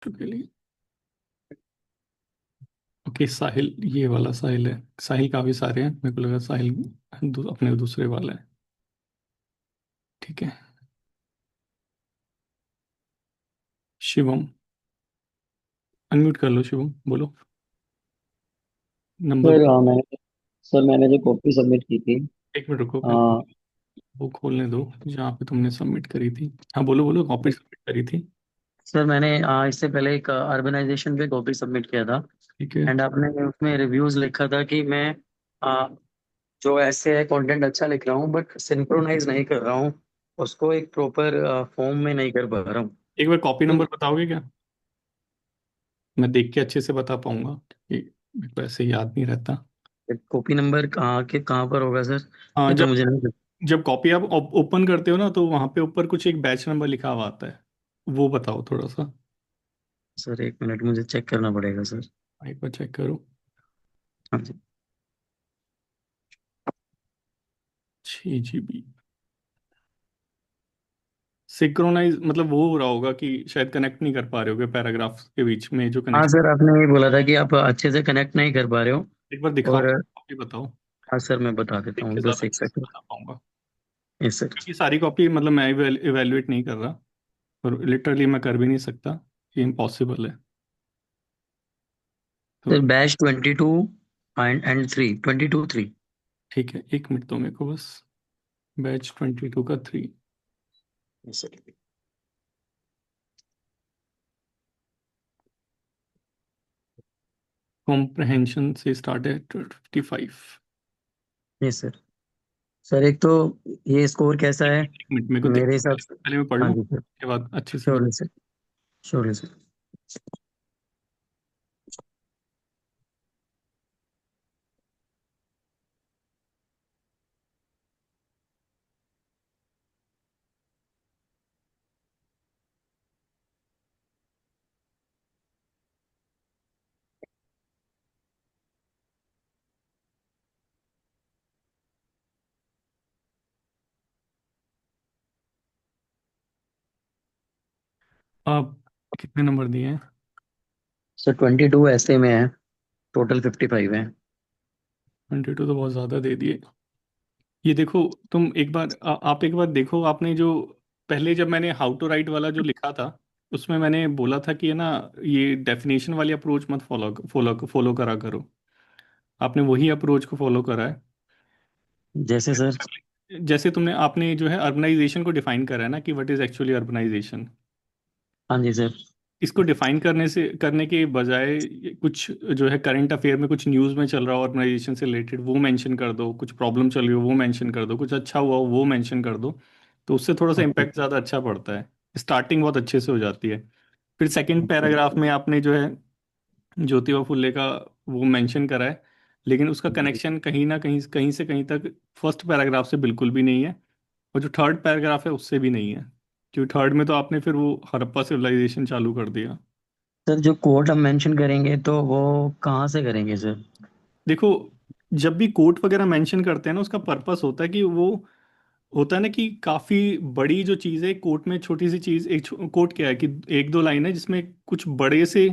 के लिए। ओके, साहिल, ये वाला साहिल है। साहिल काफी सारे हैं, मेरे को लगा साहिल अपने दूसरे वाला है। ठीक है। शिवम, अनम्यूट कर लो शिवम, बोलो नंबर। सर मैंने जो कॉपी सबमिट की थी। एक मिनट रुको, पहले आ, वो खोलने दो जहाँ पे तुमने सबमिट करी थी। हाँ बोलो बोलो, कॉपी सबमिट करी थी। सर मैंने इससे पहले एक अर्बनाइजेशन पे कॉपी सबमिट किया था। ठीक है। एंड आपने उसमें रिव्यूज लिखा था कि मैं आ, जो ऐसे है कंटेंट अच्छा लिख रहा हूँ बट सिंक्रोनाइज नहीं कर रहा हूँ, उसको एक प्रॉपर फॉर्म में नहीं कर पा रहा हूँ। एक बार कॉपी तो नंबर बताओगे क्या? मैं देख के अच्छे से बता पाऊंगा, कि मेरे को ऐसे याद नहीं रहता। कॉपी नंबर कहाँ पर होगा सर? हाँ, ये तो जब मुझे नहीं पता। जब कॉपी आप ओपन करते हो ना, तो वहां पे ऊपर कुछ एक बैच नंबर लिखा हुआ आता है, वो बताओ थोड़ा सा। सर एक मिनट, मुझे चेक करना पड़ेगा सर। एक बार चेक करो। हाँ जी। 6 GB। सिंक्रोनाइज मतलब वो हो रहा होगा कि शायद कनेक्ट नहीं कर पा रहे होगे पैराग्राफ के बीच में जो हाँ कनेक्शन। सर, आपने ये बोला था कि आप अच्छे से कनेक्ट नहीं कर पा रहे हो। एक बार दिखाओ, और कॉपी बताओ। हाँ सर, मैं बता देता देख के हूँ, ज्यादा बस एक अच्छे से सेकंड। बता पाऊंगा। Yes sir. क्योंकि सारी कॉपी मतलब मैं इवेलुएट नहीं कर रहा, और लिटरली मैं कर भी नहीं सकता, ये इम्पॉसिबल है। तो सर बैच 22 एंड 3, 22 3। ठीक है, 1 मिनट दो मेरे को बस। बैच 22 का 3। Yes sir. कॉम्प्रहेंशन से स्टार्ट है 55। Yes sir. सर एक तो ये स्कोर कैसा है 1 मिनट मेरे को देख, मेरे हिसाब से? पहले मैं पढ़ हाँ लूँ, जी सर। उसके बाद अच्छे से श्योर सर। Sure sir. आप कितने नंबर दिए हैं? सर 22 ऐसे में है, टोटल 55 है। 22 तो बहुत ज़्यादा दे दिए। ये देखो, तुम एक बार आप एक बार देखो, आपने जो पहले जब मैंने हाउ टू राइट वाला जो लिखा था, उसमें मैंने बोला था कि है ना, ये डेफिनेशन वाली अप्रोच मत फॉलो फॉलो फॉलो करा करो। आपने वही अप्रोच को फॉलो करा है। जैसे सर? जैसे तुमने आपने जो है अर्बनाइजेशन को डिफाइन करा है ना, कि व्हाट इज एक्चुअली अर्बनाइजेशन। हाँ जी सर। इसको डिफाइन करने के बजाय कुछ जो है करंट अफेयर में कुछ न्यूज़ में चल रहा हो ऑर्गेनाइजेशन से रिलेटेड, वो मेंशन कर दो। कुछ प्रॉब्लम चल रही हो वो मेंशन कर दो। कुछ अच्छा हुआ हो वो मेंशन कर दो। तो उससे थोड़ा सा ओके। इम्पैक्ट ज़्यादा अच्छा पड़ता है। स्टार्टिंग बहुत अच्छे से हो जाती है। फिर सेकंड ओके। पैराग्राफ में आपने जो है ज्योतिबा फुले का वो मेंशन करा है, लेकिन उसका कनेक्शन कहीं ना कहीं कहीं से कहीं तक फर्स्ट पैराग्राफ से बिल्कुल भी नहीं है। और जो थर्ड पैराग्राफ है उससे भी नहीं है, क्योंकि थर्ड में तो आपने फिर वो हड़प्पा सिविलाइजेशन चालू कर दिया। सर जो कोड हम मेंशन करेंगे तो वो कहाँ से करेंगे सर? देखो, जब भी कोट वगैरह मेंशन करते हैं ना, उसका पर्पस होता है कि वो होता है ना कि काफी बड़ी जो चीज है कोट में, छोटी सी चीज एक कोट क्या है कि एक दो लाइन है जिसमें कुछ बड़े से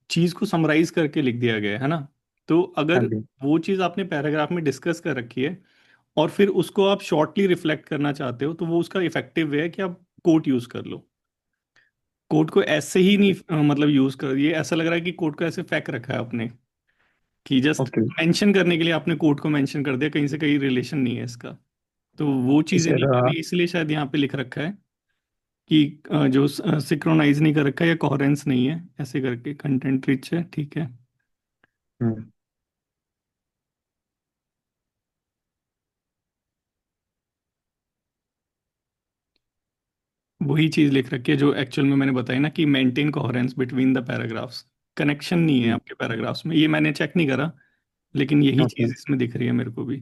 चीज को समराइज करके लिख दिया गया है ना। तो हाँ अगर जी। वो चीज आपने पैराग्राफ में डिस्कस कर रखी है, और फिर उसको आप शॉर्टली रिफ्लेक्ट करना चाहते हो, तो वो उसका इफेक्टिव वे है कि आप कोट यूज कर लो। कोट को ऐसे ही नहीं मतलब यूज कर, ये ऐसा लग रहा है कि कोट को ऐसे फेंक रखा है आपने, कि जस्ट ओके। मेंशन करने के लिए आपने कोर्ट को मेंशन कर दिया, कहीं से कहीं रिलेशन नहीं है इसका। तो वो चीजें सर नहीं करनी, इसलिए शायद यहाँ पे लिख रखा है कि जो सिंक्रोनाइज नहीं कर रखा है या कोहेरेंस नहीं है, ऐसे करके कंटेंट रिच है। ठीक है। हम्म, वही चीज लिख रखी है जो एक्चुअल में मैंने बताई ना, कि maintain coherence between the paragraphs. Connection नहीं है हम्म, आपके पैराग्राफ्स में, ये मैंने चेक नहीं करा, लेकिन यही ओके। चीज इसमें दिख रही है मेरे को भी।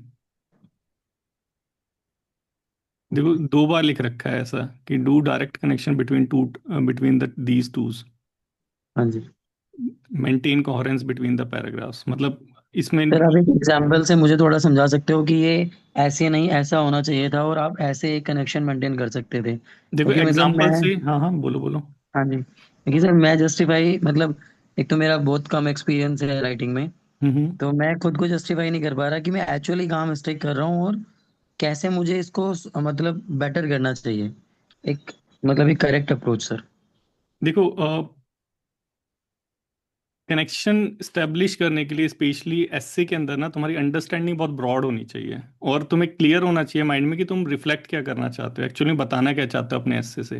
देखो, 2 बार लिख रखा है ऐसा कि do direct connection between between the these twos, हाँ जी। Maintain coherence between the paragraphs, मतलब इसमें। सर आप एक एग्जाम्पल से मुझे थोड़ा समझा सकते हो कि ये ऐसे नहीं ऐसा होना चाहिए था और आप ऐसे एक कनेक्शन मेंटेन कर सकते थे, देखो क्योंकि मतलब एग्जांपल मैं। से, हाँ हाँ बोलो बोलो। हाँ जी। देखिए सर, मैं जस्टिफाई मतलब, एक तो मेरा बहुत कम एक्सपीरियंस है राइटिंग में, हम्म। तो मैं खुद को जस्टिफाई नहीं कर पा रहा कि मैं एक्चुअली कहाँ मिस्टेक कर रहा हूँ, और कैसे मुझे इसको मतलब बेटर करना चाहिए। एक मतलब एक करेक्ट अप्रोच सर। देखो, कनेक्शन स्टेब्लिश करने के लिए स्पेशली एसए के अंदर ना तुम्हारी अंडरस्टैंडिंग बहुत ब्रॉड होनी चाहिए, और तुम्हें क्लियर होना चाहिए माइंड में कि तुम रिफ्लेक्ट क्या करना चाहते हो, एक्चुअली बताना क्या चाहते हो अपने एसए से।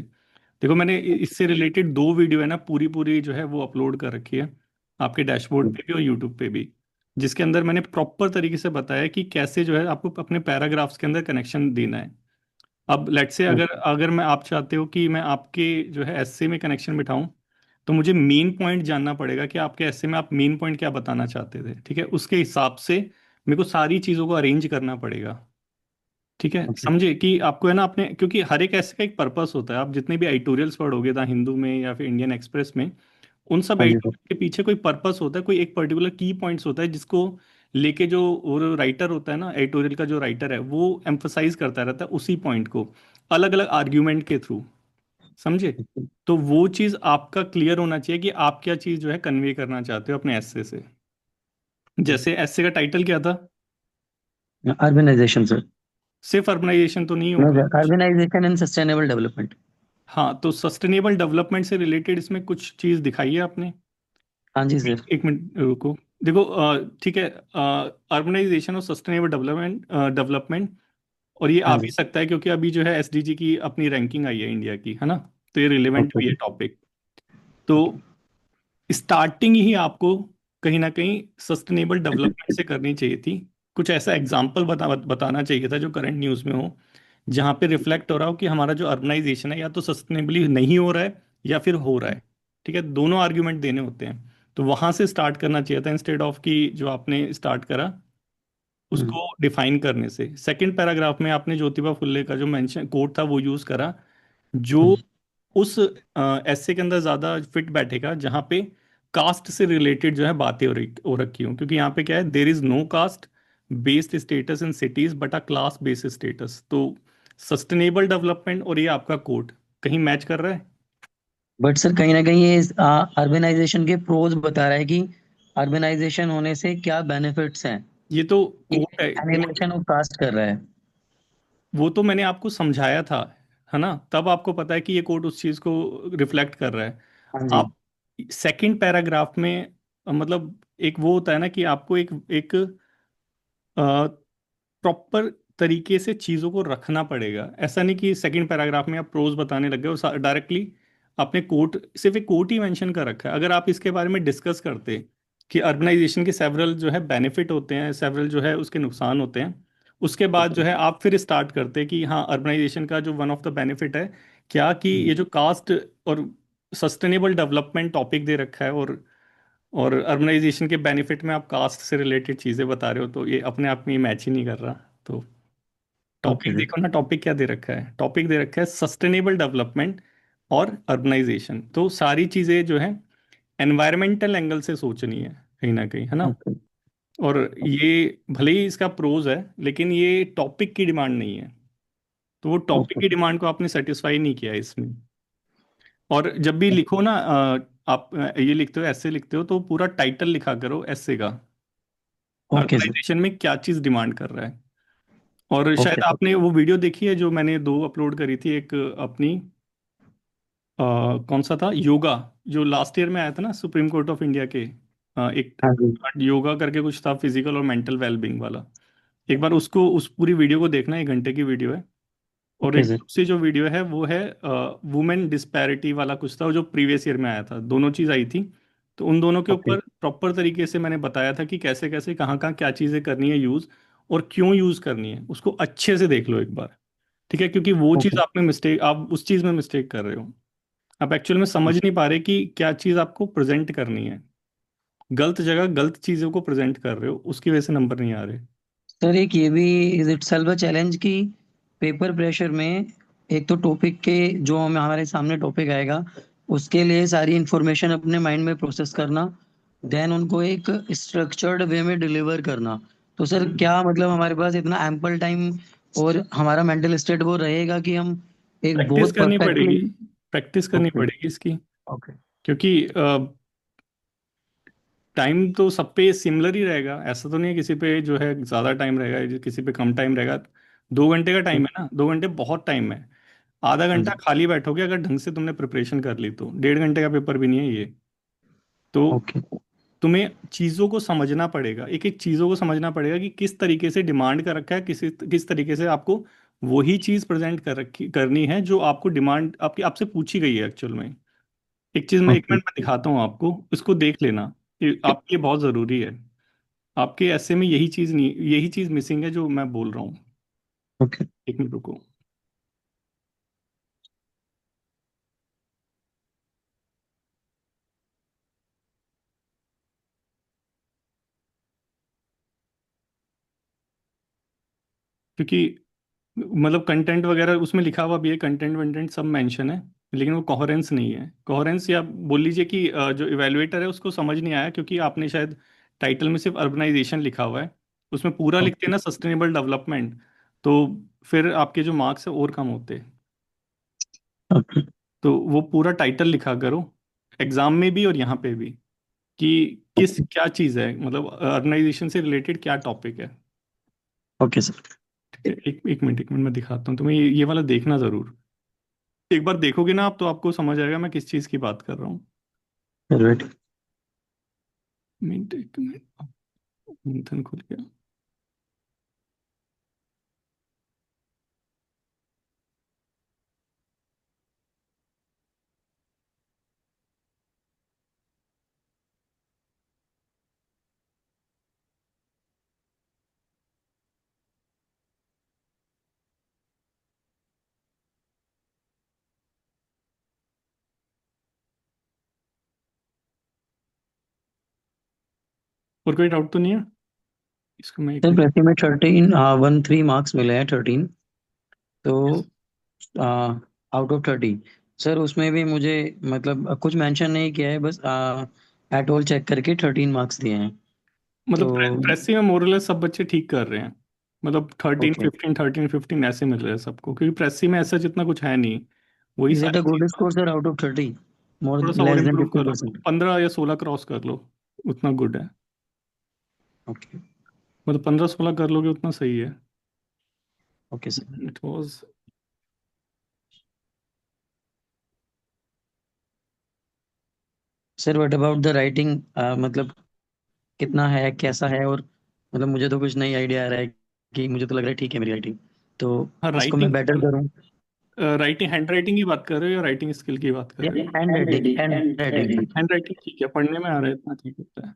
देखो, मैंने इससे रिलेटेड दो वीडियो है ना, पूरी पूरी जो है वो अपलोड कर रखी है आपके डैशबोर्ड पे भी और यूट्यूब पे भी, जिसके अंदर मैंने प्रॉपर तरीके से बताया कि कैसे जो है आपको अपने पैराग्राफ्स के अंदर कनेक्शन देना है। अब लेट्स से अगर अगर मैं आप चाहते हो कि मैं आपके जो है एसए में कनेक्शन बिठाऊं, तो मुझे मेन पॉइंट जानना पड़ेगा कि आपके एस्से में आप मेन पॉइंट क्या बताना चाहते थे, ठीक है, उसके हिसाब से मेरे को सारी चीज़ों को अरेंज करना पड़ेगा। ठीक है, ओके। समझे कि आपको है ना अपने, क्योंकि हर एक ऐसे का एक पर्पस होता है। आप जितने भी एडिटोरियल्स पढ़ोगे था हिंदू में या फिर इंडियन एक्सप्रेस में, उन सब हाँ जी सर। एडिटोरियल के पीछे कोई पर्पस होता है, कोई एक पर्टिकुलर की पॉइंट्स होता है जिसको लेके जो और राइटर होता है ना, एडिटोरियल का जो राइटर है वो एम्फसाइज करता रहता है उसी पॉइंट को अलग अलग आर्ग्यूमेंट के थ्रू। समझे? तो वो चीज आपका क्लियर होना चाहिए कि आप क्या चीज जो है कन्वे करना चाहते हो अपने एस्से से। जैसे एस्से का टाइटल क्या था? Urbanisation sir. सिर्फ अर्बनाइजेशन तो नहीं नो होगा सर, कुछ। Urbanisation and sustainable development. हाँ, तो सस्टेनेबल डेवलपमेंट से रिलेटेड इसमें कुछ चीज दिखाई है आपने? हाँ जी सर। एक मिनट रुको। देखो, ठीक है, अर्बनाइजेशन और सस्टेनेबल डेवलपमेंट और ये आ हाँ भी जी। सकता है क्योंकि अभी जो है एसडीजी की अपनी रैंकिंग आई है इंडिया की, है ना? तो ये रिलेवेंट ओके भी है सर। टॉपिक। तो ओके। स्टार्टिंग ही आपको कहीं ना कहीं सस्टेनेबल डेवलपमेंट से करनी चाहिए थी। कुछ ऐसा एग्जाम्पल बताना चाहिए था जो करंट न्यूज़ में हो, जहाँ पे रिफ्लेक्ट हो रहा हो कि हमारा जो अर्बनाइजेशन है या तो सस्टेनेबली नहीं हो रहा है या फिर हो रहा है। ठीक है, दोनों आर्ग्यूमेंट देने होते हैं। तो वहां से स्टार्ट करना चाहिए था इंस्टेड ऑफ कि जो आपने स्टार्ट करा हम्म। उसको डिफाइन करने से। सेकंड पैराग्राफ में आपने ज्योतिबा फुल्ले का जो मेंशन कोट था वो यूज करा, जो हम्म। उस ऐसे के अंदर ज्यादा फिट बैठेगा जहां पे कास्ट से रिलेटेड जो है बातें हो रखी हूँ, क्योंकि यहाँ पे क्या है, there is no caste based status in cities but a class based status. तो सस्टेनेबल डेवलपमेंट और ये आपका कोड कहीं मैच कर रहा है? बट सर, कहीं ना कहीं ये अर्बनाइजेशन के प्रोज बता रहा है कि अर्बनाइजेशन होने से क्या बेनिफिट्स हैं। ये तो ये कोट है, कोट। एनिमेशन ऑफ कास्ट कर रहा है। वो तो मैंने आपको समझाया था, है ना? तब आपको पता है कि ये कोट उस चीज को रिफ्लेक्ट कर रहा है। हाँ जी। आप सेकंड पैराग्राफ में मतलब एक वो होता है ना कि आपको एक एक प्रॉपर तरीके से चीज़ों को रखना पड़ेगा। ऐसा नहीं कि सेकंड पैराग्राफ में आप प्रोज बताने लग गए और डायरेक्टली आपने कोट, सिर्फ एक कोट ही मेंशन कर रखा है। अगर आप इसके बारे में डिस्कस करते कि अर्बनाइजेशन के सेवरल जो है बेनिफिट होते हैं, सेवरल जो है उसके नुकसान होते हैं, उसके बाद जो है आप फिर स्टार्ट करते कि हाँ, अर्बनाइजेशन का जो वन ऑफ द बेनिफिट है क्या, कि ये जो कास्ट और सस्टेनेबल डेवलपमेंट टॉपिक दे रखा है, और अर्बनाइजेशन के बेनिफिट में आप कास्ट से रिलेटेड चीज़ें बता रहे हो, तो ये अपने आप में मैच ही नहीं कर रहा। तो ओके टॉपिक सर। देखो ना, टॉपिक क्या दे रखा है, टॉपिक दे रखा है सस्टेनेबल डेवलपमेंट और अर्बनाइजेशन। तो सारी चीज़ें जो है एनवायरमेंटल एंगल से सोचनी है कहीं ना कहीं, है ना? ओके। और ये भले ही इसका प्रोज है, लेकिन ये टॉपिक की डिमांड नहीं है। तो वो टॉपिक ओके। की डिमांड को आपने सेटिस्फाई नहीं किया है इसमें। और जब भी लिखो ना, आप ये लिखते हो, ऐसे लिखते हो, तो पूरा टाइटल लिखा करो ऐसे का, ओके सर। ऑर्गेनाइजेशन में क्या चीज डिमांड कर रहा है। और ओके शायद सर। आपने वो वीडियो देखी है जो मैंने दो अपलोड करी थी, एक अपनी कौन सा था, योगा, जो लास्ट ईयर में आया था ना सुप्रीम कोर्ट ऑफ इंडिया के, एक हाँ जी। योगा करके कुछ था, फिजिकल और मेंटल वेलबींग वाला। एक बार उसको, उस पूरी वीडियो को देखना, 1 घंटे की वीडियो है। और ओके एक सर। दूसरी जो वीडियो है वो है वुमेन डिस्पैरिटी वाला कुछ था जो प्रीवियस ईयर में आया था, दोनों चीज़ आई थी। तो उन दोनों के ओके। ऊपर प्रॉपर तरीके से मैंने बताया था कि कैसे कैसे कहाँ कहाँ क्या चीज़ें करनी है यूज़, और क्यों यूज़ करनी है, उसको अच्छे से देख लो एक बार। ठीक है, क्योंकि वो ओके। चीज़ आप में मिस्टेक, आप उस चीज़ में मिस्टेक कर रहे हो। आप एक्चुअल में समझ नहीं पा रहे कि क्या चीज़ आपको प्रेजेंट करनी है। गलत जगह गलत चीज़ों को प्रेजेंट कर रहे हो, उसकी वजह से नंबर नहीं आ रहे। सर, एक ये भी is it self a challenge कि पेपर प्रेशर में एक तो टॉपिक के जो हमारे सामने टॉपिक आएगा उसके लिए सारी इंफॉर्मेशन अपने माइंड में प्रोसेस करना, देन उनको एक स्ट्रक्चर्ड वे में डिलीवर करना। तो सर, क्या मतलब हमारे पास इतना एम्पल टाइम और हमारा मेंटल स्टेट वो रहेगा कि हम एक प्रैक्टिस बहुत करनी परफेक्टली। पड़ेगी, प्रैक्टिस करनी ओके। पड़ेगी इसकी। ओके। क्योंकि टाइम तो सब पे सिमिलर ही रहेगा, ऐसा तो नहीं है किसी पे जो है ज़्यादा टाइम रहेगा, किसी पे कम टाइम रहेगा। 2 घंटे का टाइम है ना, 2 घंटे बहुत टाइम है। आधा हाँ घंटा जी। खाली बैठोगे अगर ढंग से तुमने प्रिपरेशन कर ली तो 1.5 घंटे का पेपर भी नहीं है ये। तो ओके। तुम्हें चीज़ों को समझना पड़ेगा, एक एक चीज़ों को समझना पड़ेगा कि किस तरीके से डिमांड कर रखा है, किस तरीके से आपको वही चीज़ प्रेजेंट करनी है जो आपको डिमांड आपकी आपसे पूछी गई है एक्चुअल में। एक चीज़ मैं एक ओके। मिनट में दिखाता हूँ आपको, इसको देख लेना, ये आपके लिए बहुत ज़रूरी है। आपके ऐसे में यही चीज़ नहीं, यही चीज़ मिसिंग है जो मैं बोल रहा हूँ। ओके। एक मिनट रुको। क्योंकि मतलब कंटेंट वगैरह उसमें लिखा हुआ भी है, कंटेंट वंटेंट सब मेंशन है, लेकिन वो कोहेरेंस नहीं है। कोहेरेंस या बोल लीजिए कि जो इवेलुएटर है उसको समझ नहीं आया, क्योंकि आपने शायद टाइटल में सिर्फ अर्बनाइजेशन लिखा हुआ है, उसमें पूरा लिखते हैं ना सस्टेनेबल डेवलपमेंट, तो फिर आपके जो मार्क्स है और कम होते। ओके। तो वो पूरा टाइटल लिखा करो एग्जाम में भी और यहाँ पे भी, कि किस क्या चीज़ है, मतलब ऑर्गेनाइजेशन से रिलेटेड क्या टॉपिक है। Okay sir. ठीक है, एक मिनट मैं दिखाता हूँ तुम्हें, ये वाला देखना जरूर। एक बार देखोगे ना आप तो आपको समझ आएगा मैं किस चीज़ की बात कर रहा हूँ। वेट। मिनट, एक मिनट, मंथन खुल गया। और कोई डाउट तो नहीं है, इसको मैं एक सर मिनट। प्रति में 13 13 मार्क्स मिले हैं, 13। तो Yes. आउट ऑफ 30 सर, उसमें भी मुझे मतलब कुछ मेंशन नहीं किया है, बस एट ऑल चेक करके 13 मार्क्स दिए हैं। मतलब तो प्रेसी में मोरलेस सब बच्चे ठीक कर रहे हैं, मतलब 13 15 13 15 ऐसे मिल रहे हैं सबको, क्योंकि प्रेसी में ऐसा जितना कुछ है नहीं, वही इज इट अ सारी good cheese. Score sir out of 30? मोर थोड़ा सा और लेस देन इम्प्रूव कर लो, 50%? 15 या 16 क्रॉस कर लो, उतना गुड है। ओके। मतलब 15 16 कर लोगे उतना सही है। Okay sir. It was. Sir what about the writing, मतलब कितना है, कैसा है? और मतलब मुझे तो कुछ नहीं आइडिया आ रहा है, कि मुझे तो लग रहा है ठीक है मेरी राइटिंग, तो हाँ इसको मैं राइटिंग, बेटर करूँ। राइटिंग हैंड राइटिंग की बात कर रहे हो या राइटिंग स्किल की बात कर रहे हो? Hand writing, hand writing sir. Hand writing ठीक है, पढ़ने में आ रहा है इतना ठीक होता है।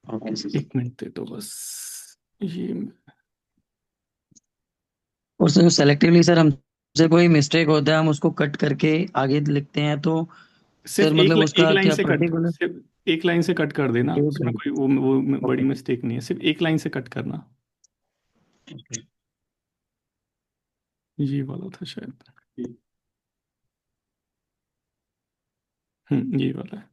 Okay sir. एक मिनट दे दो बस। ये और सर सेलेक्टिवली सर, हमसे कोई मिस्टेक होता है हम उसको कट करके आगे लिखते हैं, तो सिर्फ सर मतलब एक उसका लाइन क्या से कट, पर्टिकुलर? सिर्फ एक लाइन से कट कर देना, एक उसमें लाइन। कोई वो बड़ी ओके। मिस्टेक नहीं है, सिर्फ एक लाइन से कट करना। ये वाला था शायद। ये वाला है।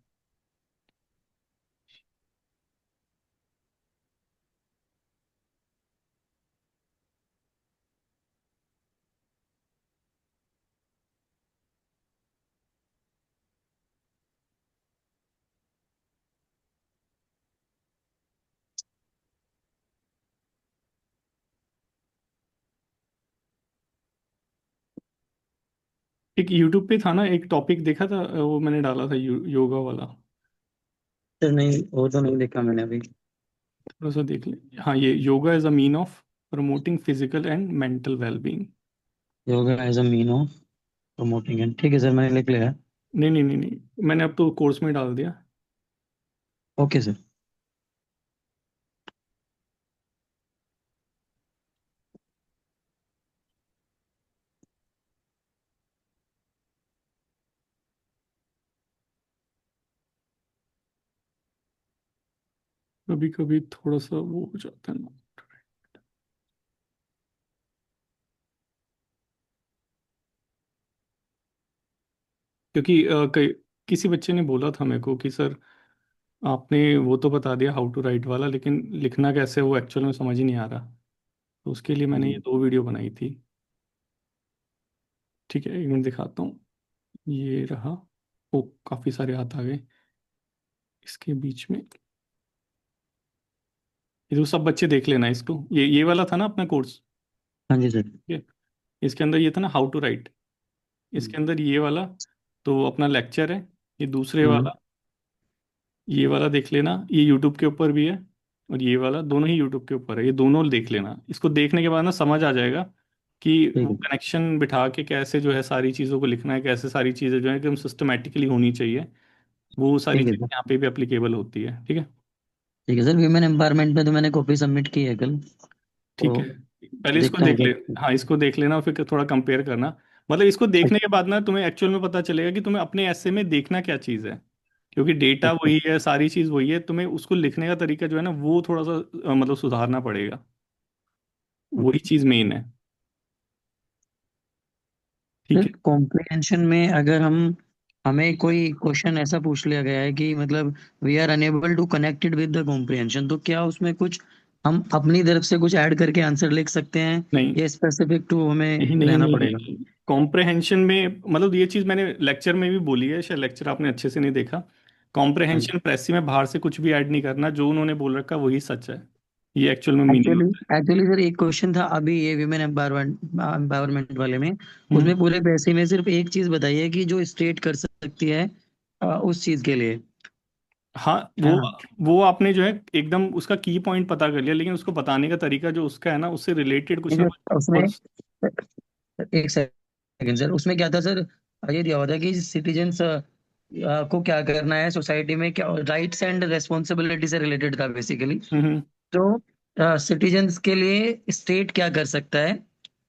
एक यूट्यूब पे था ना, एक टॉपिक देखा था, वो मैंने डाला था योगा वाला। सर नहीं, वो तो नहीं देखा मैंने अभी। थोड़ा सा देख ले। हाँ, ये yoga as a mean of promoting physical and mental wellbeing. Yoga as a mean of promoting and, ठीक है सर, मैंने लिख लिया है। नहीं नहीं नहीं नहीं, मैंने अब तो कोर्स में डाल दिया। Okay sir. कभी कभी थोड़ा सा वो हो जाता है ना, क्योंकि किसी बच्चे ने बोला था मेरे को कि सर आपने वो तो बता दिया हाउ टू राइट वाला, लेकिन लिखना कैसे है वो एक्चुअल में समझ ही नहीं आ रहा। तो उसके लिए मैंने ये हम्म। 2 वीडियो बनाई थी। ठीक है, एक मिनट दिखाता हूँ, ये रहा। ओ, काफी सारे हाथ आ गए इसके बीच में। ये तो सब बच्चे देख लेना इसको, ये वाला था ना अपना कोर्स। हाँ जी सर। ठीक है। इसके अंदर ये था ना हाउ टू राइट, इसके अंदर ये वाला तो अपना लेक्चर है। ये दूसरे हम्म। वाला, ये वाला देख लेना, ये यूट्यूब के ऊपर भी है। और ये वाला दोनों ही यूट्यूब के ऊपर है, ये दोनों देख लेना। इसको देखने के बाद ना समझ आ जाएगा कि ठीक वो है। कनेक्शन बिठा के कैसे जो है सारी चीज़ों को लिखना है, कैसे सारी चीज़ें जो है एकदम सिस्टमेटिकली होनी चाहिए। वो सारी ठीक है चीज़ें सर। यहाँ पे भी एप्लीकेबल होती है। ठीक है। ठीक है सर, वीमेन एम्पावरमेंट में तो मैंने कॉपी सबमिट की है कल, ठीक तो है, पहले इसको देखता देख हूँ ले। सर। हाँ, इसको देख लेना और फिर थोड़ा कंपेयर करना। मतलब इसको देखने के बाद ना तुम्हें एक्चुअल में पता चलेगा कि तुम्हें अपने ऐसे में देखना क्या चीज़ है। क्योंकि डेटा अच्छा। वही है, सारी चीज़ वही है, तुम्हें उसको लिखने का तरीका जो है ना वो थोड़ा सा मतलब सुधारना पड़ेगा। वही ओके। चीज़ मेन है। ठीक सर है। कॉम्प्रिहेंशन में अगर हम, हमें कोई क्वेश्चन ऐसा पूछ लिया गया है कि मतलब we are enable to connected with the comprehension, तो क्या उसमें कुछ हम अपनी तरफ से कुछ ऐड करके आंसर लिख सकते हैं, नहीं या स्पेसिफिक टू हमें नहीं नहीं रहना नहीं पड़ेगा? नहीं, कॉम्प्रहेंशन में मतलब ये चीज़ मैंने लेक्चर में भी बोली है, शायद लेक्चर आपने अच्छे से नहीं देखा। हाँ जी। कॉम्प्रहेंशन प्रेसी में बाहर से कुछ भी ऐड नहीं करना, जो उन्होंने बोल रखा वही सच है। ये एक्चुअल में मीनिंग एक्चुअली होता है। एक्चुअली सर एक क्वेश्चन था अभी ये विमेन एम्पावरमेंट वाले में, हम्म। उसमें पूरे पैसे में सिर्फ एक चीज बताई है कि जो स्टेट कर सकती है उस चीज के लिए, हाँ, है वो ना? वो आपने जो है एकदम उसका की पॉइंट पता कर लिया, लेकिन उसको बताने का तरीका जो उसका है ना उससे रिलेटेड कुछ नहीं ना सर कुछ उसमें, और। एक सेकंड सर, उसमें क्या था सर, ये दिया हुआ था कि सिटीजन्स को क्या करना है सोसाइटी में, क्या राइट्स एंड रेस्पॉन्सिबिलिटी से रिलेटेड था बेसिकली। हम्म। तो सिटीजन्स के लिए स्टेट क्या कर सकता है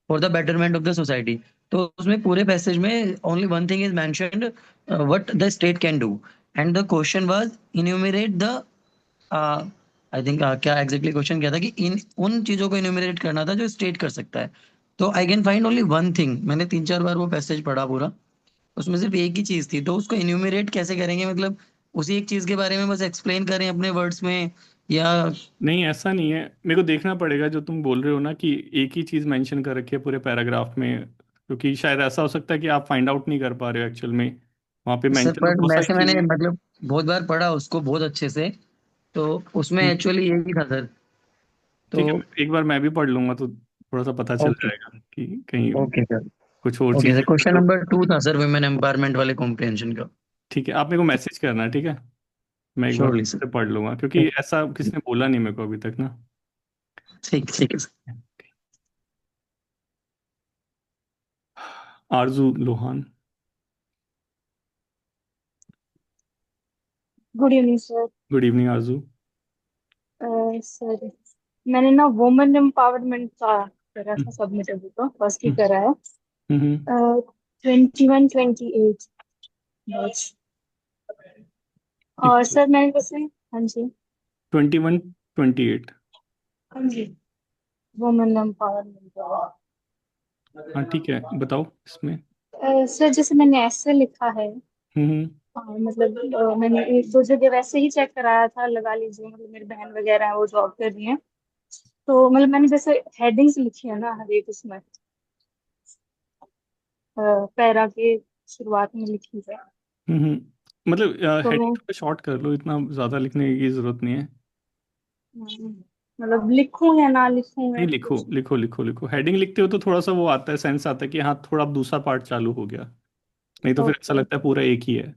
for the betterment of the society, तो उसमें पूरे पैसेज में only one thing is mentioned, what the state can do, and the question was enumerate the, I think क्या एग्जैक्टली क्वेश्चन क्या था कि इन उन चीजों को इन्यूमरेट करना था जो स्टेट कर सकता है। तो I can find only one thing, मैंने 3 4 बार वो पैसेज पढ़ा पूरा, उसमें सिर्फ एक ही चीज थी, तो उसको इन्यूमरेट कैसे करेंगे, मतलब उसी एक चीज के बारे में बस एक्सप्लेन करें अपने वर्ड्स में, या? नहीं, ऐसा नहीं है, मेरे को देखना पड़ेगा जो तुम बोल रहे हो ना कि एक ही चीज़ मेंशन कर रखी है पूरे पैराग्राफ में। क्योंकि शायद ऐसा हो सकता है कि आप फाइंड आउट नहीं कर पा रहे हो एक्चुअल में। वहाँ पे सर मेंशन तो पर बहुत सारी वैसे मैंने चीज़ें। मतलब बहुत बार पढ़ा उसको बहुत अच्छे से, तो उसमें हम्म, एक्चुअली यही था सर। तो ठीक है, एक बार मैं भी पढ़ लूंगा तो थोड़ा सा पता चल ओके। जाएगा कि कहीं ओके सर। कुछ और ओके चीज़ें सर, हैं क्वेश्चन तो। नंबर 2 था सर वुमेन एम्पावरमेंट वाले कॉम्प्रिहेंशन का। ठीक है, आप मेरे को मैसेज करना है, ठीक है। मैं एक बार श्योरली फिर सर। से पढ़ लूंगा, क्योंकि ऐसा किसी ने बोला नहीं मेरे को अभी तक ना। ठीक ठीक है सर। आरजू Lohan. Good evening sir. Good evening आरजू। सर मैंने ना वुमेन एम्पावरमेंट का करा था सबमिट, अभी तो फर्स्ट ही हम्म। करा है। हम्म। 21 28 बस। और सर मैंने वैसे, हाँ जी, 21 28। हाँ जी, वुमेन एम्पावरमेंट। हाँ ठीक है, बताओ इसमें। सर जैसे मैंने ऐसे लिखा है, हम्म। मतलब मैंने एक दो जगह वैसे ही चेक कराया था, लगा लीजिए, मतलब मेरी बहन वगैरह है वो जॉब कर रही है, तो मतलब मैंने जैसे हेडिंग्स लिखी है ना हर एक उसमें, पैरा के शुरुआत में लिखी है, मतलब तो मैं हेडिंग थोड़ा शॉर्ट कर लो, इतना ज़्यादा लिखने की ज़रूरत नहीं है। मतलब लिखूं या ना लिखूं नहीं, ऐसे लिखो कुछ? लिखो लिखो लिखो, हेडिंग लिखते हो तो थोड़ा सा वो आता है, सेंस आता है कि हाँ थोड़ा अब दूसरा पार्ट चालू हो गया। नहीं तो फिर ऐसा ओके। लगता है पूरा एक ही है। हाँ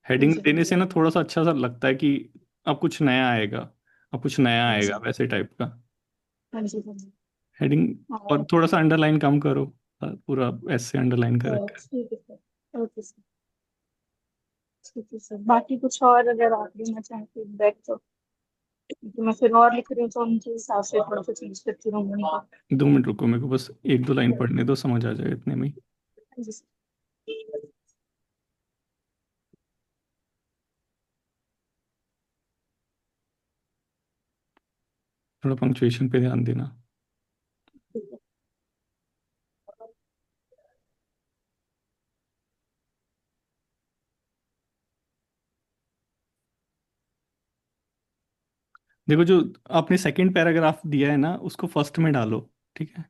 हेडिंग जी हाँ देने जी। से ना थोड़ा सा अच्छा सा लगता है कि अब कुछ नया आएगा, अब कुछ नया हाँ आएगा जी वैसे टाइप का। हाँ जी हाँ जी। हेडिंग। और और थोड़ा सा अंडरलाइन कम करो। पूरा ऐसे अंडरलाइन कर रखा है। ठीक है सर, ओके सर, ठीक है सर। बाकी कुछ और अगर आप देना चाहें फीडबैक तो, क्योंकि मैं फिर और लिख रही हूँ तो उनके हिसाब से थोड़ा सा चेंज करती रहूंगी उनका। 2 मिनट रुको, मेरे को बस एक दो लाइन पढ़ने दो, समझ आ जाएगा इतने में ही। हाँ जी सर। थोड़ा पंक्चुएशन पे ध्यान देना। ठीक है। देखो, जो आपने सेकंड पैराग्राफ दिया है ना उसको फर्स्ट में डालो। ठीक है।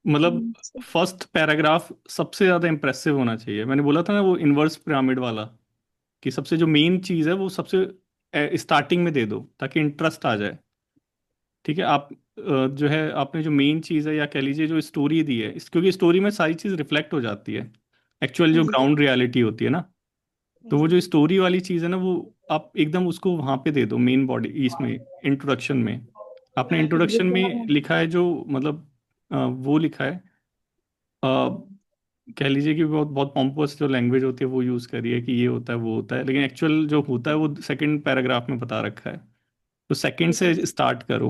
मतलब सर, फर्स्ट पैराग्राफ सबसे ज्यादा इंप्रेसिव होना चाहिए। मैंने बोला था ना वो इनवर्स पिरामिड वाला। कि सबसे जो मेन चीज़ है वो सबसे स्टार्टिंग में दे दो ताकि इंटरेस्ट आ जाए। ठीक है, आप जो है आपने जो मेन चीज़ है या कह लीजिए जो स्टोरी दी है क्योंकि स्टोरी में सारी चीज़ रिफ्लेक्ट हो जाती है, एक्चुअल जो जी सर। ग्राउंड रियलिटी होती है ना। तो वो जी जो स्टोरी वाली चीज़ है ना वो आप एकदम उसको वहाँ पे दे दो मेन बॉडी इसमें, इंट्रोडक्शन में। आपने इंट्रोडक्शन बिल्कुल में मैंने। लिखा है जो मतलब वो लिखा है, कह लीजिए कि बहुत बहुत पॉम्पस जो लैंग्वेज होती है वो यूज़ करी है कि ये होता है वो होता है, लेकिन एक्चुअल जो होता है वो सेकंड पैराग्राफ में बता रखा है। तो सेकंड ठीक है से सर। स्टार्ट करो,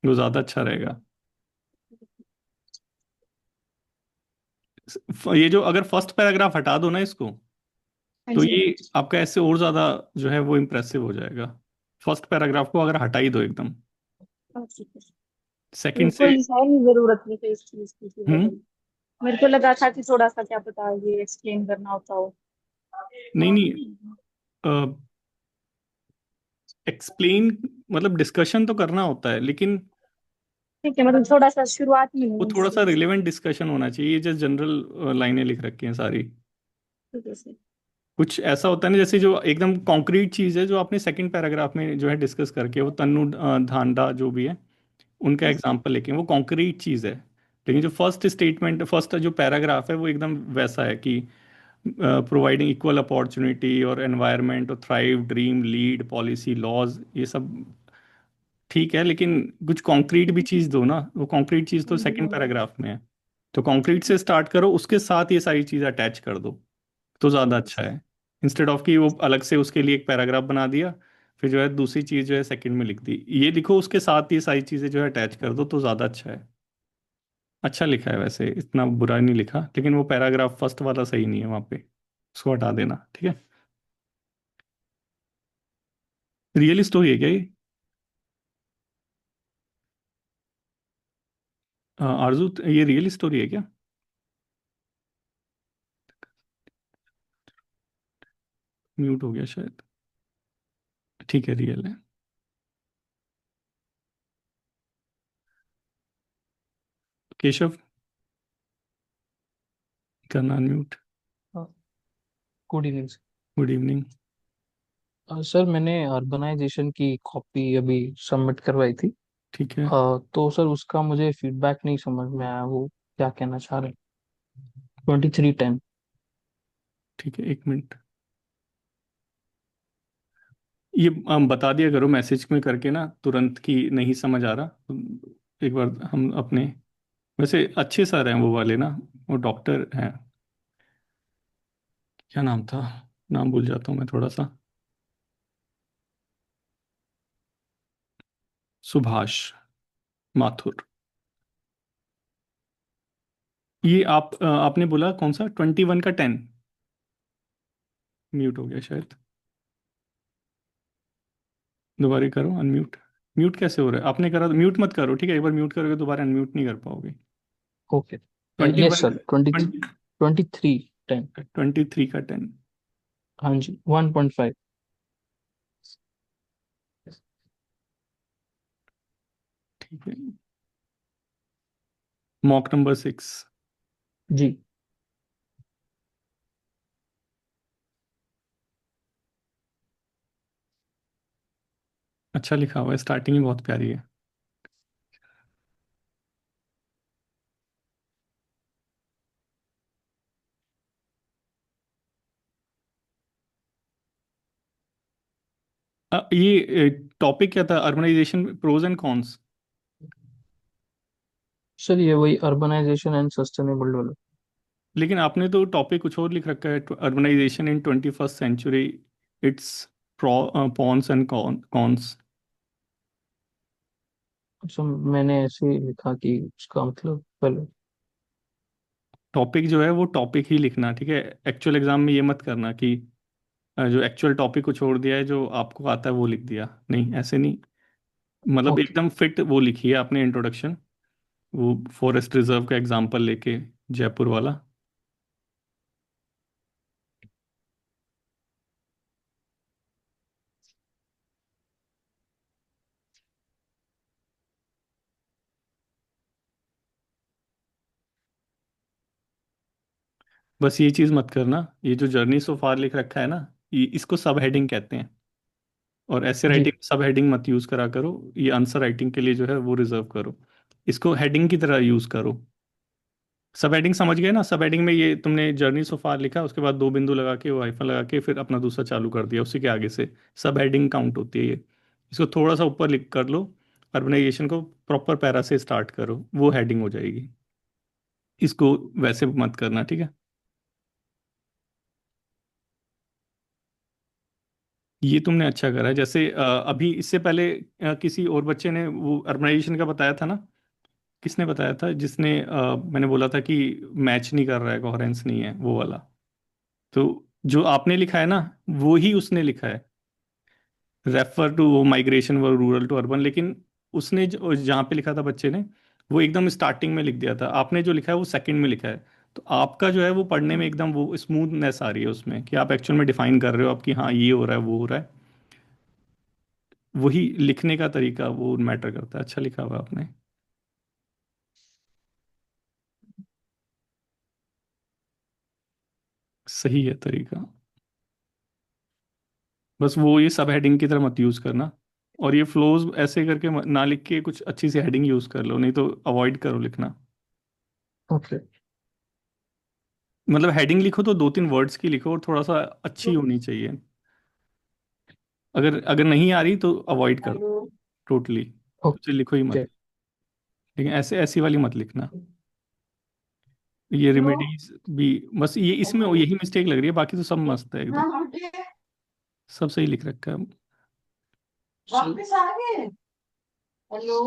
वो ज़्यादा अच्छा रहेगा। ये जो अगर फर्स्ट पैराग्राफ हटा दो ना इसको, हाँ तो जी। ये आपका ऐसे और ज़्यादा जो है वो इम्प्रेसिव हो जाएगा। फर्स्ट पैराग्राफ को अगर हटा ही दो एकदम, हाँ, ठीक है। सेकंड ये से। कोई है नहीं जरूरत नहीं थी इस चीज की कि हम्म। मतलब मेरे को लगा था कि थोड़ा सा क्या पता ये एक्सप्लेन करना होता हो। नहीं नहीं, एक्सप्लेन मतलब डिस्कशन तो करना होता है, लेकिन ठीक है, मतलब थोड़ा सा शुरुआत में वो नहीं थोड़ा सा इसलिए। रिलेवेंट डिस्कशन होना चाहिए। ये जस्ट जनरल लाइनें लिख रखी हैं सारी। ठीक है सर। कुछ ऐसा होता है ना जैसे जो एकदम कॉन्क्रीट चीज़ है जो आपने सेकंड पैराग्राफ में जो है डिस्कस करके, वो तन्नू धांडा जो भी है उनका जी सर। एग्जाम्पल लेके, वो कॉन्क्रीट चीज़ है। लेकिन जो फर्स्ट स्टेटमेंट फर्स्ट जो पैराग्राफ है वो एकदम वैसा है कि प्रोवाइडिंग इक्वल अपॉर्चुनिटी और एनवायरनमेंट और thrive dream lead policy laws, ये सब ठीक है, लेकिन कुछ कंक्रीट भी चीज़ दो ना। वो कंक्रीट चीज़ तो हाँ जी, सेकंड हाँ जी। पैराग्राफ में है। तो कंक्रीट से स्टार्ट करो, उसके साथ ये सारी चीज़ अटैच कर दो, तो ज़्यादा ठीक है अच्छा सर। है। इंस्टेड ऑफ कि वो अलग से उसके लिए एक पैराग्राफ बना दिया, फिर जो है दूसरी चीज़ जो है सेकंड में लिख दी, ये लिखो उसके साथ ये सारी चीज़ें जो है अटैच कर दो तो ज़्यादा अच्छा है। अच्छा लिखा है वैसे, इतना बुरा नहीं लिखा, लेकिन वो पैराग्राफ फर्स्ट वाला सही नहीं है वहाँ पे, उसको हटा देना। ठीक है। रियल स्टोरी है क्या ये? आरजू, ये रियल स्टोरी है क्या? म्यूट हो गया शायद। ठीक है, रियल है। केशव, करना unmute. Good evening good evening. Sir. मैंने अर्बनाइजेशन की कॉपी अभी सबमिट करवाई थी। ठीक है। तो सर उसका मुझे फीडबैक नहीं समझ में आया, वो क्या कहना चाह रहे हैं। 2310। ठीक है, एक मिनट। ये बता दिया करो मैसेज में करके ना तुरंत की नहीं समझ आ रहा तो एक बार हम अपने, वैसे अच्छे सर हैं वो वाले ना, वो डॉक्टर हैं। क्या नाम था, नाम भूल जाता हूँ मैं थोड़ा सा। सुभाष माथुर। ये आपने बोला कौन सा 21 का 10? म्यूट हो गया शायद। दोबारा करो अनम्यूट। म्यूट कैसे हो रहा है? आपने करा तो म्यूट मत करो, ठीक है? एक बार म्यूट करोगे दोबारा अनम्यूट नहीं कर पाओगे। Okay. Twenty yes one sir, 2310। 23 का 10। हाँ जी, 1.5। ठीक है। Mock number 6। जी। अच्छा लिखा हुआ है, स्टार्टिंग ही बहुत प्यारी है। ये टॉपिक क्या था, urbanisation pros and cons? Sir ये वही अर्बनाइजेशन एंड सस्टेनेबल डेवलपमेंट। लेकिन आपने तो टॉपिक कुछ और लिख रखा है, urbanisation in 21st century, it's pros and cons. अच्छा, मैंने ऐसे ही लिखा कि उसका मतलब पहले। टॉपिक जो है वो टॉपिक ही लिखना, ठीक है? एक्चुअल एग्जाम में ये मत करना कि जो एक्चुअल टॉपिक को छोड़ दिया है, जो आपको आता है वो लिख दिया, नहीं ऐसे नहीं। मतलब ओके। एकदम फिट वो लिखी है आपने इंट्रोडक्शन, वो फॉरेस्ट रिजर्व का एग्जांपल लेके, जयपुर वाला। बस ये चीज़ मत करना, ये जो जर्नी सो फार लिख रखा है ना, इसको सब हेडिंग कहते हैं। और ऐसे जी। राइटिंग सब हेडिंग मत यूज करा करो, ये आंसर राइटिंग के लिए जो है वो रिजर्व करो। इसको हेडिंग की तरह यूज करो। सब हेडिंग समझ गए ना? सब हेडिंग में ये तुमने जर्नी सो फार लिखा, उसके बाद दो बिंदु लगा के वो हाइफन लगा के फिर अपना दूसरा चालू कर दिया, उसी के आगे से सब हेडिंग काउंट होती है ये। इसको थोड़ा सा ऊपर लिख कर लो, अर्बनाइजेशन को प्रॉपर पैरा से स्टार्ट करो, वो हेडिंग हो जाएगी। इसको वैसे मत करना, ठीक है? ये तुमने अच्छा करा है। जैसे अभी इससे पहले किसी और बच्चे ने वो अर्बनाइजेशन का बताया था ना? किसने बताया था? जिसने मैंने बोला था कि मैच नहीं कर रहा है, कोहेरेंस नहीं है, वो वाला। तो जो आपने लिखा है ना, वो ही उसने लिखा है, रेफर टू माइग्रेशन व रूरल टू अर्बन। लेकिन उसने जहाँ पे लिखा था बच्चे ने, वो एकदम स्टार्टिंग में लिख दिया था। आपने जो लिखा है वो सेकंड में लिखा है। तो आपका जो है वो पढ़ने में एकदम वो स्मूथनेस आ रही है उसमें, कि आप एक्चुअल में डिफाइन कर रहे हो आपकी, हाँ ये हो रहा है वो हो रहा है। वही लिखने का तरीका वो मैटर करता है। अच्छा लिखा हुआ आपने। सही है तरीका। बस वो ये सब हेडिंग की तरह मत यूज करना। और ये फ्लोज ऐसे करके ना लिख के कुछ अच्छी सी हेडिंग यूज कर लो, नहीं तो अवॉइड करो लिखना। ओके। मतलब हेडिंग लिखो तो दो तीन वर्ड्स की लिखो, और थोड़ा सा अच्छी होनी चाहिए। अगर अगर नहीं आ रही तो अवॉइड कर दो टोटली, तो लिखो ही मत। ओके। लेकिन ऐसे ऐसी वाली मत लिखना। ये रेमेडीज भी बस ये इसमें यही मिस्टेक लग रही है, बाकी तो सब मस्त है एकदम। सब सही लिख रखा है। वापस आ गए। हेलो।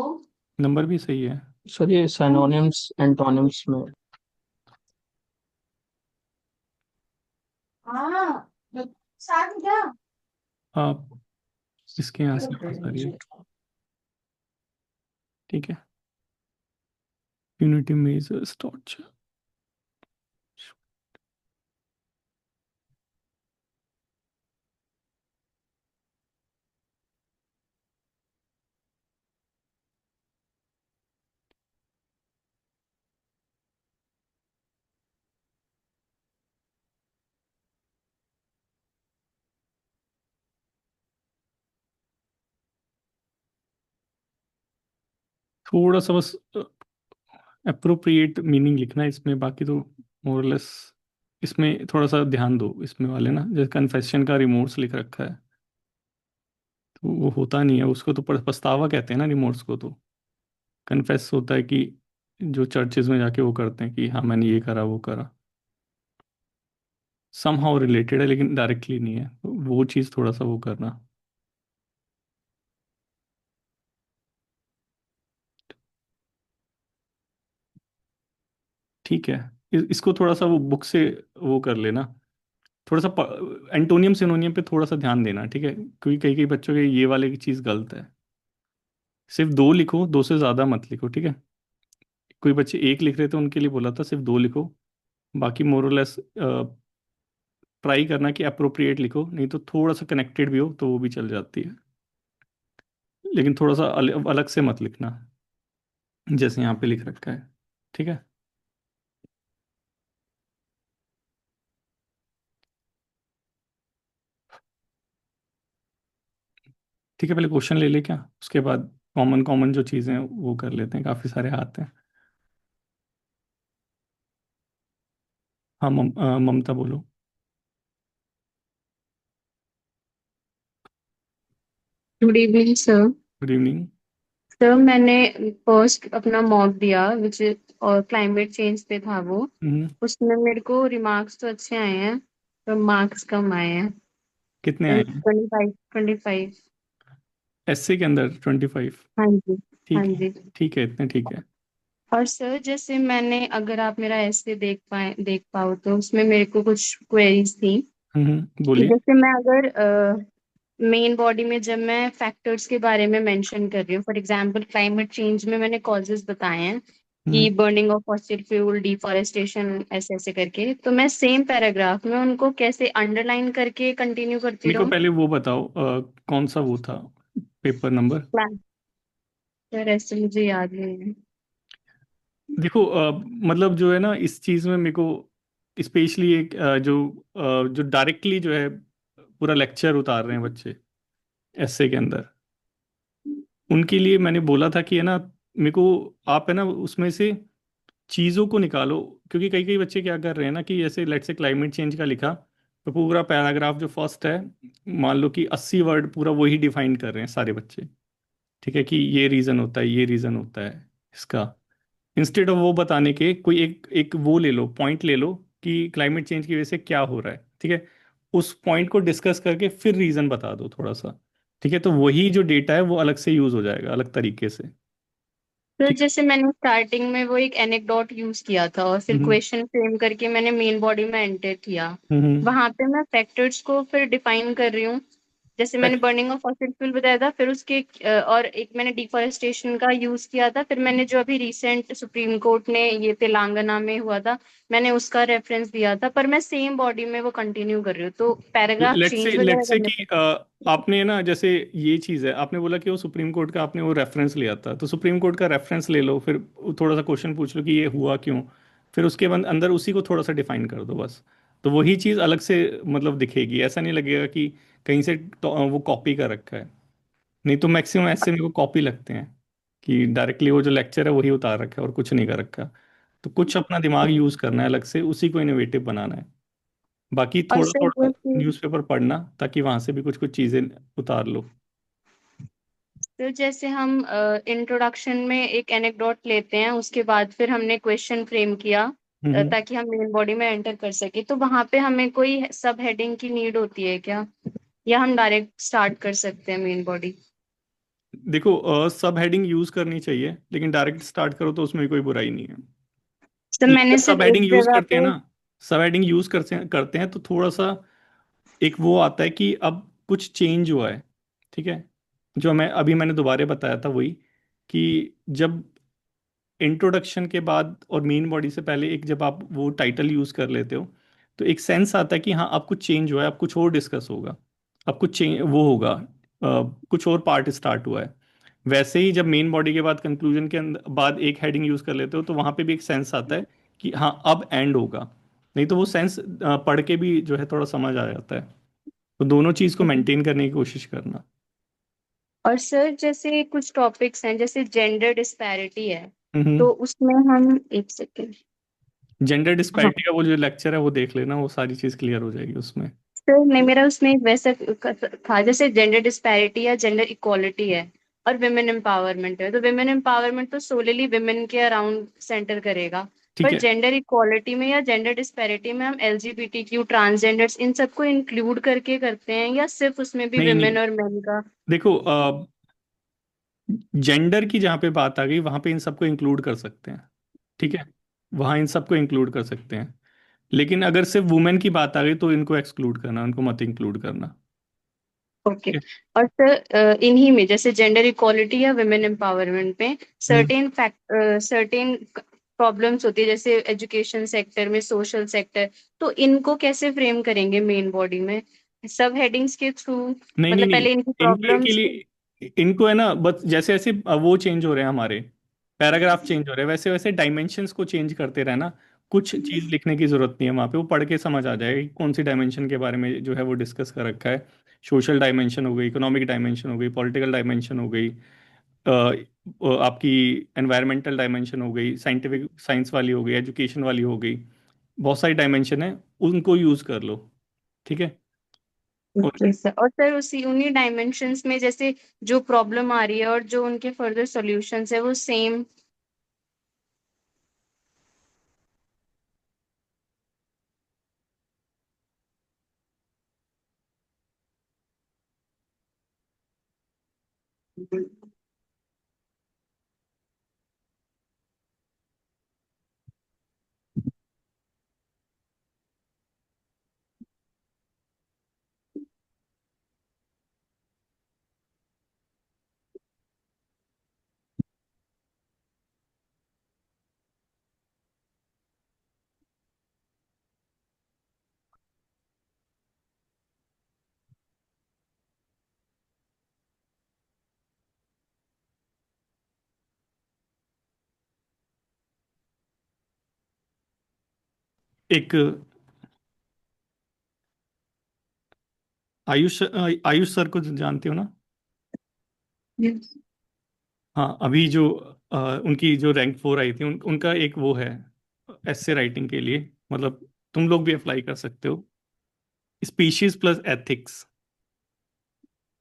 नंबर भी सही है। सर ये सिनोनिम्स एंटोनिम्स में। हाँ। साथ क्या। आप इसके यहाँ से पास आ रही है, ठीक है? Unity measures torture. थोड़ा सा बस अप्रोप्रिएट मीनिंग लिखना है इसमें, बाकी तो मोरलेस। इसमें थोड़ा सा ध्यान दो इसमें वाले ना, जैसे कन्फेशन का रिमोर्स लिख रखा है, तो वो होता नहीं है उसको, तो पछतावा कहते हैं ना रिमोर्स को। तो कन्फेस होता है कि जो चर्चेज में जाके वो करते हैं कि हाँ मैंने ये करा वो करा। समहाउ रिलेटेड है लेकिन डायरेक्टली नहीं है, तो वो चीज़ थोड़ा सा वो करना। ठीक है। इसको थोड़ा सा वो बुक से वो कर लेना। थोड़ा सा एंटोनियम सिनोनियम पे थोड़ा सा ध्यान देना, ठीक है? क्योंकि कई कई बच्चों के ये वाले की चीज़ गलत है। सिर्फ दो लिखो, दो से ज़्यादा मत लिखो, ठीक है? कोई बच्चे एक लिख रहे थे, उनके लिए बोला था सिर्फ दो लिखो। बाकी मोरलेस ट्राई करना कि अप्रोप्रिएट लिखो, नहीं तो थोड़ा सा कनेक्टेड भी हो तो वो भी चल जाती है। लेकिन थोड़ा सा अलग से मत लिखना, जैसे यहाँ पे लिख रखा है, ठीक है? ठीक है, पहले क्वेश्चन ले ले क्या, उसके बाद कॉमन कॉमन जो चीज़ें हैं वो कर लेते हैं, काफ़ी सारे आते हैं। हाँ ममता बोलो। Good evening sir. Good evening. Sir मैंने फर्स्ट अपना मॉक दिया विच और क्लाइमेट चेंज पे था वो। हम्म। उसमें मेरे को रिमार्क्स तो अच्छे आए हैं पर मार्क्स कम आए हैं। कितने आए हैं? 25 25। एसए के अंदर 25? हाँ जी। हाँ ठीक है। जी। ठीक है, इतने ठीक है। और सर जैसे मैंने अगर आप मेरा ऐसे देख पाओ तो उसमें मेरे को कुछ क्वेरीज थी कि बोलिए। जैसे मैं अगर मेन बॉडी में जब मैं फैक्टर्स के बारे में मेंशन कर रही हूँ, फॉर एग्जांपल क्लाइमेट चेंज में मैंने कॉजेस बताए हैं हम्म। कि burning of fossil fuel, deforestation, ऐसे ऐसे करके, तो मैं सेम पैराग्राफ में उनको कैसे अंडरलाइन करके कंटिन्यू करती मेरे को रहूँ? पहले वो बताओ, कौन सा वो था पेपर नंबर? सर ऐसे मुझे याद नहीं है। देखो मतलब जो है ना इस चीज़ में मेरे को स्पेशली एक जो जो डायरेक्टली जो है पूरा लेक्चर उतार रहे हैं बच्चे ऐसे के अंदर। उनके लिए मैंने बोला था कि है ना, मेरे को आप है ना उसमें से चीज़ों को निकालो। क्योंकि कई कई बच्चे क्या कर रहे हैं ना कि जैसे लेट्स से क्लाइमेट चेंज का लिखा, तो पूरा पैराग्राफ जो फर्स्ट है, मान लो कि 80 वर्ड पूरा वही डिफाइन कर रहे हैं सारे बच्चे। ठीक है, कि ये रीज़न होता है, ये रीज़न होता है इसका। इंस्टेड ऑफ वो बताने के, कोई एक एक वो ले लो, पॉइंट ले लो कि क्लाइमेट चेंज की वजह से क्या हो रहा है। ठीक है, उस पॉइंट को डिस्कस करके फिर रीज़न बता दो थोड़ा सा। ठीक है, तो वही जो डेटा है वो अलग से यूज़ हो जाएगा अलग तरीके से। तो ठीक जैसे मैंने स्टार्टिंग में वो एक एनेक्डोट यूज किया था और है। फिर क्वेश्चन फ्रेम करके मैंने मेन बॉडी में एंटर किया। हम्म। वहां पे मैं फैक्टर्स को फिर डिफाइन कर रही हूँ। जैसे मैंने बर्निंग ऑफ फॉसिल फ्यूल बताया था, फिर उसके और एक मैंने डिफॉरेस्टेशन का यूज किया था, फिर मैंने जो अभी रिसेंट सुप्रीम कोर्ट ने ये तेलंगाना में हुआ था, मैंने उसका रेफरेंस दिया था। पर मैं सेम बॉडी में वो कंटिन्यू कर रही हूँ, तो पैराग्राफ चेंज वगैरह लेट्स से करने कि आपने ना, जैसे ये चीज़ है, आपने बोला कि वो सुप्रीम कोर्ट का आपने वो रेफरेंस लिया था, तो सुप्रीम कोर्ट का रेफरेंस ले लो, फिर थोड़ा सा क्वेश्चन पूछ लो कि ये हुआ क्यों। फिर उसके बाद अंदर उसी को थोड़ा सा डिफाइन कर दो बस। तो वही चीज़ अलग से मतलब दिखेगी, ऐसा नहीं लगेगा कि कहीं से तो, वो कॉपी कर रखा है। नहीं तो मैक्सिमम ऐसे मेरे को कॉपी लगते हैं कि डायरेक्टली वो जो लेक्चर है वही उतार रखा है और कुछ नहीं कर रखा। तो कुछ अपना दिमाग यूज़ करना है अलग से, उसी को इनोवेटिव बनाना है। बाकी और थोड़ा सर थोड़ा जैसे न्यूज़पेपर पढ़ना, ताकि वहां से भी कुछ कुछ चीजें उतार लो। हम इंट्रोडक्शन में एक एनेक्डोट लेते हैं, उसके बाद फिर हमने क्वेश्चन फ्रेम किया हम्म। ताकि हम मेन बॉडी में एंटर कर सके, तो वहां पे हमें कोई सब हेडिंग की नीड होती है क्या, या हम डायरेक्ट स्टार्ट कर सकते हैं मेन बॉडी? देखो, सब हेडिंग यूज करनी चाहिए, लेकिन डायरेक्ट स्टार्ट करो तो उसमें कोई बुराई नहीं है। तो लेकिन मैंने जब सिर्फ सब एक हेडिंग यूज जगह करते हैं पे। ना, सब हेडिंग यूज करते हैं तो थोड़ा सा एक वो आता है कि अब कुछ चेंज हुआ है। ठीक है, जो मैंने दोबारा बताया था वही, कि जब इंट्रोडक्शन के बाद और मेन बॉडी से पहले एक जब आप वो टाइटल यूज कर लेते हो, तो एक सेंस आता है कि हाँ अब कुछ चेंज हुआ है, अब कुछ और डिस्कस होगा, अब कुछ चेंज वो होगा, कुछ और पार्ट स्टार्ट हुआ है। वैसे ही जब मेन बॉडी के बाद कंक्लूजन के अंदर बाद एक हेडिंग यूज कर लेते हो, तो वहां पे भी एक सेंस आता है कि हाँ अब एंड होगा। नहीं तो वो सेंस पढ़ के भी जो है थोड़ा समझ आ जाता है। तो दोनों चीज को मेंटेन करने की कोशिश करना। और सर जैसे कुछ टॉपिक्स हैं, जैसे जेंडर डिस्पैरिटी है, हम्म। तो उसमें हम एक सेकेंड। जेंडर हाँ डिस्पैरिटी का वो जो लेक्चर है वो देख लेना, वो सारी चीज क्लियर हो जाएगी उसमें। सर, नहीं मेरा उसमें एक वैसा था, जैसे जेंडर डिस्पैरिटी या जेंडर इक्वालिटी है और विमेन एम्पावरमेंट है, तो विमेन एम्पावरमेंट तो सोलिली विमेन के अराउंड सेंटर करेगा। ठीक पर है। जेंडर इक्वालिटी में या जेंडर डिस्पैरिटी में हम LGBTQ ट्रांसजेंडर्स इन सबको इंक्लूड करके करते हैं, या सिर्फ उसमें भी नहीं नहीं, विमेन और मेन का? देखो, जेंडर की जहाँ पे बात आ गई वहां पे इन सबको इंक्लूड कर सकते हैं। ठीक है, वहां इन सबको इंक्लूड कर सकते हैं। लेकिन अगर सिर्फ वुमेन की बात आ गई तो इनको एक्सक्लूड करना, उनको मत इंक्लूड करना। ओके। ठीक है। और सर इन्हीं में जैसे जेंडर इक्वालिटी या विमेन एम्पावरमेंट में हम्म। सर्टेन प्रॉब्लम्स होती है, जैसे एजुकेशन सेक्टर में, सोशल सेक्टर, तो इनको कैसे फ्रेम करेंगे मेन बॉडी में सब हेडिंग्स के थ्रू? नहीं नहीं मतलब नहीं, पहले इनकी इनके प्रॉब्लम्स। लिए इनको है ना, बस जैसे जैसे वो चेंज हो रहे हैं हमारे, पैराग्राफ चेंज हो रहे हैं, वैसे वैसे डायमेंशंस को चेंज करते रहना। कुछ चीज लिखने की जरूरत नहीं है वहां पे, वो पढ़ के समझ आ जाएगा कि कौन सी डायमेंशन के बारे में जो है वो डिस्कस कर रखा है। सोशल डायमेंशन हो गई, इकोनॉमिक डायमेंशन हो गई, पॉलिटिकल डायमेंशन हो गई, आपकी एनवायरमेंटल डायमेंशन हो गई, साइंटिफिक साइंस वाली हो गई, एजुकेशन वाली हो गई। बहुत सारी डायमेंशन है, उनको यूज कर लो। ठीक है। और ओके सर। और सर उसी उन्हीं डायमेंशंस में जैसे जो प्रॉब्लम आ रही है और जो उनके फर्दर सॉल्यूशंस है वो सेम? एक आयुष सर को जानते हो ना? Yes. हाँ, अभी जो उनकी जो रैंक 4 आई थी, उनका एक वो है एसे राइटिंग के लिए, मतलब तुम लोग भी अप्लाई कर सकते हो। स्पीशीज प्लस एथिक्स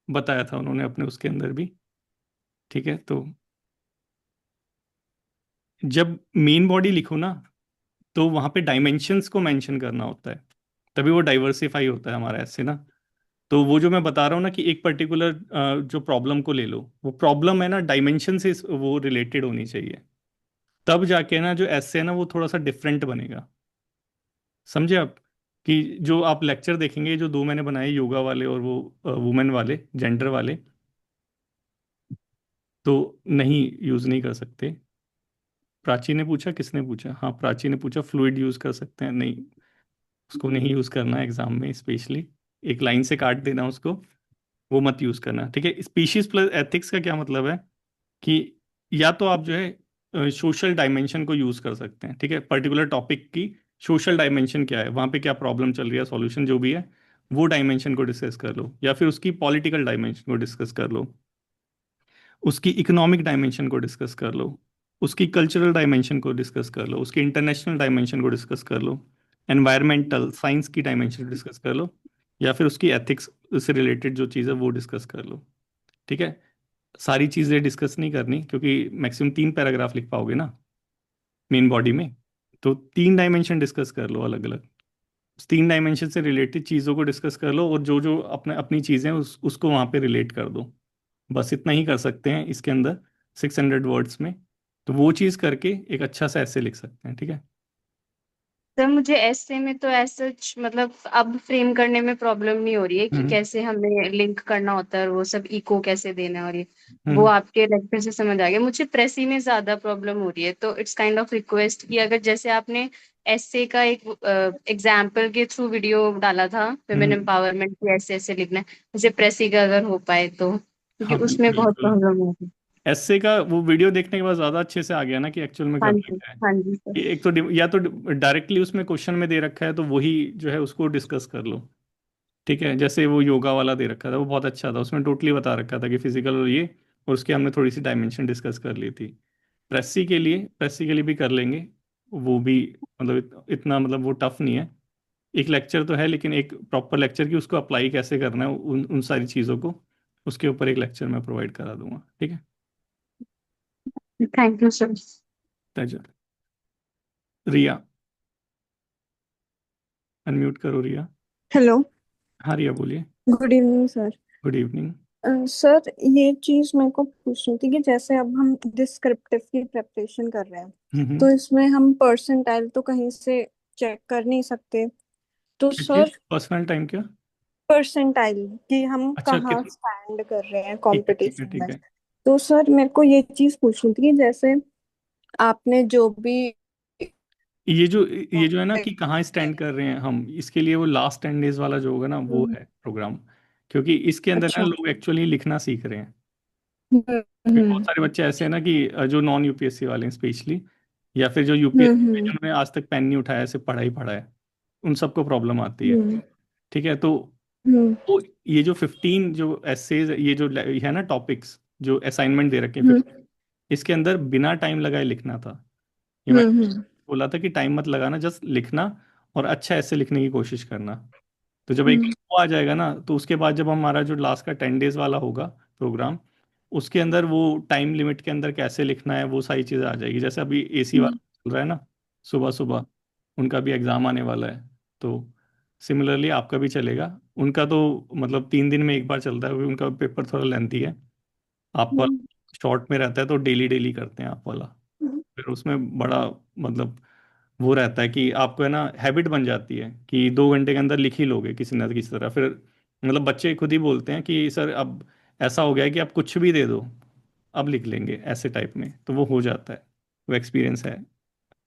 बताया था उन्होंने अपने उसके अंदर भी। ठीक है, तो जब मेन बॉडी लिखो ना, तो वहां पे डायमेंशंस को मेंशन करना होता है, तभी वो डाइवर्सिफाई होता है हमारा ऐसे ना। तो वो जो मैं बता रहा हूँ ना कि एक पर्टिकुलर जो प्रॉब्लम को ले लो, वो प्रॉब्लम है ना डायमेंशन से वो रिलेटेड होनी चाहिए, तब जाके ना जो ऐसे है ना वो थोड़ा सा डिफरेंट बनेगा। समझे आप? कि जो आप लेक्चर देखेंगे, जो दो मैंने बनाए योगा वाले और वो वुमेन वाले, जेंडर वाले, तो नहीं, यूज नहीं कर सकते। प्राची ने पूछा, किसने पूछा? हाँ, प्राची ने पूछा फ्लूइड यूज कर सकते हैं? नहीं, उसको नहीं यूज करना एग्जाम में स्पेशली। एक लाइन से काट देना उसको, वो मत यूज करना। ठीक है। स्पीशीज प्लस एथिक्स का क्या मतलब है कि या तो आप जो है सोशल डायमेंशन को यूज कर सकते हैं, ठीक है, पर्टिकुलर टॉपिक की सोशल डायमेंशन क्या है, वहां पे क्या प्रॉब्लम चल रही है, सॉल्यूशन जो भी है, वो डायमेंशन को डिस्कस कर लो, या फिर उसकी पॉलिटिकल डायमेंशन को डिस्कस कर लो, उसकी इकोनॉमिक डायमेंशन को डिस्कस कर लो, उसकी कल्चरल डायमेंशन को डिस्कस कर लो, उसकी इंटरनेशनल डायमेंशन को डिस्कस कर लो, एनवायरमेंटल साइंस की डायमेंशन को डिस्कस कर लो, या फिर उसकी एथिक्स से रिलेटेड जो चीज़ है वो डिस्कस कर लो। ठीक है। सारी चीज़ें डिस्कस नहीं करनी, क्योंकि मैक्सिमम 3 पैराग्राफ लिख पाओगे ना मेन बॉडी में। तो 3 डायमेंशन डिस्कस कर लो अलग अलग, उस 3 डायमेंशन से रिलेटेड चीज़ों को डिस्कस कर लो, और जो जो अपने अपनी चीज़ें उसको वहाँ पे रिलेट कर दो। बस इतना ही कर सकते हैं इसके अंदर 600 वर्ड्स में। तो वो चीज़ करके एक अच्छा सा ऐसे लिख सकते हैं। ठीक है। सर मुझे ऐसे में तो ऐसा मतलब अब फ्रेम करने में प्रॉब्लम नहीं हो रही है कि हम्म। कैसे हमें लिंक करना होता है और वो सब इको कैसे देना है, और ये वो हम्म। आपके लेक्चर से समझ आ गया। मुझे प्रेसी में ज्यादा प्रॉब्लम हो रही है, तो इट्स काइंड ऑफ रिक्वेस्ट कि अगर जैसे आपने ऐसे का एक एग्जाम्पल के थ्रू वीडियो डाला था, वुमेन हम्म। एम्पावरमेंट की ऐसे ऐसे लिखना है, जैसे प्रेसी का अगर हो पाए तो, क्योंकि हाँ, उसमें बहुत बिल्कुल। प्रॉब्लम हो रही है। ऐसे का वो वीडियो देखने के बाद ज़्यादा अच्छे से आ गया ना कि एक्चुअल में हाँ करना जी, क्या है। हाँ जी सर। कि एक तो या तो डायरेक्टली उसमें क्वेश्चन में दे रखा है, तो वही जो है उसको डिस्कस कर लो। ठीक है। जैसे वो योगा वाला दे रखा था, वो बहुत अच्छा था, उसमें टोटली बता रखा था कि फिजिकल और ये, और उसके हमने थोड़ी सी डायमेंशन डिस्कस कर ली थी। प्रेसी के लिए भी कर लेंगे, वो भी मतलब इतना मतलब वो टफ नहीं है। एक लेक्चर तो है, लेकिन एक प्रॉपर लेक्चर की उसको अप्लाई कैसे करना है उन उन सारी चीज़ों को, उसके ऊपर एक लेक्चर मैं प्रोवाइड करा दूंगा। ठीक है। Thank you sir. तज रिया, अनम्यूट करो रिया। हेलो। हाँ रिया, बोलिए। Good evening sir. Good evening. Sir ये चीज मेरे को पूछनी थी कि जैसे अब हम डिस्क्रिप्टिव की प्रेपरेशन कर रहे हैं, हम्म। तो इसमें हम परसेंटाइल तो कहीं से चेक कर नहीं सकते। तो क्या चीज़? सर पर्सनल टाइम क्या? परसेंटाइल कि हम अच्छा, कहाँ कितना? स्टैंड कर रहे हैं ठीक है, ठीक है, कंपटीशन में। ठीक है। तो सर मेरे को ये चीज पूछनी थी कि जैसे आपने जो भी ये जो है ना कि कहाँ स्टैंड कर रहे हैं हम, इसके लिए वो लास्ट 10 डेज वाला जो होगा ना, वो हम्म, है प्रोग्राम। क्योंकि इसके अंदर ना अच्छा। लोग एक्चुअली लिखना सीख रहे हैं। हम्म क्योंकि बहुत हम्म सारे बच्चे ऐसे हैं ना कि जो नॉन यूपीएससी वाले हैं स्पेशली, या फिर जो हम्म यूपीएससी में हम्म जिन्होंने आज तक पेन नहीं उठाया, सिर्फ पढ़ा ही पढ़ा है, उन सबको प्रॉब्लम आती है। हम्म ठीक है। तो हम्म वो ये जो 15 जो एसेज, ये जो है ना टॉपिक्स जो असाइनमेंट दे रखे हैं हम्म 15, इसके अंदर बिना टाइम लगाए लिखना था। ये मैं हम्म बोला था कि टाइम मत लगाना, जस्ट लिखना, और अच्छा ऐसे लिखने की कोशिश करना। तो जब एक हम्म वो आ जाएगा ना, तो उसके बाद जब हमारा जो लास्ट का 10 डेज वाला होगा प्रोग्राम, उसके अंदर वो टाइम लिमिट के अंदर कैसे लिखना है वो सारी चीज़ें आ जाएगी। जैसे अभी एसी वाला हम्म चल रहा है ना, सुबह सुबह उनका भी एग्ज़ाम आने वाला है, तो सिमिलरली आपका भी चलेगा। उनका तो मतलब 3 दिन में एक बार चलता है, क्योंकि उनका पेपर थोड़ा लेंथी है। आप वाला हम्म शॉर्ट में रहता है, तो डेली डेली करते हैं आप वाला। हम्म फिर उसमें बड़ा मतलब वो रहता है कि आपको है ना हैबिट बन जाती है कि 2 घंटे के अंदर लिख ही लोगे किसी ना किसी तरह। फिर मतलब बच्चे खुद ही बोलते हैं कि सर अब ऐसा हो गया है कि आप कुछ भी दे दो, अब लिख लेंगे ऐसे टाइप में, तो वो हो जाता है। वो एक्सपीरियंस है।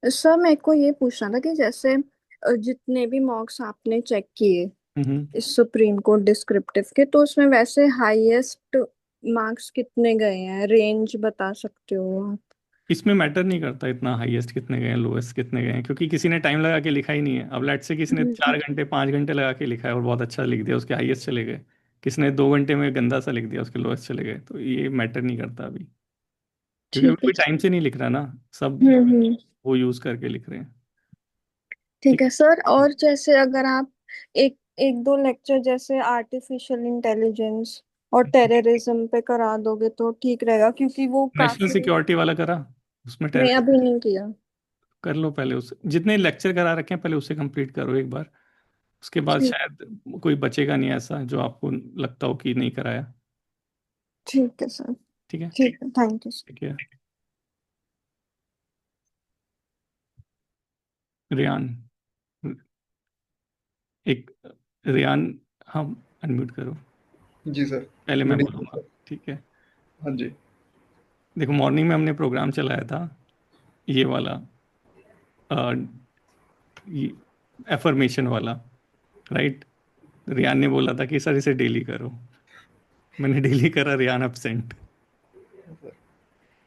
सर मेरे को ये पूछना था कि जैसे जितने भी मॉक्स आपने चेक किए हम्म। इस सुप्रीम कोर्ट डिस्क्रिप्टिव के, तो उसमें वैसे हाईएस्ट मार्क्स कितने गए हैं? रेंज बता सकते हो आप? इसमें मैटर नहीं करता इतना हाईएस्ट कितने गए हैं लोएस्ट कितने गए हैं, क्योंकि किसी ने टाइम लगा के लिखा ही नहीं है। अब लेट से किसी ने 4 घंटे 5 घंटे लगा के लिखा है और बहुत अच्छा लिख दिया, उसके हाईएस्ट चले गए। किसी ने 2 घंटे में गंदा सा लिख दिया, उसके लोएस्ट चले गए। तो ये मैटर नहीं करता अभी, क्योंकि अभी ठीक है कोई टाइम से नहीं लिख रहा ना, सब हम्म। वो यूज करके लिख रहे हैं। ठीक ठीक। है सर, और जैसे अगर आप एक एक दो लेक्चर जैसे आर्टिफिशियल इंटेलिजेंस और टेररिज्म पे करा दोगे तो ठीक रहेगा, क्योंकि वो नेशनल काफी। सिक्योरिटी वाला करा, उसमें नहीं, टेरर अभी नहीं किया। कर लो पहले। उस जितने लेक्चर करा रखे हैं पहले उसे कंप्लीट करो एक बार। उसके बाद ठीक। शायद कोई बचेगा नहीं ऐसा जो आपको लगता हो कि नहीं कराया। ठीक है सर। ठीक है। ठीक है, थैंक यू। ठीक है। रियान, एक रियान, हाँ, अनम्यूट करो। जी सर। पहले मैं गुड इवनिंग बोलूँगा। सर। ठीक है। हाँ जी। देखो मॉर्निंग में हमने प्रोग्राम चलाया था, ये वाला, एफर्मेशन वाला, राइट। रियान ने बोला था कि सर इसे डेली करो। मैंने डेली करा, रियान एब्सेंट।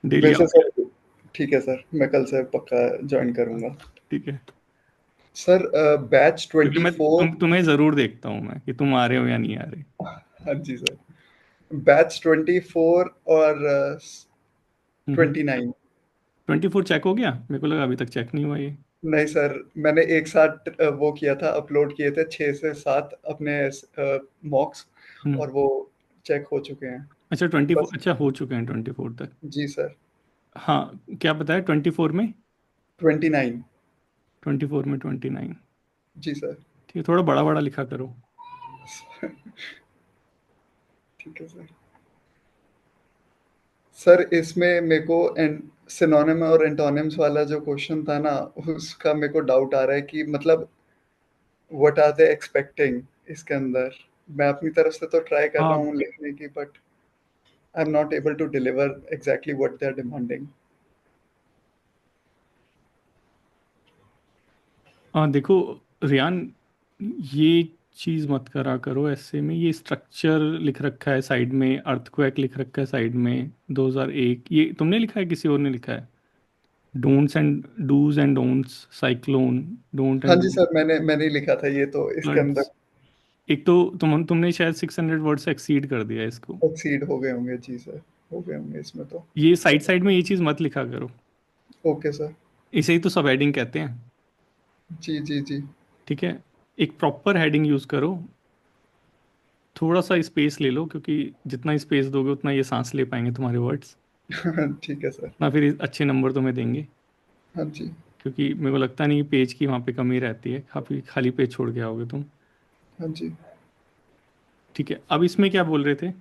डेली वैसे आओ क्या? सर ठीक है सर, मैं कल से पक्का ज्वाइन करूंगा। ठीक है, सर बैच क्योंकि ट्वेंटी मैं फोर तुम्हें ज़रूर देखता हूँ मैं कि तुम आ रहे हो या नहीं आ रहे। हाँ जी सर, बैच 24 और 29। 24 चेक हो गया? मेरे को लगा अभी तक चेक नहीं हुआ ये। नहीं सर, मैंने एक साथ वो किया था, अपलोड किए थे 6 से 7 अपने मॉक्स, हम्म। और वो चेक हो चुके हैं। अच्छा 24, बस। अच्छा हो चुके हैं 24 तक। जी सर। हाँ, क्या बताया 24 में? 29। 24 में 29। जी सर। ठीक है, थोड़ा बड़ा बड़ा लिखा करो। ठीक है सर। सर इसमें मेरे को सिनोनिम और एंटोनिम्स वाला जो क्वेश्चन था ना, उसका मेरे को डाउट आ रहा है कि मतलब व्हाट आर दे एक्सपेक्टिंग इसके अंदर। मैं अपनी तरफ से तो ट्राई कर रहा हाँ हूँ लिखने की, but I am not able to deliver exactly what they are demanding. हाँ, देखो रियान, ये चीज़ मत करा करो ऐसे में। ये स्ट्रक्चर लिख रखा है साइड में, अर्थक्वेक लिख रखा है साइड में, 2001, ये तुमने लिखा है किसी और ने लिखा है? Don'ts and dos and don'ts, cyclone, don't हाँ एंड जी सर, मैंने ही लिखा था ये तो इसके अंदर। फ्लड्स। एक तो तुमने शायद 600 वर्ड से एक्सीड कर दिया इसको। एक्सीड हो गए होंगे जी सर, हो गए होंगे इसमें तो। ये साइड साइड में ये चीज़ मत लिखा करो। Okay sir. इसे ही तो सब हेडिंग कहते हैं। जी जी जी। ठीक है, एक प्रॉपर हेडिंग यूज़ करो। थोड़ा सा स्पेस ले लो, क्योंकि जितना स्पेस दोगे उतना ये सांस ले पाएंगे तुम्हारे वर्ड्स, ठीक है सर। ना फिर अच्छे नंबर तुम्हें देंगे। हाँ जी। क्योंकि मेरे को लगता नहीं पेज की वहाँ पे कमी रहती है, काफ़ी खाली पेज छोड़ के आओगे तुम। हाँ जी। ठीक है, अब इसमें क्या बोल रहे थे?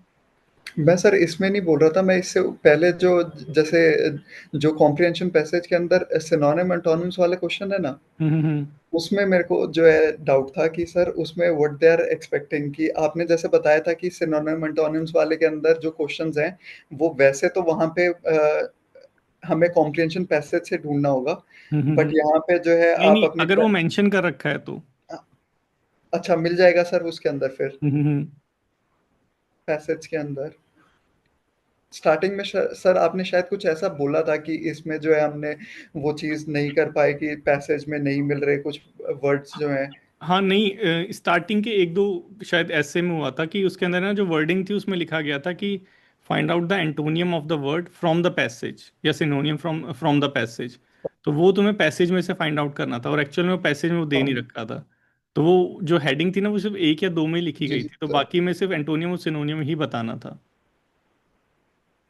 मैं सर इसमें नहीं बोल रहा था, मैं इससे पहले जो जैसे जो कॉम्प्रिहेंशन पैसेज के अंदर सिनोनिम एंटोनिम्स वाले क्वेश्चन है ना, हम्म। उसमें मेरे को जो है डाउट था कि सर उसमें व्हाट दे आर एक्सपेक्टिंग, कि आपने जैसे बताया था कि सिनोनिम एंटोनिम्स वाले के अंदर जो क्वेश्चंस हैं वो वैसे तो वहाँ पे हमें कॉम्प्रिहेंशन पैसेज से ढूंढना होगा, बट हम्म। यहाँ पे जो है नहीं आप नहीं, अपनी अगर वो मेंशन कर रखा है तो। अच्छा मिल जाएगा सर उसके अंदर फिर, हम्म। पैसेज के अंदर स्टार्टिंग में सर आपने शायद कुछ ऐसा बोला था कि इसमें जो है हमने वो चीज़ नहीं कर पाए कि पैसेज में नहीं मिल रहे कुछ वर्ड्स जो हैं। हाँ नहीं, स्टार्टिंग के एक दो शायद ऐसे में हुआ था कि उसके अंदर ना जो वर्डिंग थी उसमें लिखा गया था कि find out the antonym of the word from the passage, या synonym from from the passage. तो वो तुम्हें पैसेज में से फाइंड आउट करना था, और एक्चुअल में वो पैसेज में वो दे नहीं हाँ, रखा था। तो वो जो हेडिंग थी ना वो सिर्फ एक या दो में लिखी जी गई जी थी, तो सर। बाकी में सिर्फ एंटोनियम और सिनोनियम ही बताना था।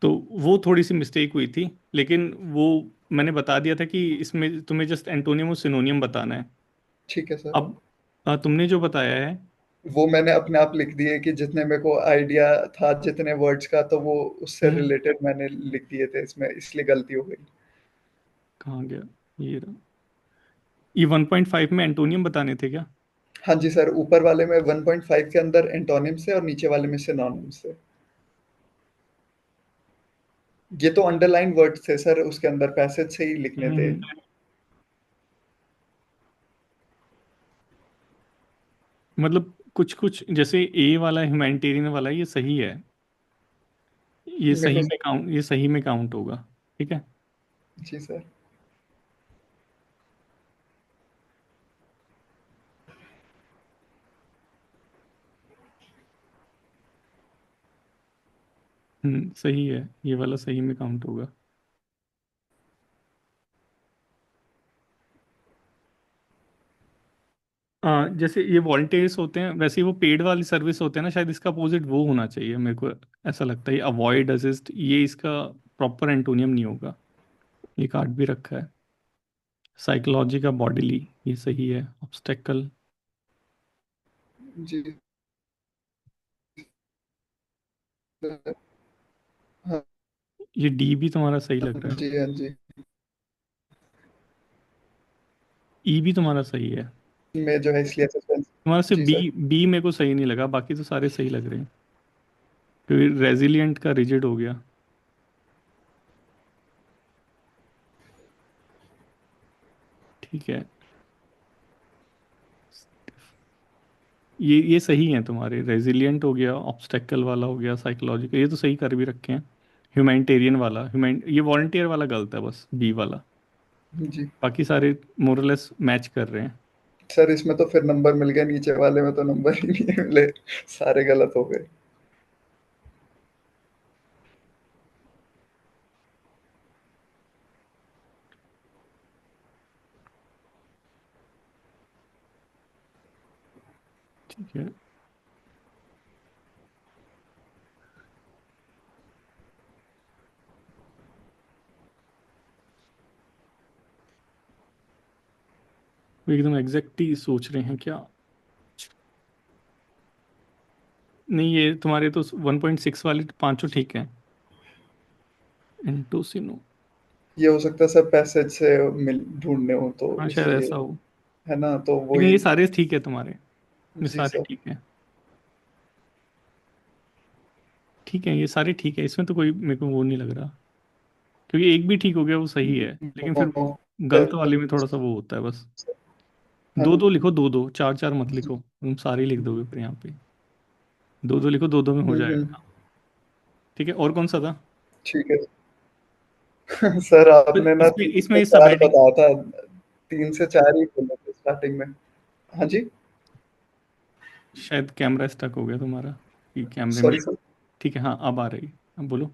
तो वो थोड़ी सी मिस्टेक हुई थी, लेकिन वो मैंने बता दिया था कि इसमें तुम्हें जस्ट एंटोनियम और सिनोनियम बताना है। ठीक है सर। अब तुमने जो बताया है। वो मैंने अपने आप लिख दिए कि जितने मेरे को आइडिया था जितने वर्ड्स का, तो वो उससे हम्म। रिलेटेड मैंने लिख दिए थे इसमें, इसलिए गलती हो गई। कहाँ गया? ये रहा। ये 1.5 में एंटोनियम बताने थे क्या? हाँ जी सर, ऊपर वाले में 1.5 के अंदर एंटोनिम से और नीचे वाले में सिनोनिम से। ये तो अंडरलाइन वर्ड थे सर, उसके अंदर पैसेज से ही लिखने थे। हम्म। मतलब कुछ कुछ जैसे ए वाला ह्यूमैनिटेरियन वाला ये सही है, मेरे को सर ये सही में काउंट होगा। ठीक है। जी सर। सही है, ये वाला सही में काउंट होगा। जैसे ये वॉलंटियर्स होते हैं वैसे ही वो पेड वाली सर्विस होते हैं ना, शायद इसका अपोजिट वो होना चाहिए मेरे को ऐसा लगता है। अवॉइड, असिस्ट, ये इसका प्रॉपर एंटोनियम नहीं होगा। ये काट भी रखा है। साइकोलॉजी का बॉडीली, ये सही है। ऑब्स्टेकल, जी सर। हाँ ये डी भी तुम्हारा सही लग रहा है। जी, हाँ जी। ई भी तुम्हारा सही है। में जो है इसलिए सस्पेंस। तुम्हारा सिर्फ जी बी, सर। बी मेरे को सही नहीं लगा, बाकी तो सारे सही लग रहे हैं। क्योंकि रेजिलियंट का रिजिड हो गया। ठीक है, ये सही है तुम्हारे। रेजिलियंट हो गया, ऑब्स्टेकल वाला हो गया, साइकोलॉजिकल, ये तो सही कर भी रखे हैं। ह्यूमैनिटेरियन वाला, ये वॉलंटियर वाला गलत है बस, बी वाला। जी बाकी सारे मोरलेस मैच कर रहे हैं। सर, इसमें तो फिर नंबर मिल गया, नीचे वाले में तो नंबर ही नहीं मिले, सारे गलत हो गए। ठीक है, वो एकदम एग्जैक्ट ही सोच रहे हैं क्या? नहीं, ये तुम्हारे तो 1.6 वाले पांचों ठीक है। एंटोसिनो, ये हो सकता है सर पैसेज से मिल ढूंढने हो तो हाँ शायद इसलिए, ऐसा हो। है ना, तो लेकिन वही। ये सारे ठीक है तुम्हारे, ये जी सारे सर। ठीक है। ठीक है, ये सारे ठीक है, इसमें तो कोई मेरे को वो नहीं लग रहा। क्योंकि एक भी ठीक हो गया वो सही है, लेकिन फिर वो गलत वाले में थोड़ा सा वो होता है बस। है दो ना। दो लिखो, दो दो, चार चार मत लिखो, तुम सारे ही लिख दोगे फिर यहाँ पे। दो दो लिखो, दो दो में हो हम्म। जाएगा। ठीक है, और कौन सा था? ठीक है। सर फिर आपने ना इसमें 3 इसमें से ये 4 सबहेडिंग, बताया था, 3 से 4 ही बोले थे स्टार्टिंग में। हाँ जी। शायद कैमरा स्टक हो गया तुम्हारा, कि कैमरे में। Sorry sir. ठीक है, हाँ अब आ रही, अब बोलो।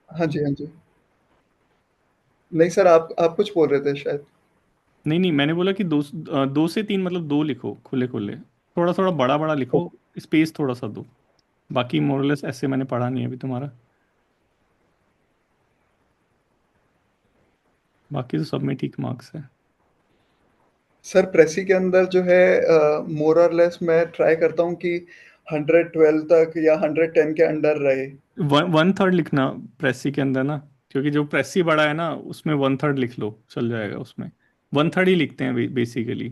हाँ जी, हाँ जी। नहीं सर, आप कुछ बोल रहे थे शायद। नहीं नहीं, मैंने बोला कि दो से तीन मतलब दो लिखो खुले खुले, थोड़ा थोड़ा बड़ा बड़ा लिखो, स्पेस थोड़ा सा दो। बाकी मोरलेस ऐसे मैंने पढ़ा नहीं है अभी तुम्हारा। बाकी तो सब में ठीक मार्क्स है। सर प्रेसी के अंदर जो है मोर और लेस मैं ट्राई करता हूँ कि 112 तक या 110 के अंडर रहे। वन थर्ड लिखना प्रेसी के अंदर ना, क्योंकि जो प्रेसी बड़ा है ना उसमें वन थर्ड लिख लो, चल जाएगा उसमें। वन थर्ड ही लिखते हैं बेसिकली।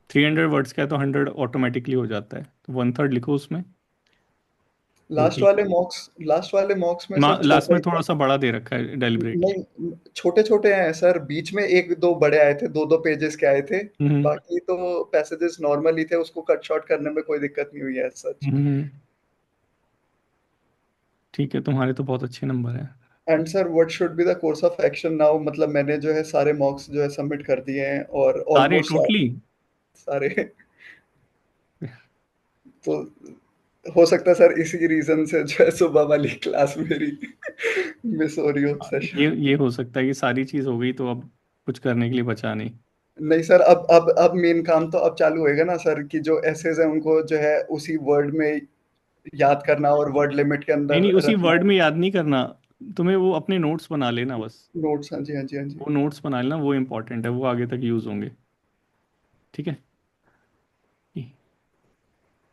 300 वर्ड्स का है तो 100 ऑटोमेटिकली हो जाता है, तो वन थर्ड लिखो उसमें। वो ठीक है। लास्ट वाले मॉक्स में सर लास्ट छोटा में ही था। थोड़ा सा बड़ा दे रखा है डेलिबरेटली। नहीं, छोटे छोटे हैं सर, बीच में एक दो बड़े आए थे, दो दो पेजेस के आए थे। हम्म बाकी तो पैसेजेस नॉर्मल ही थे, उसको कट शॉर्ट करने में कोई दिक्कत नहीं हुई है सच। हम्म, ठीक है, तुम्हारे तो बहुत अच्छे नंबर हैं। And sir what should be the course of action now, मतलब मैंने जो है सारे मॉक्स जो है सबमिट कर दिए हैं और सारे ऑलमोस्ट टोटली? सारे। तो हो सकता है सर इसी रीजन से जो है सुबह वाली क्लास मेरी मिस हो रही हो सेशन। ये हो सकता है कि सारी चीज़ हो गई तो अब कुछ करने के लिए बचा नहीं। नहीं सर, अब मेन काम तो अब चालू होएगा ना सर, कि जो एसेज है उनको जो है उसी वर्ड में याद करना और वर्ड लिमिट के नहीं अंदर नहीं, उसी रखना। वर्ड में याद नहीं करना, तुम्हें वो अपने नोट्स बना लेना बस। नोट्स, हाँ जी, हाँ जी, हाँ जी। वो नोट्स बना लेना, वो इंपॉर्टेंट है, वो आगे तक यूज़ होंगे। ठीक है।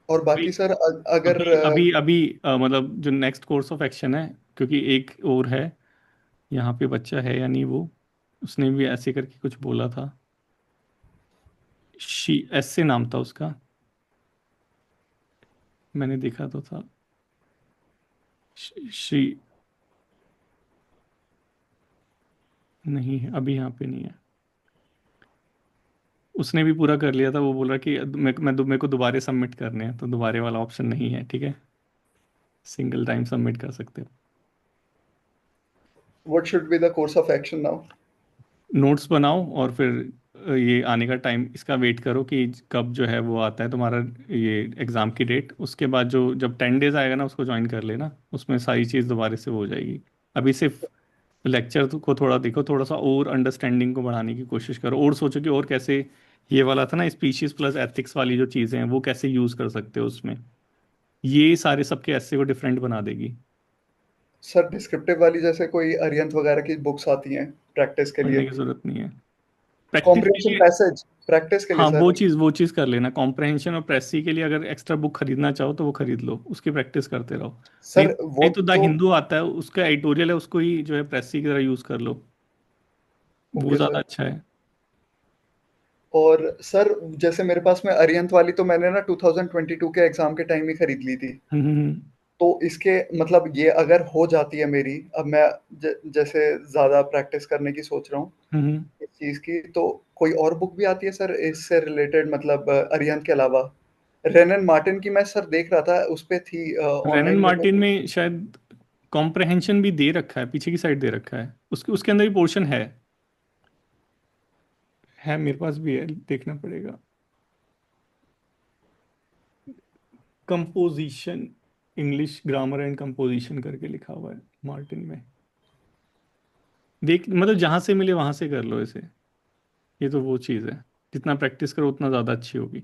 और अभी बाकी सर अगर अभी अभी अभी मतलब जो नेक्स्ट कोर्स ऑफ एक्शन है, क्योंकि एक और है यहाँ पे, बच्चा है या नहीं वो, उसने भी ऐसे करके कुछ बोला था। शी, एस से नाम था उसका, मैंने देखा तो था। श्री, नहीं है अभी यहाँ पे नहीं है। उसने भी पूरा कर लिया था, वो बोल रहा कि मेरे को दोबारा सबमिट करने हैं, तो दोबारे वाला ऑप्शन नहीं है। ठीक है, सिंगल टाइम सबमिट कर सकते हो। What should be the course of action now. Notes बनाओ और फिर ये आने का टाइम इसका वेट करो कि कब जो है वो आता है तुम्हारा ये एग्ज़ाम की डेट। उसके बाद जो जब 10 डेज आएगा ना उसको ज्वाइन कर लेना, उसमें सारी चीज़ दोबारा से हो जाएगी। अभी सिर्फ लेक्चर को थोड़ा देखो, थोड़ा सा और अंडरस्टैंडिंग को बढ़ाने की कोशिश करो, और सोचो कि और कैसे ये वाला था ना स्पीशीज प्लस एथिक्स वाली जो चीज़ें हैं वो कैसे यूज़ कर सकते हो उसमें। ये सारे सबके ऐसे को डिफरेंट बना देगी। सर डिस्क्रिप्टिव वाली जैसे कोई अरिहंत वगैरह की बुक्स आती हैं प्रैक्टिस के पढ़ने लिए, की ज़रूरत नहीं है प्रैक्टिस के कॉम्प्रिहेंशन लिए। पैसेज प्रैक्टिस के लिए हाँ, सर। वो चीज़ कर लेना। कॉम्प्रहेंशन और प्रेसी के लिए अगर एक्स्ट्रा बुक खरीदना चाहो तो वो खरीद लो, उसकी प्रैक्टिस करते रहो। नहीं, सर वो नहीं तो द तो हिंदू आता है, उसका एडिटोरियल है, उसको ही जो है प्रेसी की तरह यूज़ कर लो, वो ओके ज़्यादा सर। अच्छा है। और सर जैसे मेरे पास में अरिहंत वाली तो मैंने ना 2022 के एग्जाम के टाइम ही खरीद ली थी। हम्म हम्म तो इसके मतलब ये अगर हो जाती है मेरी, अब मैं जैसे ज्यादा प्रैक्टिस करने की सोच रहा हूँ हम्म। इस चीज की, तो कोई और बुक भी आती है सर इससे रिलेटेड, मतलब अरिहंत के अलावा? रेनन मार्टिन की मैं सर देख रहा था, उस पे थी रेनन ऑनलाइन मेरे मार्टिन को। में शायद कॉम्प्रहेंशन भी दे रखा है, पीछे की साइड दे रखा है, उसके अंदर भी पोर्शन है मेरे पास भी है, देखना पड़ेगा। Composition, English grammar and composition करके लिखा हुआ है मार्टिन में। देख मतलब जहां से मिले वहां से कर लो इसे। ये तो वो चीज़ है, जितना प्रैक्टिस करो उतना ज़्यादा अच्छी होगी।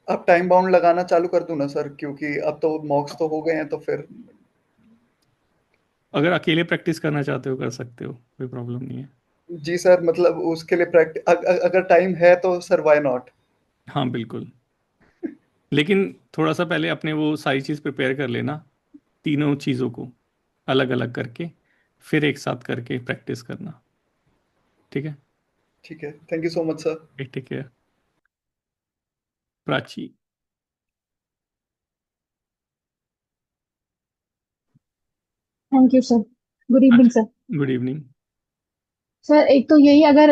अब टाइम बाउंड लगाना चालू कर दूं ना सर, क्योंकि अब तो मॉक्स तो हो गए हैं तो फिर। अगर अकेले प्रैक्टिस करना चाहते हो कर सकते हो, कोई प्रॉब्लम नहीं है। जी सर, मतलब उसके लिए अगर टाइम है तो सर व्हाई नॉट। हाँ बिल्कुल, लेकिन थोड़ा सा पहले अपने वो सारी चीज़ प्रिपेयर कर लेना, तीनों चीज़ों को अलग अलग करके, फिर एक साथ करके प्रैक्टिस करना। ठीक है। ठीक है, thank you so much sir. Take care. Prachi. Thank you sir. Good evening sir. Good evening. Sir एक तो यही, अगर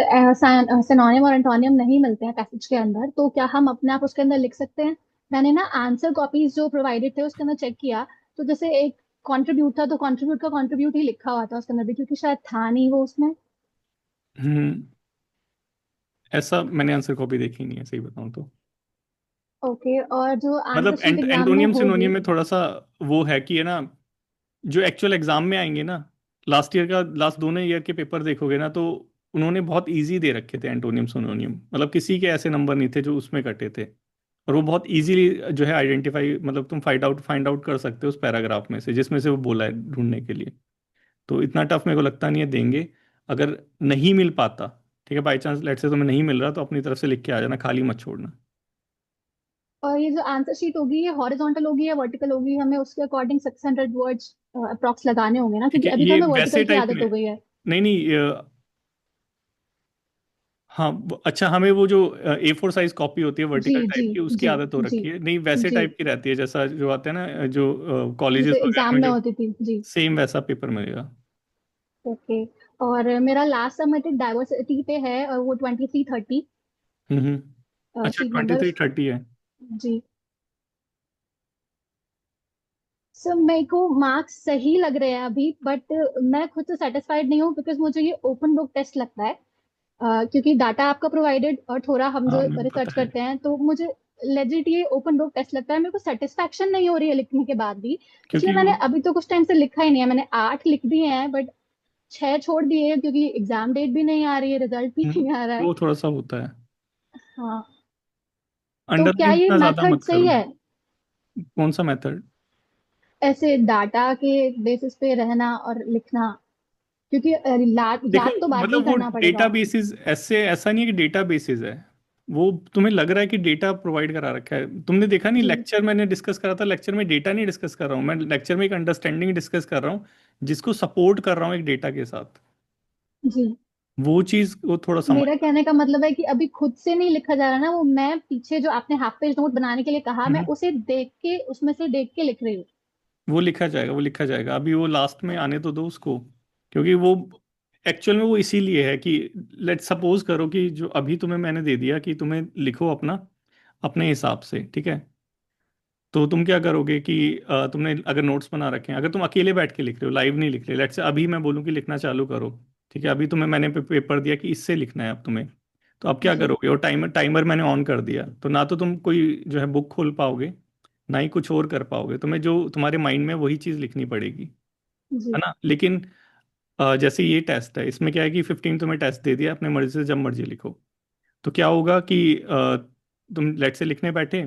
सिनोनिम और एंटोनियम नहीं मिलते हैं पैसेज के अंदर तो क्या हम अपने आप उसके अंदर लिख सकते हैं? मैंने ना आंसर कॉपीज जो प्रोवाइडेड थे उसके अंदर चेक किया, तो जैसे एक कंट्रीब्यूट था तो कंट्रीब्यूट का कंट्रीब्यूट ही लिखा हुआ था उसके अंदर भी, क्योंकि शायद था नहीं वो उसमें। हम्म। ऐसा मैंने आंसर कॉपी देखी नहीं है, सही बताऊं तो। ओके, और जो आंसर मतलब शीट एग्जाम में एंटोनियम होगी। सिनोनियम में थोड़ा सा वो है कि है ना, जो एक्चुअल एग्जाम में आएंगे ना, लास्ट दोनों ईयर के पेपर देखोगे ना तो उन्होंने बहुत इजी दे रखे थे एंटोनियम सिनोनियम, मतलब किसी के ऐसे नंबर नहीं थे जो उसमें कटे थे। और वो बहुत इजीली जो है आइडेंटिफाई, मतलब तुम फाइंड आउट कर सकते हो उस पैराग्राफ में से जिसमें से वो बोला है ढूंढने के लिए। तो इतना टफ मेरे को लगता नहीं है देंगे। अगर नहीं मिल पाता, ठीक है, बाई चांस लेट से तुम्हें नहीं मिल रहा तो अपनी तरफ से लिख के आ जाना, खाली मत छोड़ना। और ये जो आंसर शीट होगी ये हॉरिजॉन्टल होगी या वर्टिकल होगी? हमें उसके अकॉर्डिंग 600 वर्ड्स अप्रॉक्स लगाने होंगे ना, ठीक क्योंकि है, अभी तो ये हमें वैसे वर्टिकल की टाइप आदत में। हो गई है। नहीं नहीं हाँ अच्छा, हमें वो जो A4 साइज कॉपी होती है जी वर्टिकल जी टाइप की, उसकी जी आदत हो जी रखी है। नहीं, वैसे जी। टाइप की रहती है जैसा जो आता है ना, जो कॉलेजेस जैसे वगैरह एग्जाम में में जो होती थी जी। सेम वैसा पेपर मिलेगा। ओके। और मेरा लास्ट सबमिटेड डाइवर्सिटी पे है, और वो 2330 अच्छा, seat twenty number. Three thirty है। जी। सर मेरे को मार्क्स सही लग रहे हैं अभी, बट मैं खुद से सेटिस्फाइड नहीं हूँ, बिकॉज मुझे ये ओपन बुक टेस्ट लगता है। क्योंकि डाटा आपका प्रोवाइडेड और थोड़ा हम हाँ जो मेरे को रिसर्च पता है। करते हैं तो मुझे लेजिट ये ओपन बुक टेस्ट लगता है। मेरे को सेटिस्फेक्शन नहीं हो रही है लिखने के बाद भी, इसलिए क्योंकि वो मैंने अभी तो कुछ टाइम से लिखा ही नहीं है। मैंने 8 लिख दिए हैं, बट 6 छोड़ दिए हैं क्योंकि एग्जाम डेट भी नहीं आ रही है, रिजल्ट भी नहीं आ रहा है। वो थोड़ा सा होता है। हाँ। तो क्या अंडरलाइन ये इतना ज्यादा मेथड मत सही करो। है? कौन सा मेथड? ऐसे डाटा के बेसिस पे रहना और लिखना, क्योंकि देखो याद तो बाद में मतलब वो करना पड़ेगा। डेटाबेसेस ऐसे, ऐसा नहीं है कि डेटाबेसेस है, वो तुम्हें लग रहा है कि डेटा प्रोवाइड करा रखा है। तुमने देखा नहीं, जी लेक्चर मैंने डिस्कस करा था, लेक्चर में डेटा नहीं डिस्कस कर रहा हूँ मैं, लेक्चर में एक अंडरस्टैंडिंग डिस्कस कर रहा हूँ जिसको सपोर्ट कर रहा हूँ एक डेटा के साथ। जी। वो चीज़ वो थोड़ा समझ। मेरा कहने का मतलब है कि अभी खुद से नहीं लिखा जा रहा ना, वो मैं पीछे जो आपने हाफ पेज नोट बनाने के लिए कहा, मैं हम्म, उसे देख के उसमें से देख के लिख रही हूँ। वो लिखा जाएगा, वो लिखा जाएगा, अभी वो लास्ट में आने तो दो उसको। क्योंकि वो एक्चुअल में वो इसीलिए है कि लेट सपोज करो कि जो अभी तुम्हें मैंने दे दिया कि तुम्हें लिखो अपना अपने हिसाब से, ठीक है। तो तुम क्या करोगे कि तुमने अगर नोट्स बना रखे हैं, अगर तुम अकेले बैठ के लिख रहे हो, लाइव नहीं लिख रहे, लेट्स से अभी मैं बोलूँ कि लिखना चालू करो, ठीक है, अभी तुम्हें मैंने पेपर दिया कि इससे लिखना है अब तुम्हें। तो अब क्या जी करोगे, और टाइमर टाइमर मैंने ऑन कर दिया, तो ना तो तुम कोई जो है बुक खोल पाओगे, ना ही कुछ और कर पाओगे। तुम्हें जो तुम्हारे माइंड में वही चीज़ लिखनी पड़ेगी, है जी। ना। लेकिन जैसे ये टेस्ट है, इसमें क्या है कि 15 तुम्हें टेस्ट दे दिया, अपने मर्जी से जब मर्जी लिखो। तो क्या होगा कि तुम लेट से लिखने बैठे,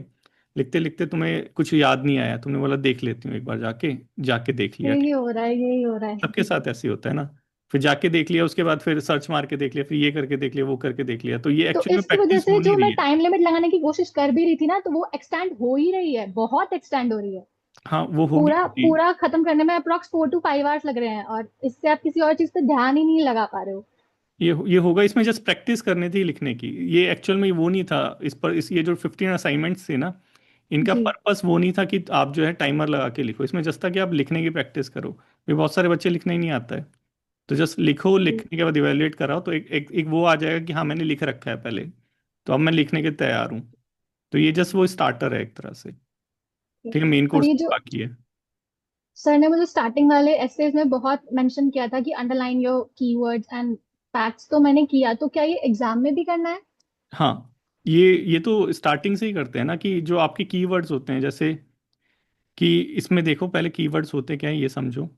लिखते लिखते तुम्हें कुछ याद नहीं आया, तुमने बोला देख लेती हूँ एक बार, जाके जाके देख लिया। यही हो रहा है, यही हो रहा है। सबके साथ ऐसे ही होता है ना। फिर जाके देख लिया, उसके बाद फिर सर्च मार के देख लिया, फिर ये करके देख लिया, वो करके देख लिया, तो ये तो एक्चुअली में इसकी वजह प्रैक्टिस से हो नहीं जो रही मैं है। टाइम लिमिट लगाने की कोशिश कर भी रही थी ना, तो वो एक्सटेंड हो ही रही है, बहुत एक्सटेंड हो रही है। हाँ वो होगी पूरा होगी। पूरा खत्म करने में अप्रोक्स 4 to 5 आवर्स लग रहे हैं, और इससे आप किसी और चीज पे ध्यान ही नहीं लगा पा रहे हो। ये होगा, इसमें जस्ट प्रैक्टिस करनी थी लिखने की। ये एक्चुअल में वो नहीं था। इस पर इस ये जो 15 असाइनमेंट्स थे ना, इनका जी पर्पस वो नहीं था कि आप जो है टाइमर लगा के लिखो। इसमें जस्ट था कि आप लिखने की प्रैक्टिस करो। भी बहुत सारे बच्चे लिखने ही नहीं आता है। तो जस्ट लिखो, जी। लिखने के बाद इवेलुएट कराओ, तो एक वो आ जाएगा कि हाँ मैंने लिख रखा है पहले, तो अब मैं लिखने के तैयार हूँ। तो ये जस्ट वो स्टार्टर है एक तरह से। ठीक है, मेन और कोर्स ये जो बाकी है। सर ने मुझे स्टार्टिंग वाले एसेज में बहुत मेंशन किया था कि underline your keywords and facts, तो मैंने किया, तो क्या ये एग्जाम में भी करना है? हाँ, ये तो स्टार्टिंग से ही करते हैं ना, कि जो आपके कीवर्ड्स होते हैं, जैसे कि इसमें देखो पहले कीवर्ड्स होते क्या है ये समझो।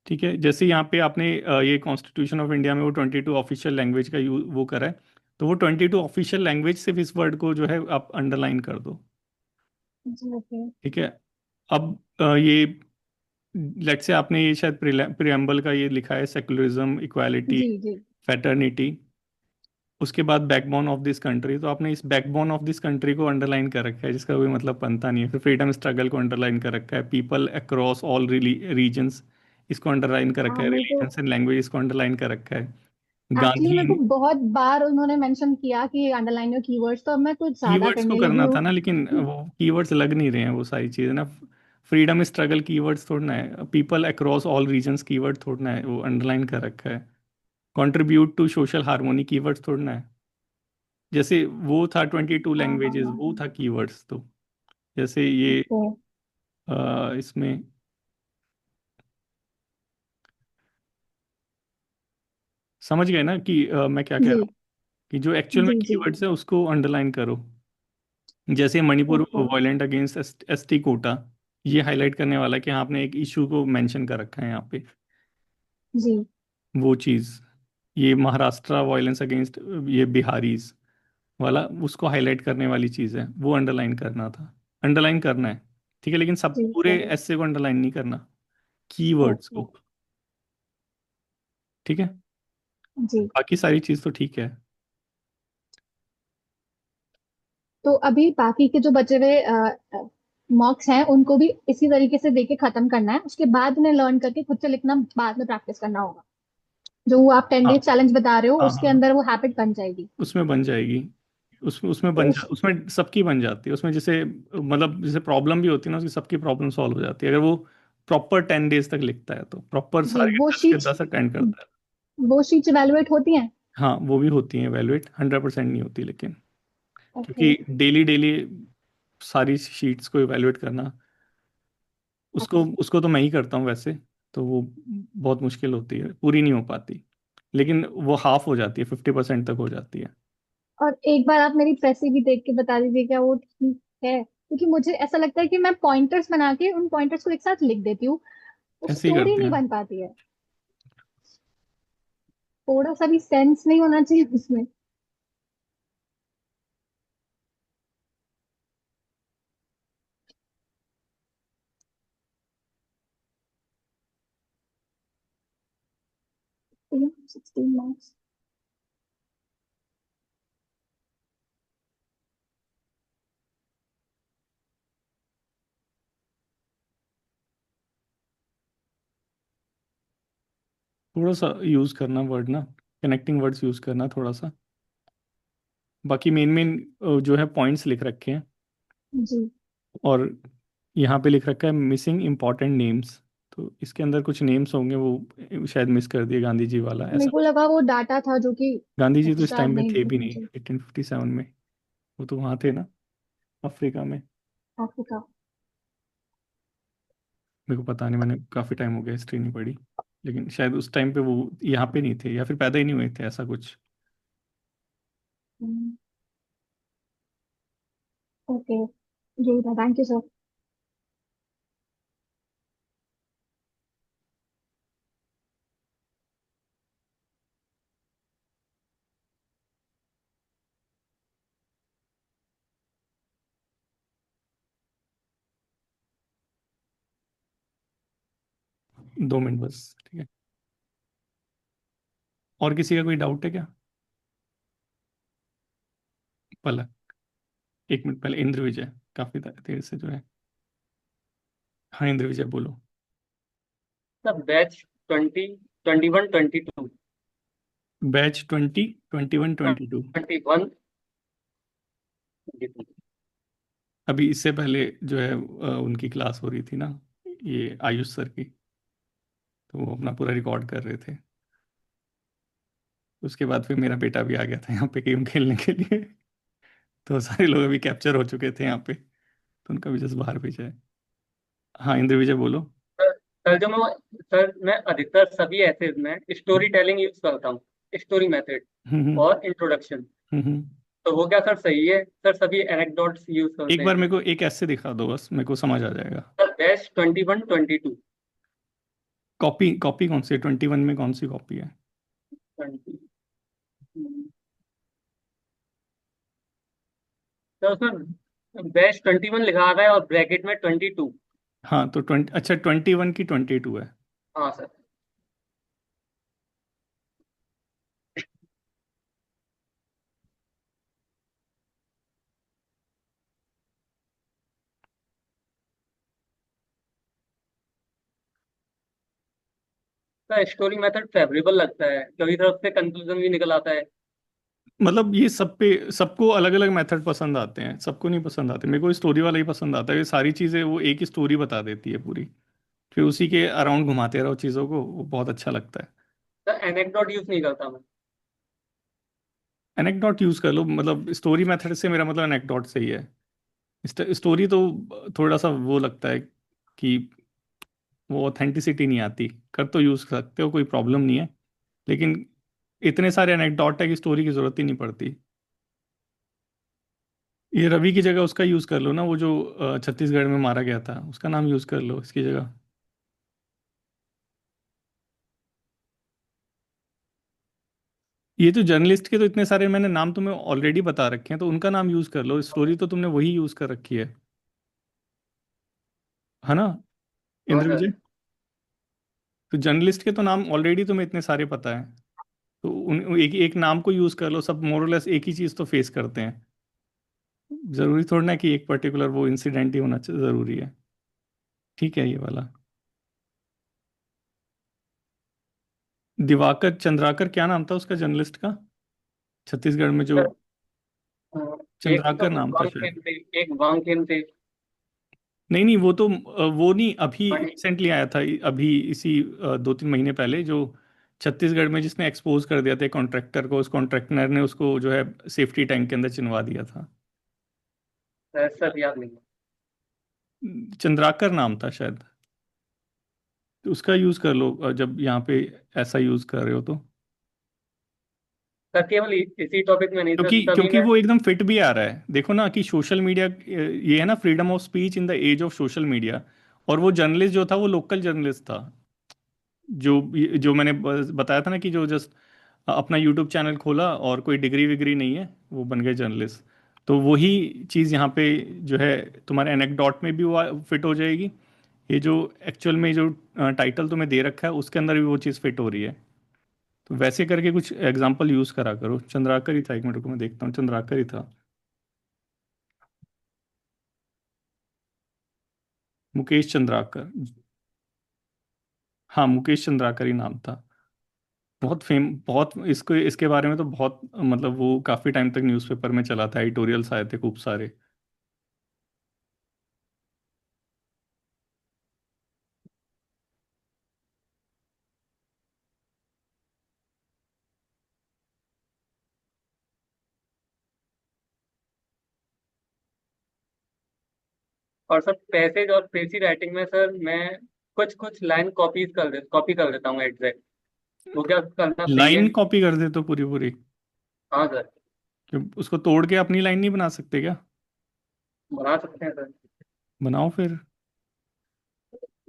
ठीक है, जैसे यहाँ पे आपने ये कॉन्स्टिट्यूशन ऑफ इंडिया में वो 22 ऑफिशियल लैंग्वेज का यू वो करा है, तो वो 22 ऑफिशियल लैंग्वेज, सिर्फ इस वर्ड को जो है आप अंडरलाइन कर दो। जी ओके। ठीक है। अब ये लेट से आपने ये शायद प्रियम्बल का ये लिखा है, सेकुलरिज्म, इक्वालिटी, जी जी फैटर्निटी। उसके बाद बैकबोन ऑफ दिस कंट्री, तो आपने इस बैकबोन ऑफ दिस कंट्री को अंडरलाइन कर रखा है, जिसका कोई मतलब बनता नहीं है। फिर फ्रीडम स्ट्रगल को अंडरलाइन कर रखा है, पीपल अक्रॉस ऑल रीजन्स, इसको अंडरलाइन कर रखा हाँ, है, मेरे को रिलीजन्स एंड लैंग्वेज इसको अंडरलाइन कर रखा है। एक्चुअली गांधी। मेरे को बहुत बार उन्होंने मेंशन किया कि अंडरलाइन योर कीवर्ड्स, तो अब मैं कुछ ज्यादा कीवर्ड्स को करने लगी करना हूँ। था ना, लेकिन वो कीवर्ड्स लग नहीं रहे हैं वो सारी चीज़ें ना। फ्रीडम स्ट्रगल कीवर्ड्स थोड़ा ना है, people across all regions keyword थोड़ा ना है, वो अंडरलाइन कर रखा है। Contribute to social harmony keywords थोड़ा ना है। जैसे वो था 22 हाँ हाँ लैंग्वेजेस, हाँ वो हाँ। था कीवर्ड्स। तो जैसे ये ओके। इसमें समझ गए ना कि मैं क्या कह रहा जी हूँ, कि जो एक्चुअल में जी जी। कीवर्ड्स है उसको अंडरलाइन करो। जैसे Manipur okay. Violent against ST quota, ये हाईलाइट करने वाला है कि हाँ, आपने एक इशू को मेंशन कर रखा है यहाँ पे। जी वो चीज़, ये महाराष्ट्र वायलेंस अगेंस्ट ये बिहारीज वाला, उसको हाईलाइट करने वाली चीज़ है, वो अंडरलाइन करना था। अंडरलाइन करना है, ठीक है, लेकिन सब जी पूरे सर। ऐसे को अंडरलाइन नहीं करना, कीवर्ड्स ओके। को। ठीक है, जी। बाकी सारी चीज़ तो ठीक है। तो अभी बाकी के जो बचे हुए मॉक्स हैं उनको भी इसी तरीके से देके खत्म करना है, उसके बाद उन्हें लर्न करके खुद से लिखना बाद में प्रैक्टिस करना होगा। जो वो आप 10 डेज हाँ चैलेंज बता रहे हो हाँ उसके हाँ, अंदर वो हैबिट बन जाएगी। उसमें बन जाएगी। उसमें तो उसमें सबकी बन जाती है। उसमें जैसे मतलब जैसे प्रॉब्लम भी होती है ना, उसकी सबकी प्रॉब्लम सॉल्व हो जाती है, अगर वो प्रॉपर 10 डेज तक लिखता है, तो प्रॉपर जी सारे वो 10 के 10 शीट्स अटेंड करता है। वो शीट्स इवेलुएट होती हैं? हाँ वो भी होती है वैल्यूएट, 100% नहीं होती लेकिन, ओके। क्योंकि डेली डेली सारी शीट्स को इवेलुएट करना, उसको अच्छा। उसको तो मैं ही करता हूँ वैसे। तो वो बहुत मुश्किल होती है, पूरी नहीं हो पाती, लेकिन वो हाफ हो जाती है, 50% तक हो जाती है। और एक बार आप मेरी प्रेसी भी देख के बता दीजिए क्या वो ठीक है, क्योंकि मुझे ऐसा लगता है कि मैं पॉइंटर्स बना के उन पॉइंटर्स को एक साथ लिख देती हूँ, वो ऐसे ही स्टोरी करते नहीं हैं। बन पाती है। थोड़ा सा भी सेंस नहीं होना चाहिए उसमें? you 16 marks। थोड़ा सा यूज़ करना वर्ड ना, कनेक्टिंग वर्ड्स यूज़ करना थोड़ा सा। बाकी मेन मेन जो है पॉइंट्स लिख रखे हैं। जी। और यहाँ पे लिख रखा है मिसिंग इम्पॉर्टेंट नेम्स, तो इसके अंदर कुछ नेम्स होंगे, वो शायद मिस कर दिए, गांधी जी वाला मेरे ऐसा को कुछ। लगा वो डाटा था जो कि गांधी जी तो इस एक्स्ट्रा टाइम में नहीं थे भी दिखना नहीं, चाहिए। 1857 में। वो तो वहाँ थे ना, अफ्रीका में। अफ्रीका। मेरे को पता नहीं, मैंने काफ़ी टाइम हो गया, हिस्ट्री नहीं पढ़ी। लेकिन शायद उस टाइम पे वो यहाँ पे नहीं थे या फिर पैदा ही नहीं हुए थे, ऐसा कुछ। ओके, यही था। Thank you sir. 2 मिनट बस, ठीक है। और किसी का कोई डाउट है क्या? पलक, 1 मिनट पहले इंद्र विजय, काफी देर से जो है। हाँ इंद्र विजय बोलो। Sir batch 20, 21, 22। बैच 20, 21, 22। 21। अभी इससे पहले जो है उनकी क्लास हो रही थी ना, ये आयुष सर की, तो वो अपना पूरा रिकॉर्ड कर रहे थे। उसके बाद फिर मेरा बेटा भी आ गया था यहाँ पे गेम खेलने के लिए। तो सारे लोग अभी कैप्चर हो चुके थे यहाँ पे, तो उनका भी जस्ट बाहर भेजा है। हाँ इंद्र विजय बोलो। सर सर, मैं अधिकतर सभी ऐसे में स्टोरी टेलिंग यूज करता हूँ, स्टोरी मेथड हम्म और इंट्रोडक्शन। हम्म हम्म। तो वो क्या सर सही है? सर सभी एनेक्डोट्स यूज करते एक बार हैं। मेरे को एक ऐसे दिखा दो, बस मेरे को समझ आ जाएगा। Sir batch 21, 22। कॉपी कॉपी कौन सी है? 21 में कौन सी कॉपी है? 20। तो सर बैच 21 लिखा आ रहा है और ब्रैकेट में 22। हाँ तो 20, अच्छा 21 की 22 है। हाँ sir. Sir story method favourable लगता है, कभी तरफ से कंक्लूजन भी निकल आता है। मतलब ये सब पे सबको अलग अलग मेथड पसंद आते हैं, सबको नहीं पसंद आते। मेरे को स्टोरी वाला ही पसंद आता है, ये सारी चीज़ें वो एक ही स्टोरी बता देती है पूरी, फिर उसी के अराउंड घुमाते रहो चीज़ों को, वो बहुत अच्छा लगता है। सर एनेक्डोट यूज नहीं करता मैं। एनेक्डोट यूज़ कर लो, मतलब स्टोरी मेथड से मेरा मतलब एनेक्डोट से ही है। स्टोरी तो थोड़ा सा वो लगता है कि वो ऑथेंटिसिटी नहीं आती। कर तो यूज़ कर सकते हो, कोई प्रॉब्लम नहीं है, लेकिन इतने सारे एनेक्डोट है कि स्टोरी की ज़रूरत ही नहीं पड़ती। ये रवि की जगह उसका यूज़ कर लो ना, वो जो छत्तीसगढ़ में मारा गया था, उसका नाम यूज़ कर लो इसकी जगह। ये तो जर्नलिस्ट के तो इतने सारे मैंने नाम तुम्हें ऑलरेडी बता रखे हैं, तो उनका नाम यूज़ कर लो। स्टोरी तो तुमने वही यूज़ कर रखी है ना हाँ इंद्र सर। विजय? तो जर्नलिस्ट के तो नाम ऑलरेडी तुम्हें इतने सारे पता है, तो उन एक एक नाम को यूज़ कर लो, सब मोरलेस एक ही चीज़ तो फेस करते हैं। ज़रूरी थोड़ा ना कि एक पर्टिकुलर वो इंसिडेंट ही होना ज़रूरी है। ठीक है ये वाला। दिवाकर चंद्राकर, क्या नाम था उसका जर्नलिस्ट का, छत्तीसगढ़ में जो? सर एक तो चंद्राकर नाम था शायद। वांगखेम थे, एक वांगखेम थे। नहीं नहीं, वो तो वो नहीं, अभी रिसेंटली आया था, अभी इसी 2-3 महीने पहले, जो छत्तीसगढ़ में जिसने एक्सपोज कर दिया था कॉन्ट्रैक्टर को, उस कॉन्ट्रैक्टर ने उसको जो है सेफ्टी टैंक के अंदर चिनवा दिया था। सर याद नहीं। चंद्राकर नाम था शायद। तो उसका यूज़ कर लो जब यहाँ पे ऐसा यूज़ कर रहे हो तो। सर केवल इसी टॉपिक में नहीं सर, क्योंकि सभी क्योंकि में। वो एकदम फिट भी आ रहा है। देखो ना कि सोशल मीडिया, ये है ना freedom of speech in the age of social media. और वो जर्नलिस्ट जो था वो लोकल जर्नलिस्ट था, जो जो मैंने बताया था ना कि जो जस्ट अपना यूट्यूब चैनल खोला और कोई डिग्री विग्री नहीं है, वो बन गए जर्नलिस्ट। तो वही चीज़ यहाँ पे जो है तुम्हारे एनेक्डोट में भी वो फिट हो जाएगी। ये जो एक्चुअल में जो टाइटल तुम्हें दे रखा है उसके अंदर भी वो चीज़ फिट हो रही है। तो वैसे करके कुछ एग्जाम्पल यूज़ करा करो। चंद्राकर ही था, 1 मिनट को मैं देखता हूँ, चंद्राकर ही था। मुकेश चंद्राकर। हाँ मुकेश चंद्राकर ही नाम था। बहुत बहुत इसको इसके बारे में तो बहुत मतलब वो काफ़ी टाइम तक न्यूज़पेपर में चला था, एडिटोरियल्स आए थे खूब सारे। और सर पैसेज और पेजी राइटिंग में सर मैं कुछ कुछ लाइन कॉपी कर देता हूँ एग्जैक्ट। वो क्या करना सही है? लाइन कॉपी कर दे तो पूरी पूरी, हाँ सर। कि उसको तोड़ के अपनी लाइन नहीं बना सकते क्या? बना सकते हैं सर। बनाओ फिर।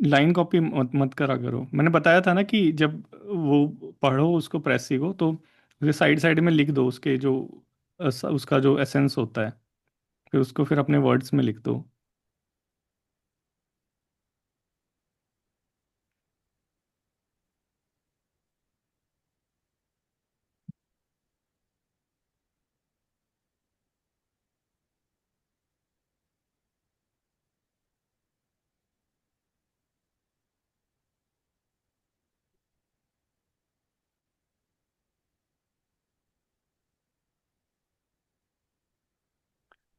लाइन कॉपी मत मत करा करो, मैंने बताया था ना कि जब वो पढ़ो उसको प्रेसी को, तो उसे साइड साइड में लिख दो उसके जो उसका जो एसेंस होता है, फिर उसको फिर अपने वर्ड्स में लिख दो।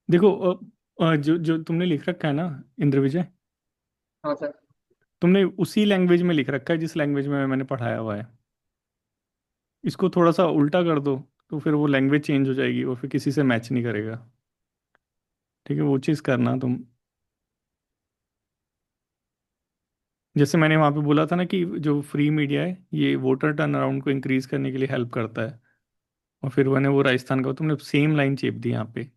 देखो जो जो तुमने लिख रखा है ना इंद्र विजय, हाँ सर। तुमने उसी लैंग्वेज में लिख रखा है जिस लैंग्वेज में मैंने पढ़ाया हुआ है। इसको थोड़ा सा उल्टा कर दो, तो फिर वो लैंग्वेज चेंज हो जाएगी और फिर किसी से मैच नहीं करेगा। ठीक है, वो चीज़ करना तुम। जैसे मैंने वहाँ पे बोला था ना कि जो फ्री मीडिया है ये वोटर टर्न अराउंड को इंक्रीज करने के लिए हेल्प करता है, और फिर मैंने वो राजस्थान का तुमने सेम लाइन चेप दी यहाँ पे।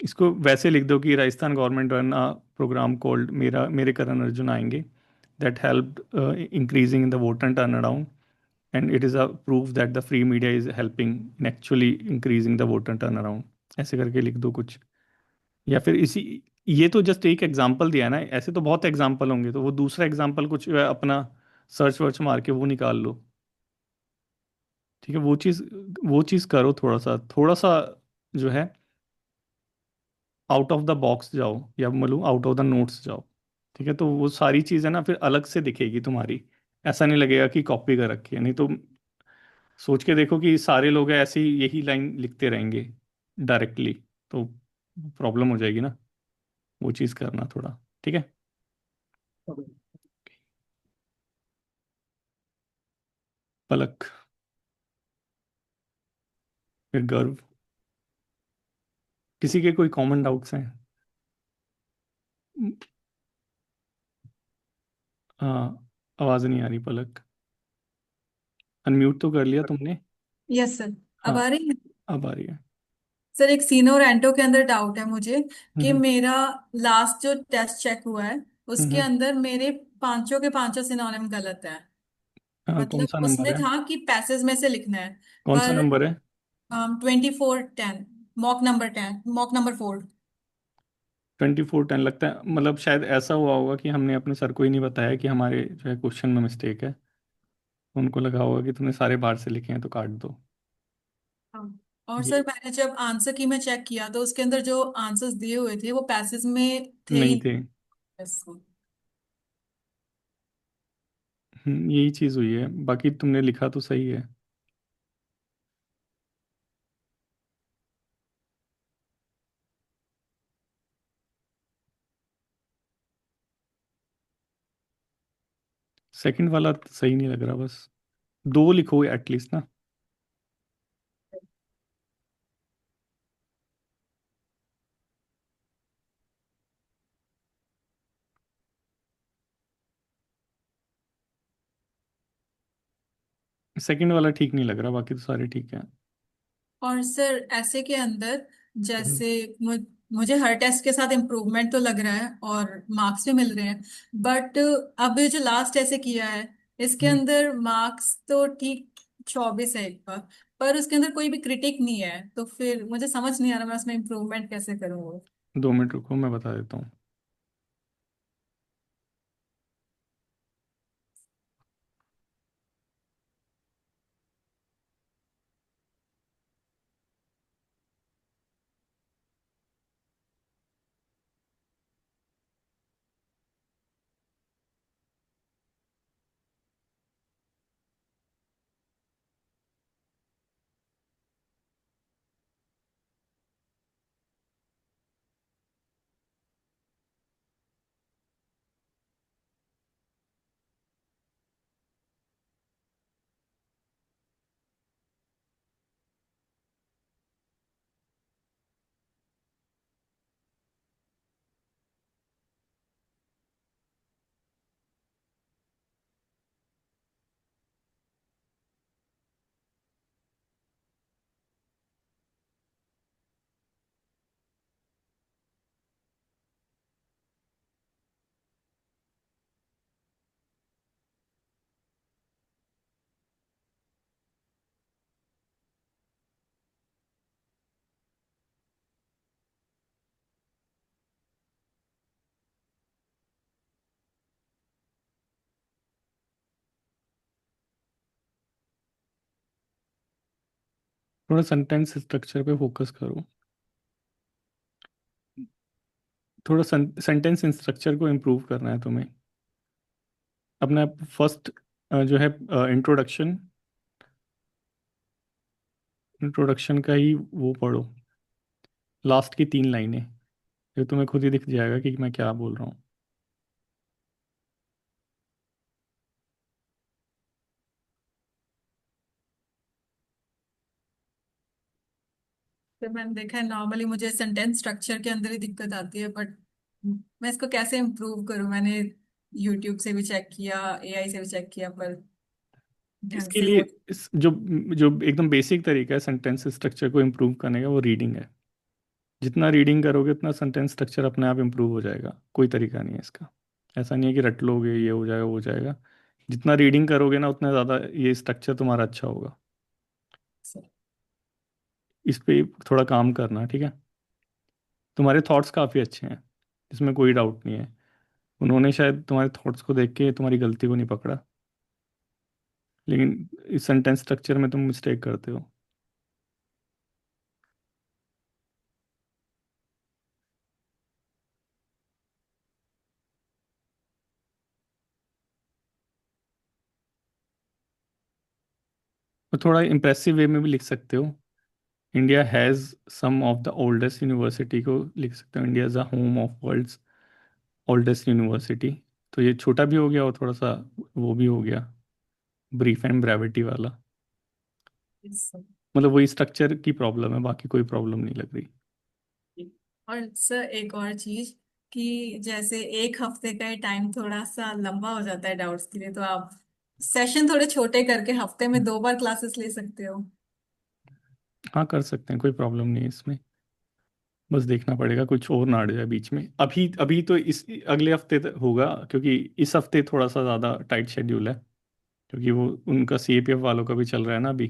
इसको वैसे लिख दो कि Rajasthan government run a programme called मेरा मेरे करण अर्जुन आएंगे, that help increasing in the voter turn around, and it is a proof that the free media is helping in actually increasing the voter turn around. ऐसे करके लिख दो कुछ। या फिर इसी, ये तो जस्ट एक एग्जांपल दिया है ना, ऐसे तो बहुत एग्जांपल होंगे, तो वो दूसरा एग्जांपल कुछ अपना सर्च वर्च मार के वो निकाल लो। ठीक है, वो चीज़ करो, थोड़ा सा जो है आउट ऑफ द बॉक्स जाओ, या मतलब आउट ऑफ द नोट्स जाओ। ठीक है, तो वो सारी चीज़ें ना फिर अलग से दिखेगी तुम्हारी, ऐसा नहीं लगेगा कि कॉपी कर रखी है। नहीं तो सोच के देखो कि सारे लोग ऐसे ही यही लाइन लिखते रहेंगे डायरेक्टली, तो प्रॉब्लम हो जाएगी ना। वो चीज़ करना थोड़ा। ठीक है। पलक, फिर गर्व, किसी के कोई कॉमन डाउट्स हैं? हाँ, आवाज़ नहीं आ रही पलक। अनम्यूट तो कर लिया तुमने? Yes sir. अब हाँ, आ रही है। अब आ रही है। सर एक सीनो और एंटो के अंदर डाउट है मुझे कि हम्म। मेरा लास्ट जो टेस्ट चेक हुआ है उसके हम्म। अंदर मेरे पांचों के पांचों सिनोनिम गलत है। हाँ, कौन मतलब सा नंबर उसमें है? था कि पैसेज में से लिखना है। कौन सा पर नंबर है? 2410, मॉक नंबर 4। 2410 लगता है, मतलब शायद ऐसा हुआ होगा कि हमने अपने सर को ही नहीं बताया कि हमारे जो है क्वेश्चन में मिस्टेक है। उनको लगा होगा कि तुमने सारे बाहर से लिखे हैं तो काट दो। हाँ। और सर ये मैंने जब आंसर की में चेक किया तो उसके अंदर जो आंसर्स दिए हुए थे वो पैसेज में थे ही नहीं थे। नहीं। Yes। यही चीज़ हुई है, बाकी तुमने लिखा तो सही है। सेकंड वाला सही नहीं लग रहा, बस दो लिखो एटलीस्ट ना। सेकंड वाला ठीक नहीं लग रहा, बाकी तो सारे ठीक है। और सर ऐसे के अंदर हम्म। जैसे मुझे हर टेस्ट के साथ इम्प्रूवमेंट तो लग रहा है और मार्क्स भी मिल रहे हैं। बट अब ये जो लास्ट ऐसे किया है इसके हम्म। अंदर मार्क्स तो ठीक 24 है एक बार, पर उसके अंदर कोई भी क्रिटिक नहीं है, तो फिर मुझे समझ नहीं आ रहा मैं उसमें इम्प्रूवमेंट कैसे करूँ। 2 मिनट रुको, मैं बता देता हूँ। थोड़ा सेंटेंस स्ट्रक्चर पे फोकस करो, थोड़ा सेंटेंस स्ट्रक्चर को इम्प्रूव करना है तुम्हें। अपना फर्स्ट जो है इंट्रोडक्शन, इंट्रोडक्शन का ही वो पढ़ो, लास्ट की 3 लाइनें, ये तुम्हें खुद ही दिख जाएगा कि मैं क्या बोल रहा हूँ। तो मैंने देखा है नॉर्मली मुझे सेंटेंस स्ट्रक्चर के अंदर ही दिक्कत आती है, बट मैं इसको कैसे इम्प्रूव करूं? मैंने यूट्यूब से भी चेक किया, एआई से भी चेक किया, पर ढंग इसके से लिए वो। जो जो एकदम बेसिक तरीका है सेंटेंस स्ट्रक्चर को इम्प्रूव करने का, वो रीडिंग है। जितना रीडिंग करोगे उतना सेंटेंस स्ट्रक्चर अपने आप इम्प्रूव हो जाएगा। कोई तरीका नहीं है इसका, ऐसा नहीं है कि रट लोगे ये हो जाएगा वो हो जाएगा। जितना रीडिंग करोगे ना उतना ज़्यादा ये स्ट्रक्चर तुम्हारा अच्छा होगा। इस पे थोड़ा काम करना, ठीक है। तुम्हारे थॉट्स काफ़ी अच्छे हैं, इसमें कोई डाउट नहीं है। उन्होंने शायद तुम्हारे थॉट्स को देख के तुम्हारी गलती को नहीं पकड़ा, लेकिन इस सेंटेंस स्ट्रक्चर में तुम मिस्टेक करते हो। और थोड़ा इम्प्रेसिव वे में भी लिख सकते हो। India has some of the oldest university को लिख सकते हो, India is the home of world's oldest university. तो ये छोटा भी हो गया और थोड़ा सा वो भी हो गया, ब्रीफ एंड ब्रेविटी वाला। मतलब वही स्ट्रक्चर की प्रॉब्लम है, बाकी कोई प्रॉब्लम नहीं लग रही। और सर एक और चीज, कि जैसे एक हफ्ते का ही टाइम थोड़ा सा लंबा हो जाता है डाउट्स के लिए, तो आप सेशन थोड़े छोटे करके हफ्ते में 2 बार क्लासेस ले सकते हो। हाँ कर सकते हैं, कोई प्रॉब्लम नहीं है इसमें। बस देखना पड़ेगा कुछ और ना अड़ जाए बीच में। अभी अभी तो इस अगले हफ्ते तक होगा, क्योंकि इस हफ्ते थोड़ा सा ज़्यादा टाइट शेड्यूल है, क्योंकि वो उनका सीएपीएफ वालों का भी चल रहा है ना अभी,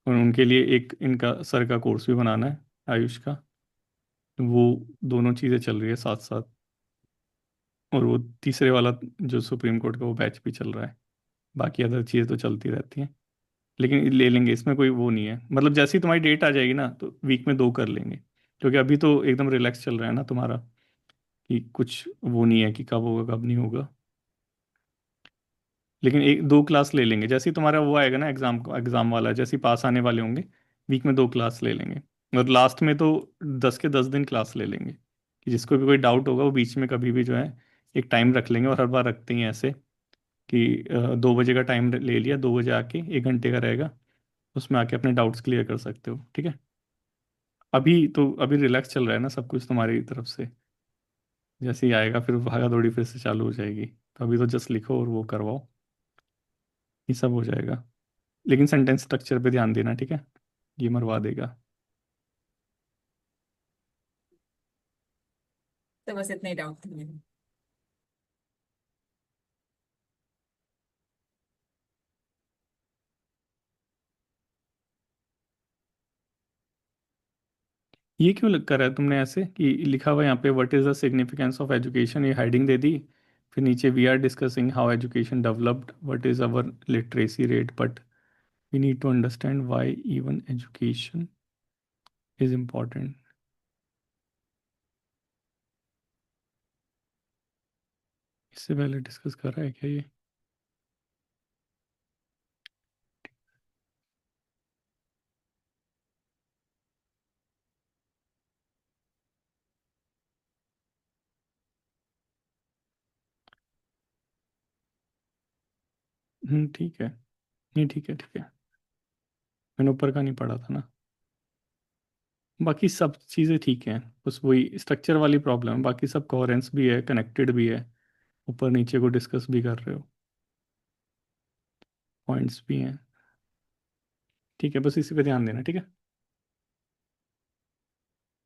और उनके लिए एक इनका सर का कोर्स भी बनाना है, आयुष का। तो वो दोनों चीज़ें चल रही है साथ साथ, और वो तीसरे वाला जो सुप्रीम कोर्ट का वो बैच भी चल रहा है। बाकी अदर चीज़ें तो चलती रहती हैं, लेकिन ले लेंगे, इसमें कोई वो नहीं है। मतलब जैसे ही तुम्हारी डेट आ जाएगी ना तो वीक में 2 कर लेंगे, क्योंकि अभी तो एकदम रिलैक्स चल रहा है ना तुम्हारा, कि कुछ वो नहीं है कि कब होगा कब नहीं होगा। लेकिन 1-2 क्लास ले लेंगे, जैसे ही तुम्हारा वो आएगा ना एग्ज़ाम वाला, जैसे ही पास आने वाले होंगे, वीक में 2 क्लास ले लेंगे। और लास्ट में तो 10 के 10 दिन क्लास ले लेंगे, कि जिसको भी कोई डाउट होगा वो बीच में कभी भी जो है एक टाइम रख लेंगे। और हर बार रखते ही हैं ऐसे कि 2 बजे का टाइम ले लिया, 2 बजे आके 1 घंटे का रहेगा, उसमें आके अपने डाउट्स क्लियर कर सकते हो, ठीक है। अभी रिलैक्स चल रहा है ना सब कुछ तुम्हारी तरफ से, जैसे ही आएगा फिर भागा दौड़ी फिर से चालू हो जाएगी। तो अभी तो जस्ट लिखो और वो करवाओ, ये सब हो जाएगा। लेकिन सेंटेंस स्ट्रक्चर पे ध्यान देना, ठीक है, ये मरवा देगा। तो बस इतने ही डाउट थे मेरे। ये क्यों करा है तुमने ऐसे कि लिखा हुआ है यहाँ पे what is the significance of education, ये हेडिंग दे दी। फिर नीचे we are discussing how education developed, what is our literacy rate, but we need to understand why even education is important. इससे पहले डिस्कस कर रहा है क्या ये? ठीक है, नहीं ठीक है ठीक है, मैंने ऊपर का नहीं पढ़ा था ना। बाकी सब चीज़ें ठीक हैं, बस वही स्ट्रक्चर वाली प्रॉब्लम है, बाकी सब कोहेरेंस भी है, कनेक्टेड भी है, ऊपर नीचे को डिस्कस भी कर रहे हो, पॉइंट्स भी हैं, ठीक है। बस इसी पे ध्यान देना, ठीक है।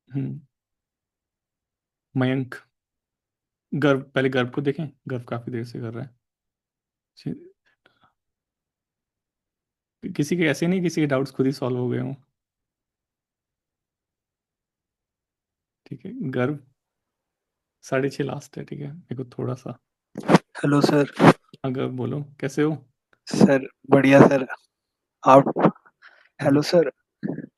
हम्म। मयंक, गर्व, पहले गर्व को देखें, गर्व काफ़ी देर से कर रहा है। किसी के ऐसे नहीं, किसी के डाउट्स खुद ही सॉल्व हो गए हों, ठीक है। गर्व 6:30 लास्ट है, ठीक है, मेरे को थोड़ा सा। Hello sir. हाँ गर्व बोलो, कैसे हो? सर बढ़िया सर। आप। Hello sir.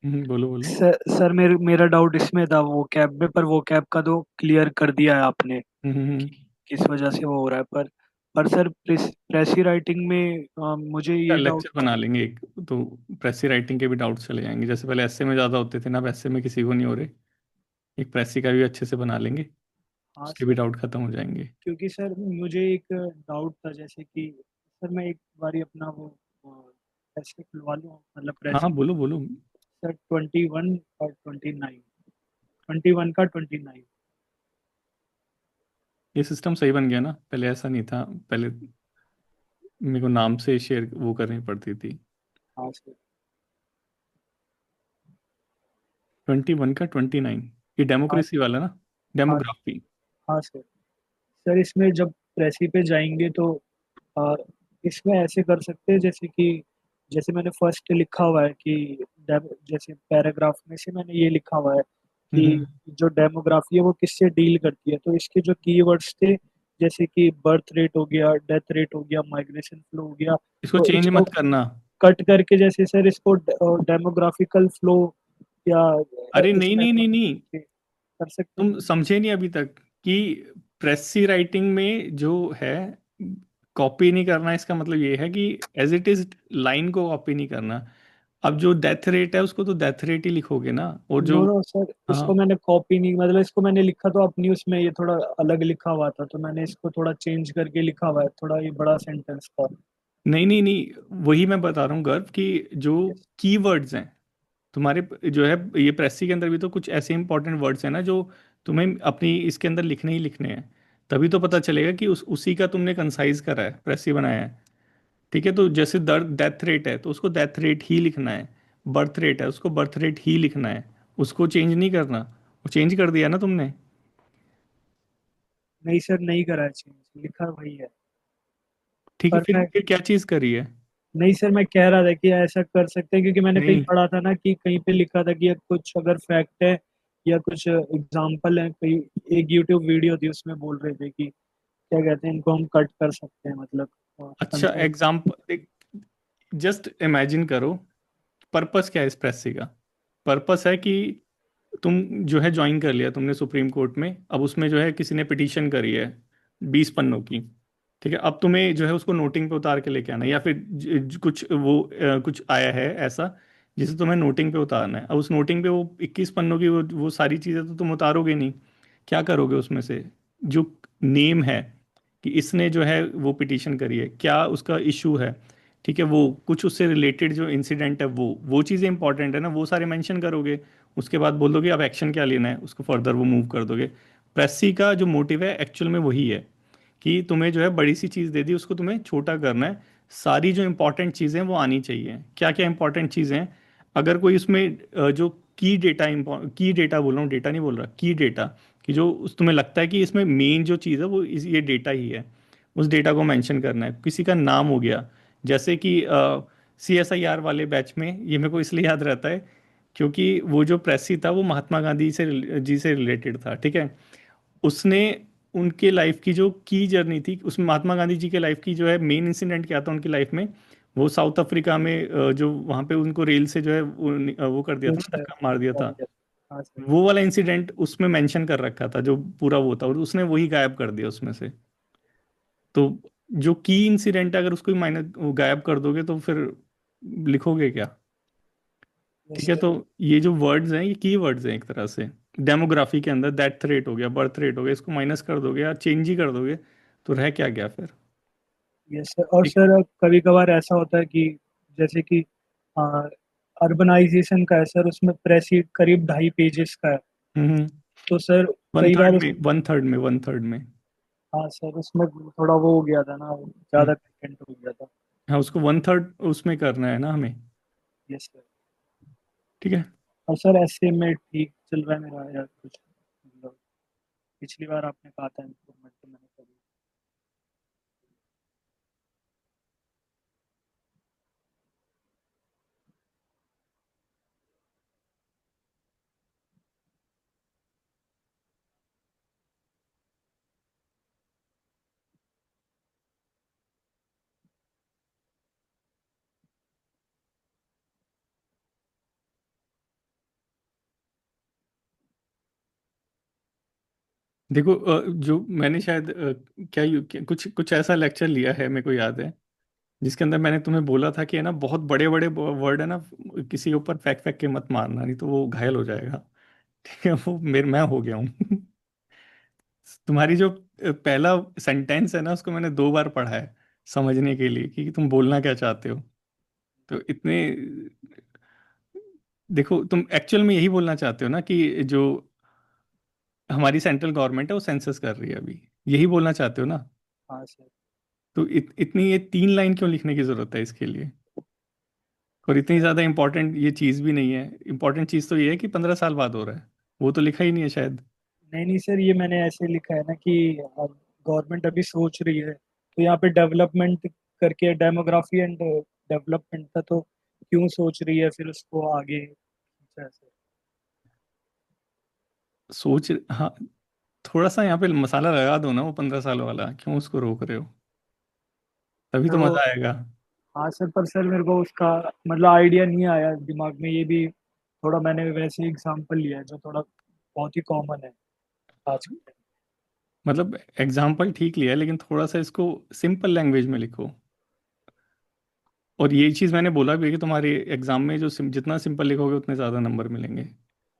बोलो बोलो। सर मेरा डाउट इसमें था वो कैब में, पर वो कैब का तो क्लियर कर दिया है आपने हम्म। कि किस वजह से वो हो रहा है। पर सर प्रेसी राइटिंग में मुझे क्या ये डाउट लेक्चर था। बना लेंगे एक, तो प्रेसी राइटिंग के भी डाउट चले जाएंगे, जैसे पहले एसए में ज़्यादा होते थे ना, अब एसए में किसी को नहीं हो रहे। एक प्रेसी का भी अच्छे से बना लेंगे, हाँ उसके भी सर, डाउट खत्म हो जाएंगे। क्योंकि सर मुझे एक डाउट था, जैसे कि सर मैं एक बारी अपना वो ऐसे खुलवा लूँ, मतलब हाँ हाँ, प्रेसी। बोलो बोलो। सर 21 और 29, 21 का 29। ये सिस्टम सही बन गया ना, पहले ऐसा नहीं था। पहले मेरे को नाम से शेयर वो करनी पड़ती थी। हाँ सर। 21 का 29, ये हाँ डेमोक्रेसी वाला ना, हाँ डेमोग्राफी। हाँ सर। सर इसमें जब प्रेसी पे जाएंगे तो आ, इसमें ऐसे कर सकते हैं, जैसे कि जैसे मैंने फर्स्ट लिखा हुआ है कि जैसे पैराग्राफ में से मैंने ये लिखा हुआ है कि हम्म। जो डेमोग्राफी है वो किससे डील करती है, तो इसके जो कीवर्ड्स थे, जैसे कि बर्थ रेट हो गया, डेथ रेट हो गया, माइग्रेशन फ्लो हो गया, इसको तो चेंज इसको मत करना। कट करके जैसे सर इसको डेमोग्राफिकल फ्लो या अरे इस नहीं नहीं नहीं नेटवर्क नहीं, कर सकते हैं। तुम समझे नहीं अभी तक कि प्रेसी राइटिंग में जो है, कॉपी नहीं करना, इसका मतलब ये है कि एज इट इज लाइन को कॉपी नहीं करना। अब जो डेथ रेट है उसको तो डेथ रेट ही लिखोगे ना, और नो जो। नो सर, हाँ। इसको मैंने कॉपी नहीं, मतलब इसको मैंने लिखा तो अपनी उसमें, ये थोड़ा अलग लिखा हुआ था तो मैंने इसको थोड़ा चेंज करके लिखा हुआ है, थोड़ा ये बड़ा सेंटेंस था। नहीं नहीं नहीं, वही मैं बता रहा हूँ गर्व कि जो यस। कीवर्ड्स हैं तुम्हारे, जो है ये प्रेसी के अंदर भी तो कुछ ऐसे इंपॉर्टेंट वर्ड्स हैं ना जो तुम्हें अपनी इसके अंदर लिखने ही लिखने हैं। तभी तो पता चलेगा कि उसी का तुमने कंसाइज करा है, प्रेसी बनाया है। ठीक है, तो जैसे दर्द डेथ रेट है तो उसको डेथ रेट ही लिखना है। बर्थ रेट है उसको बर्थ रेट ही लिखना है, उसको चेंज नहीं करना। वो चेंज कर दिया ना तुमने। नहीं सर, नहीं करा है चेंज, लिखा वही है। ठीक है, पर फिर मैं, फिर क्या चीज़ करी है। नहीं सर, मैं कह रहा था कि ऐसा कर सकते हैं, क्योंकि मैंने कहीं नहीं, पढ़ा था ना कि कहीं पे लिखा था कि ये कुछ अगर फैक्ट है या कुछ एग्जाम्पल है, कहीं एक यूट्यूब वीडियो थी उसमें बोल रहे थे कि क्या कहते हैं, इनको हम कट कर सकते हैं, मतलब अच्छा कंसाइज। एग्जाम्पल, जस्ट इमेजिन करो, पर्पस क्या है इस प्रेसी का। पर्पस है कि तुम जो है ज्वाइन कर लिया तुमने सुप्रीम कोर्ट में, अब उसमें जो है किसी ने पिटीशन करी है 20 पन्नों की। ठीक है, अब तुम्हें जो है उसको नोटिंग पे उतार के लेके आना है, या फिर कुछ वो कुछ आया है ऐसा जिसे तुम्हें नोटिंग पे उतारना है। अब उस नोटिंग पे वो 21 पन्नों की वो सारी चीज़ें तो तुम उतारोगे नहीं। क्या करोगे उसमें से, जो नेम है कि इसने जो है वो पिटीशन करी है, क्या उसका इशू है, ठीक है, वो कुछ उससे रिलेटेड जो इंसिडेंट है वो चीज़ें इंपॉर्टेंट है ना, वो सारे मेंशन करोगे। उसके बाद बोल दोगे अब एक्शन क्या लेना है, उसको फर्दर वो मूव कर दोगे। प्रेसी का जो मोटिव है एक्चुअल में वही है कि तुम्हें जो है बड़ी सी चीज़ दे दी, उसको तुम्हें छोटा करना है। सारी जो इंपॉर्टेंट चीज़ें हैं वो आनी चाहिए। क्या क्या इंपॉर्टेंट चीज़ें हैं, अगर कोई उसमें जो की डेटा बोल रहा हूँ, डेटा नहीं बोल रहा, की डेटा, कि जो तुम्हें लगता है कि इसमें मेन जो चीज़ है वो ये डेटा ही है, उस डेटा को मेंशन करना है। किसी का नाम हो गया, जैसे कि CSIR वाले बैच में ये मेरे को इसलिए याद रहता है क्योंकि वो जो प्रेसी था वो महात्मा गांधी जी से रिलेटेड था। ठीक है, उसने उनके लाइफ की जो की जर्नी थी उसमें महात्मा गांधी जी के लाइफ की जो है मेन इंसिडेंट क्या था उनकी लाइफ में, वो साउथ अफ्रीका में जो वहाँ पे उनको रेल से जो है वो कर दिया था यस ना, सर। धक्का मार दिया था। हाँ सर। वो वाला इंसिडेंट उसमें मेंशन कर रखा था, जो पूरा वो था, और उसने वही गायब कर दिया उसमें से। तो जो की इंसिडेंट है अगर उसको ही माइनस गायब कर दोगे तो फिर लिखोगे क्या। ठीक यस है, सर। तो ये जो वर्ड्स हैं ये की वर्ड्स हैं एक तरह से। डेमोग्राफी के अंदर डेथ रेट हो गया, बर्थ रेट हो गया, इसको माइनस कर दोगे या चेंज ही कर दोगे तो रह क्या गया फिर। Yes sir. और ठीक। सर कभी कभार ऐसा होता है कि जैसे कि अर्बनाइजेशन का है सर, उसमें प्रेसी करीब 2.5 पेजेस का है, हम्म। तो सर वन कई बार थर्ड में, वन थर्ड में, वन थर्ड में। हाँ सर, उसमें थोड़ा वो हो गया था ना, हम्म। ज्यादा कंटेंट हो गया था। हाँ, उसको वन थर्ड उसमें करना है ना हमें। Yes sir. ठीक है। और सर ऐसे में ठीक चल रहा है मेरा यार, कुछ मतलब पिछली बार आपने कहा था इम्प्रूवमेंट, तो मैंने करी। देखो जो मैंने शायद कुछ कुछ ऐसा लेक्चर लिया है, मेरे को याद है, जिसके अंदर मैंने तुम्हें बोला था कि है ना, बहुत बड़े बड़े वर्ड है ना, किसी के ऊपर फेंक फेंक के मत मारना, नहीं तो वो घायल हो जाएगा। ठीक है, वो मैं हो गया हूँ। तुम्हारी जो पहला सेंटेंस है ना, उसको मैंने 2 बार पढ़ा है समझने के लिए कि तुम बोलना क्या चाहते हो। तो इतने, देखो तुम एक्चुअल में यही बोलना चाहते हो ना कि जो हमारी सेंट्रल गवर्नमेंट है वो सेंसस कर रही है अभी, यही बोलना चाहते हो ना। हाँ सर। तो इतनी ये 3 लाइन क्यों लिखने की जरूरत है इसके लिए? और इतनी ज्यादा इंपॉर्टेंट ये चीज भी नहीं है। इंपॉर्टेंट चीज तो ये है कि 15 साल बाद हो रहा है, वो तो लिखा ही नहीं है शायद। नहीं नहीं सर, ये मैंने ऐसे लिखा है ना कि गवर्नमेंट अभी सोच रही है, तो यहाँ पे डेवलपमेंट करके डेमोग्राफी एंड डेवलपमेंट का, तो क्यों सोच रही है फिर उसको आगे ऐसे। हाँ, थोड़ा सा यहाँ पे मसाला लगा दो ना, वो 15 साल वाला क्यों उसको रोक रहे हो? तभी सर तो वो, मजा आएगा। हाँ सर, पर सर मेरे को उसका मतलब आइडिया नहीं आया दिमाग में, ये भी थोड़ा मैंने वैसे एग्जांपल लिया है जो थोड़ा बहुत ही कॉमन है आज के टाइम। मतलब एग्जाम्पल ठीक लिया है, लेकिन थोड़ा सा इसको सिंपल लैंग्वेज में लिखो। और ये चीज़ मैंने बोला भी है कि तुम्हारे एग्जाम में जो जितना सिंपल लिखोगे उतने ज़्यादा नंबर मिलेंगे।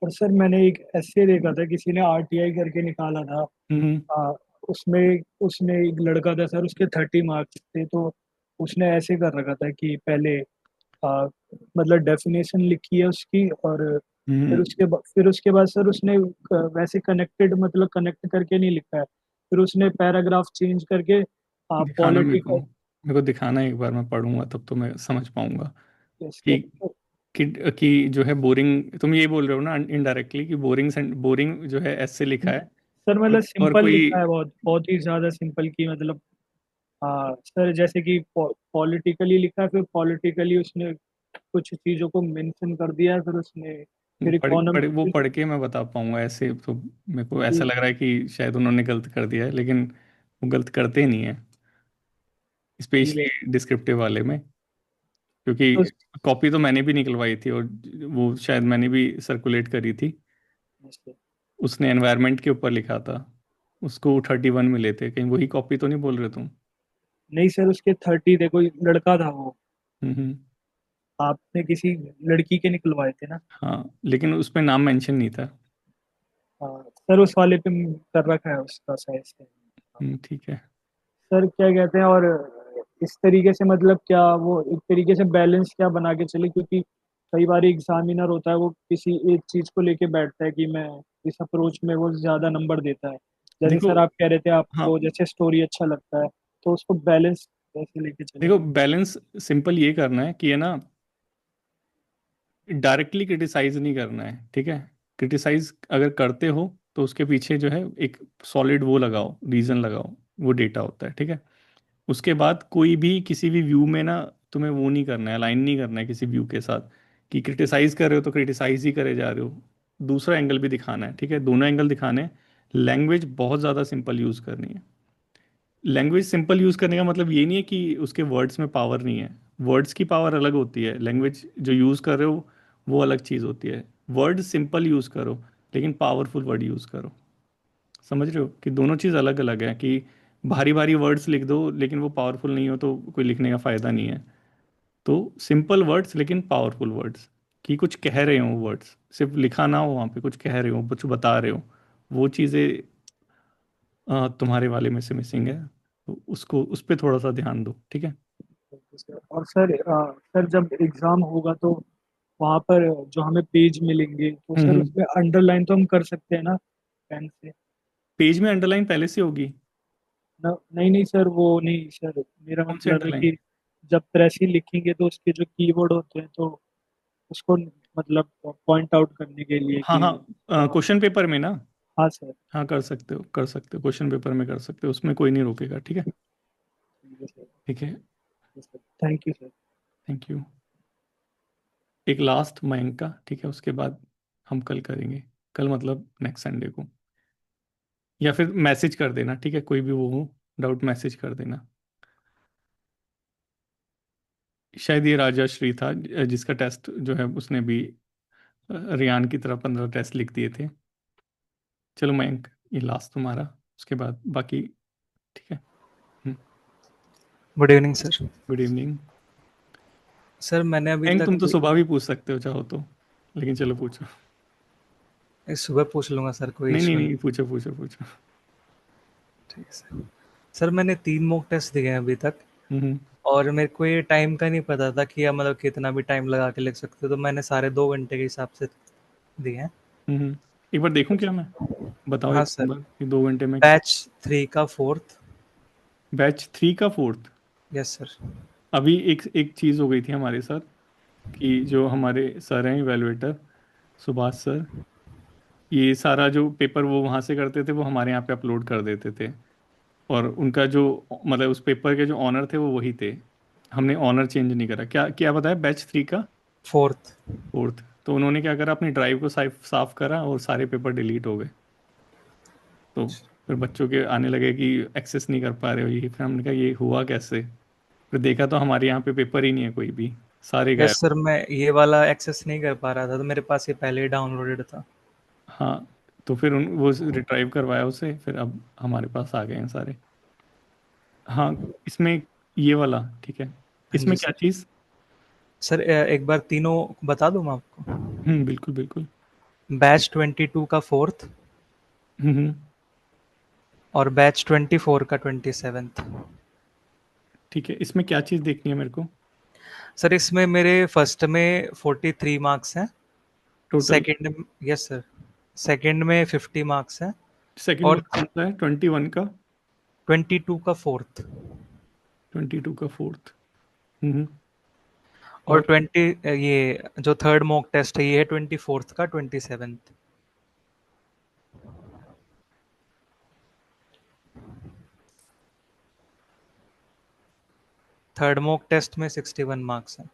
और सर मैंने एक ऐसे देखा था, किसी ने आरटीआई करके निकाला था। हम्म। आ, उसमें उसने एक लड़का था सर, उसके 30 मार्क्स थे, तो उसने ऐसे कर रखा था कि पहले आ, मतलब डेफिनेशन लिखी है उसकी, और हम्म। फिर उसके बाद सर उसने वैसे कनेक्टेड मतलब कनेक्ट करके नहीं लिखा है, फिर उसने पैराग्राफ चेंज करके दिखाना मेरे को, पॉलिटिकल। दिखाना एक बार, मैं पढ़ूंगा तब तो मैं समझ पाऊंगा कि सर कि जो है बोरिंग, तुम ये बोल रहे हो ना इनडायरेक्टली कि बोरिंग बोरिंग जो है ऐसे लिखा है। सर और मतलब और सिंपल कोई, लिखा है, बहुत बहुत ही ज्यादा सिंपल की मतलब। हाँ सर, जैसे कि पॉलिटिकली लिखा है, फिर पॉलिटिकली उसने कुछ चीजों को मेंशन कर दिया है, फिर उसने फिर वो इकोनॉमी। पढ़ के मैं बता पाऊंगा ऐसे तो। मेरे को ऐसा जी लग रहा है कि शायद उन्होंने गलत कर दिया है, लेकिन वो गलत करते नहीं है, जी स्पेशली डिस्क्रिप्टिव वाले में। तो क्योंकि कॉपी तो मैंने भी निकलवाई थी, और वो शायद मैंने भी सर्कुलेट करी थी। उसने एनवायरनमेंट के ऊपर लिखा था, उसको 31 मिले थे, कहीं वही कॉपी तो नहीं बोल रहे तुम? नहीं सर, उसके 30 देखो, लड़का था वो। हम्म। आपने किसी लड़की के निकलवाए थे ना। हाँ, लेकिन उसमें नाम मेंशन नहीं था। हाँ सर, उस वाले पे कर रखा है उसका साइज। ठीक है। सर क्या कहते हैं, और इस तरीके से मतलब क्या वो एक तरीके से बैलेंस क्या बना के चले, क्योंकि कई बार एग्जामिनर होता है वो किसी एक चीज को लेके बैठता है कि मैं इस अप्रोच में, वो ज्यादा नंबर देता है। जैसे देखो, सर आप कह रहे थे हाँ, आपको जैसे स्टोरी अच्छा लगता है, तो उसको बैलेंस कैसे लेके चले। देखो बैलेंस सिंपल ये करना है कि है ना, डायरेक्टली क्रिटिसाइज नहीं करना है, ठीक है? क्रिटिसाइज अगर करते हो तो उसके पीछे जो है एक सॉलिड वो लगाओ, रीजन लगाओ, वो डेटा होता है, ठीक है? उसके बाद कोई भी किसी भी व्यू में ना, तुम्हें वो नहीं करना है, अलाइन नहीं करना है किसी व्यू के साथ कि क्रिटिसाइज कर रहे हो तो क्रिटिसाइज ही करे जा रहे हो। दूसरा एंगल भी दिखाना है, ठीक है? दोनों एंगल दिखाने हैं। लैंग्वेज बहुत ज़्यादा सिंपल यूज़ करनी है। लैंग्वेज सिंपल यूज़ करने का मतलब ये नहीं है कि उसके वर्ड्स में पावर नहीं है। वर्ड्स की पावर अलग होती है, लैंग्वेज जो यूज़ कर रहे हो वो अलग चीज़ होती है। वर्ड सिंपल यूज़ करो, लेकिन पावरफुल वर्ड यूज़ करो। समझ रहे हो कि दोनों चीज़ अलग अलग है? कि भारी भारी वर्ड्स लिख दो लेकिन वो पावरफुल नहीं हो तो कोई लिखने का फ़ायदा नहीं है। तो सिंपल वर्ड्स लेकिन पावरफुल वर्ड्स, कि कुछ कह रहे हो वर्ड्स, सिर्फ लिखा ना हो, वहाँ पे कुछ कह रहे हो, कुछ बता रहे हो, वो चीज़ें तुम्हारे वाले में से मिसिंग है। तो उसको, उस पर थोड़ा सा ध्यान दो, ठीक है? और सर सर जब एग्जाम होगा तो वहां पर जो हमें पेज मिलेंगे, तो सर हम्म। उसमें अंडरलाइन तो हम कर सकते हैं ना पेन से। पेज में अंडरलाइन पहले से होगी। नहीं नहीं सर, वो नहीं सर, मेरा कौन से मतलब है अंडरलाइन? कि जब प्रेसी लिखेंगे तो उसके जो कीवर्ड होते हैं, तो उसको मतलब पॉइंट आउट करने के लिए हाँ कि हाँ, हाँ। क्वेश्चन पेपर में ना? हाँ सर। हाँ, कर सकते हो, कर सकते हो, क्वेश्चन पेपर में कर सकते हो, उसमें कोई नहीं रोकेगा, ठीक है? ठीक है सर। ठीक है। Thank you sir. Thank you. एक लास्ट मयंक का, ठीक है? उसके बाद हम कल करेंगे। कल मतलब नेक्स्ट संडे को, या फिर मैसेज कर देना, ठीक है? कोई भी वो हो डाउट, मैसेज कर देना। शायद ये राजा श्री था जिसका टेस्ट जो है उसने भी रियान की तरह 15 टेस्ट लिख दिए थे। चलो मयंक, ये लास्ट तुम्हारा, उसके बाद बाकी ठीक है। Good evening sir. Good evening. Sir मैंने अभी एंड तक तुम तो सुबह भी पूछ सकते हो चाहो तो, लेकिन चलो पूछो। सुबह पूछ लूंगा सर, कोई नहीं नहीं इशू नहीं, पूछो पूछो पूछो। ठीक है सर। सर मैंने 3 मॉक टेस्ट दिए हैं अभी तक, हम्म और मेरे को ये टाइम का नहीं पता था कि मतलब कितना भी टाइम लगा के लिख सकते हो, तो मैंने सारे 2 घंटे के हिसाब से दिए हैं। हम्म। एक बार देखूं क्या मैं? बताओ हाँ एक सर। नंबर कि 2 घंटे में। बैच 3 का 4th। बैच 3 का 4th। Yes sir. अभी एक एक चीज़ हो गई थी हमारे साथ कि जो हमारे सर हैं इवेलुएटर, सुभाष सर, ये सारा जो पेपर वो वहाँ से करते थे वो हमारे यहाँ पे अपलोड कर देते थे। और उनका जो मतलब उस पेपर के जो ऑनर थे वो वही थे। हमने ऑनर चेंज नहीं करा। क्या क्या बताया? बैच 3 का 4th। 4th। तो उन्होंने क्या करा, अपनी ड्राइव को साफ साफ करा और सारे पेपर डिलीट हो गए। तो फिर बच्चों के आने लगे कि एक्सेस नहीं कर पा रहे हो ये। फिर हमने कहा ये हुआ कैसे? फिर देखा तो हमारे यहाँ पे पेपर ही नहीं है कोई भी, सारे यस गायब। सर, मैं ये वाला एक्सेस नहीं कर पा रहा था, तो मेरे पास ये पहले ही डाउनलोडेड था। हाँ, तो फिर वो रिट्राइव करवाया उसे, फिर अब हमारे पास आ गए हैं सारे। हाँ, इसमें ये वाला ठीक है। हाँ जी इसमें क्या सर। चीज़? सर एक बार तीनों बता दूं मैं आपको। बिल्कुल बिल्कुल। बैच 22 का 4th, हम्म। और बैच 24 का 27th। ठीक है, इसमें क्या चीज़ देखनी है मेरे को? सर इसमें मेरे फर्स्ट में 43 मार्क्स हैं। Total? Second, yes sir, second में 50 मार्क्स हैं। सेकंड और वाला कौन सा है? 21 का? 22 का 4th। 22 का 4th। हम्म। और और 20, ये जो थर्ड मॉक टेस्ट है ये है 24th का 27th। थर्ड मॉक टेस्ट में 61 मार्क्स हैं।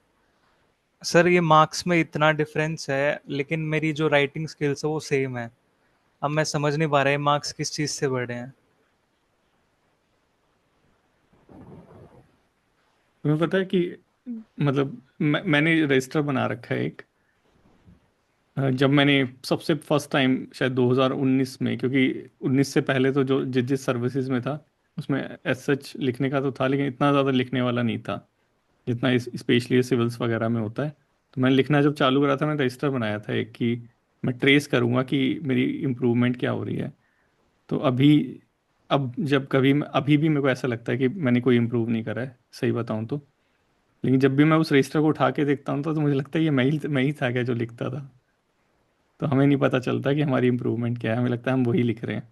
सर ये मार्क्स में इतना डिफरेंस है, लेकिन मेरी जो राइटिंग स्किल्स है वो सेम है। अब मैं समझ नहीं पा रहा है मार्क्स किस चीज़ से बढ़े हैं। तुम्हें पता है कि मतलब मैंने रजिस्टर बना रखा है एक। जब मैंने सबसे फर्स्ट टाइम शायद 2019 में, क्योंकि 19 से पहले तो जो जिस जिस सर्विसेज में था उसमें एज सच लिखने का तो था, लेकिन इतना ज़्यादा लिखने वाला नहीं था जितना इस स्पेशली सिविल्स वगैरह में होता है। तो मैंने लिखना जब चालू करा था, मैंने रजिस्टर बनाया था एक कि मैं ट्रेस करूँगा कि मेरी इम्प्रूवमेंट क्या हो रही है। तो अभी अब जब कभी अभी भी मेरे को ऐसा लगता है कि मैंने कोई इम्प्रूव नहीं करा है, सही बताऊँ तो। लेकिन जब भी मैं उस रजिस्टर को उठा के देखता हूँ तो मुझे लगता है ये मैं ही था क्या जो लिखता था। तो हमें नहीं पता चलता कि हमारी इम्प्रूवमेंट क्या है, हमें लगता है हम वही लिख रहे हैं।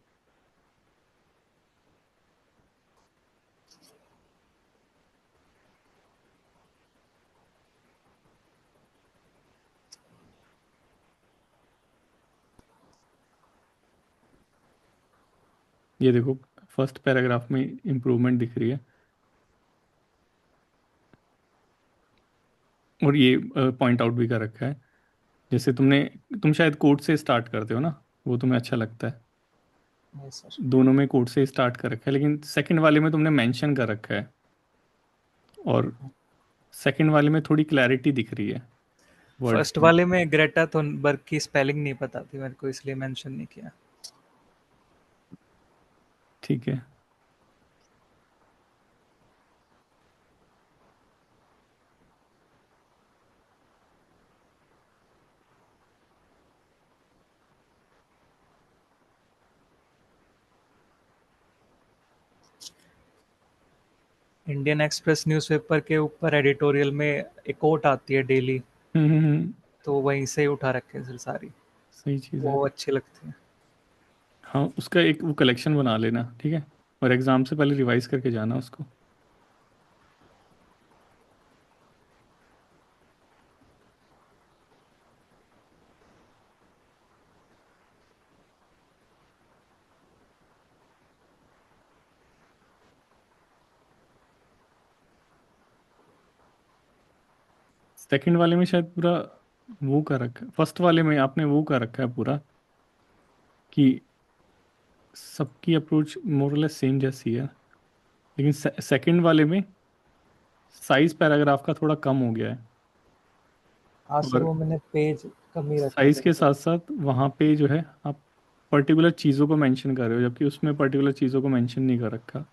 ये देखो, फर्स्ट पैराग्राफ में इम्प्रूवमेंट दिख रही है। और ये पॉइंट आउट भी कर रखा है। जैसे तुम शायद कोड से स्टार्ट करते हो ना, वो तुम्हें अच्छा लगता है। Yes sir. दोनों में कोड से स्टार्ट कर रखा है, लेकिन सेकंड वाले में तुमने मेंशन कर रखा है। और सेकंड वाले में थोड़ी क्लैरिटी दिख रही है वर्ड्स फर्स्ट में। वाले में ग्रेटा थुनबर्ग की स्पेलिंग नहीं पता थी मेरे को, इसलिए मेंशन नहीं किया। ठीक है। इंडियन एक्सप्रेस न्यूज़पेपर के ऊपर एडिटोरियल में एक कोट आती है डेली, तो वहीं से ही उठा रखे हैं सर सारी। सही चीज़ है। वो अच्छी लगती है। हाँ, उसका एक वो कलेक्शन बना लेना, ठीक है। और एग्ज़ाम से पहले रिवाइज करके जाना उसको। सेकंड वाले में शायद पूरा वो कर रखा है, फर्स्ट वाले में आपने वो कर रखा है पूरा कि सबकी अप्रोच मोरलेस सेम जैसी है। लेकिन सेकंड वाले में साइज पैराग्राफ का थोड़ा कम हो गया है। हाँ सर, और वो मैंने पेज कम ही रखे साइज थे के थोड़े। साथ साथ वहाँ पे जो है आप पर्टिकुलर चीज़ों को मेंशन कर रहे हो, जबकि उसमें पर्टिकुलर चीज़ों को मेंशन नहीं कर रखा।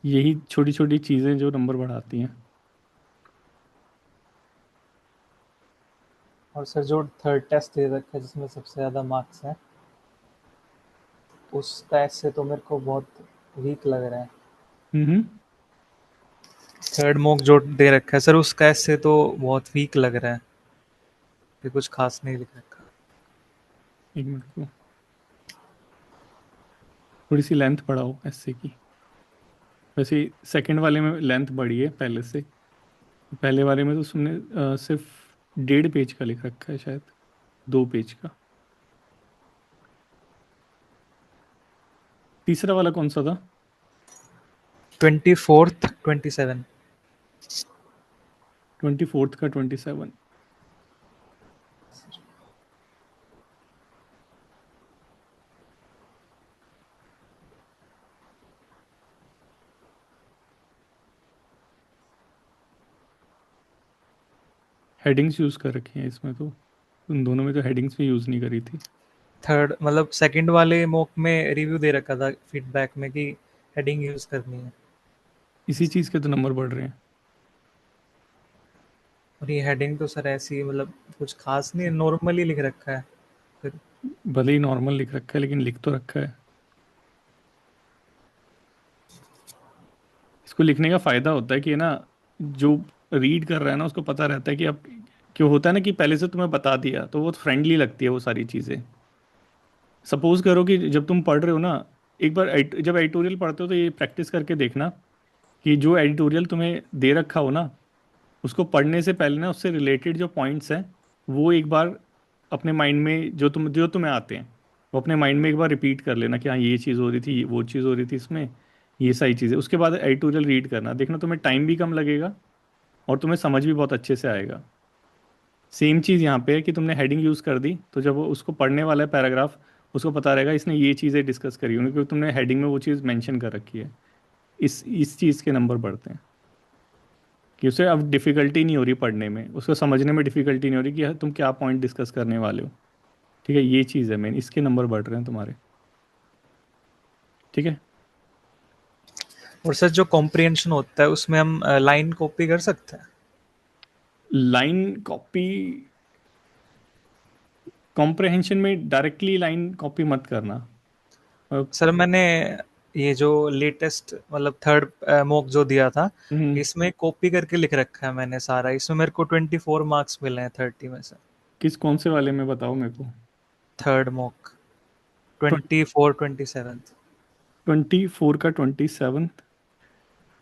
यही छोटी छोटी चीज़ें जो नंबर बढ़ाती हैं। और सर जो थर्ड टेस्ट दे रखा है जिसमें सबसे ज़्यादा मार्क्स हैं, उस टेस्ट से तो मेरे को बहुत वीक लग रहा है। हम्म। थर्ड मॉक जो दे रखा है सर, उस टेस्ट से तो बहुत वीक लग रहा है कि कुछ खास नहीं लिख रखा। एक मिनट को, थोड़ी सी लेंथ बढ़ाओ ऐसे की। वैसे सेकंड वाले में लेंथ बढ़ी है पहले से। पहले वाले में तो तुमने सिर्फ 1.5 पेज का लिख रखा है शायद, 2 पेज का। तीसरा वाला कौन सा था? 24th 27। 24th का 27। हेडिंग्स यूज़ कर रखी हैं इसमें तो, उन दोनों में तो हेडिंग्स भी यूज़ नहीं करी थी। थर्ड मतलब सेकंड वाले मॉक में रिव्यू दे रखा था फीडबैक में कि हेडिंग यूज करनी है, इसी चीज़ के तो नंबर बढ़ रहे हैं। और ये हेडिंग तो सर ऐसी मतलब कुछ खास नहीं है, नॉर्मली लिख रखा है फिर। भले ही नॉर्मल लिख रखा है लेकिन लिख तो रखा है। इसको लिखने का फ़ायदा होता है कि ना, जो रीड कर रहा है ना उसको पता रहता है कि अब क्यों होता है ना, कि पहले से तुम्हें बता दिया तो वो फ्रेंडली लगती है वो सारी चीज़ें। सपोज करो कि जब तुम पढ़ रहे हो ना, एक बार जब एडिटोरियल पढ़ते हो तो ये प्रैक्टिस करके देखना कि जो एडिटोरियल तुम्हें दे रखा हो ना, उसको पढ़ने से पहले ना उससे रिलेटेड जो पॉइंट्स हैं वो एक बार अपने माइंड में, जो तुम्हें आते हैं वो अपने माइंड में एक बार रिपीट कर लेना कि हाँ ये चीज़ हो रही थी, वो चीज़ हो रही थी इसमें, ये सारी चीज़ें। उसके बाद एडिटोरियल रीड करना, देखना तुम्हें टाइम भी कम लगेगा और तुम्हें समझ भी बहुत अच्छे से आएगा। सेम चीज़ यहाँ पे है कि तुमने हेडिंग यूज़ कर दी तो जब वो उसको पढ़ने वाला है पैराग्राफ, उसको पता रहेगा इसने ये चीज़ें डिस्कस करी होंगी क्योंकि तुमने हेडिंग में वो चीज़ मेंशन कर रखी है। इस चीज़ के नंबर बढ़ते हैं कि उसे अब डिफ़िकल्टी नहीं हो रही पढ़ने में, उसको समझने में डिफ़िकल्टी नहीं हो रही कि तुम क्या पॉइंट डिस्कस करने वाले हो। ठीक है, ये चीज़ है मेन, इसके नंबर बढ़ रहे हैं तुम्हारे। ठीक है। और सर जो कॉम्प्रिहेंशन होता है उसमें हम लाइन कॉपी कर सकते हैं? लाइन कॉपी, कॉम्प्रहेंशन में डायरेक्टली लाइन कॉपी मत करना। सर मैंने ये जो लेटेस्ट मतलब थर्ड मॉक जो दिया था, हम्म, इसमें कॉपी करके लिख रखा है मैंने सारा, इसमें मेरे को 24 मार्क्स मिले हैं 30 में से। कौन से वाले में बताओ मेरे को? Third mock 24 27। 24 का 27।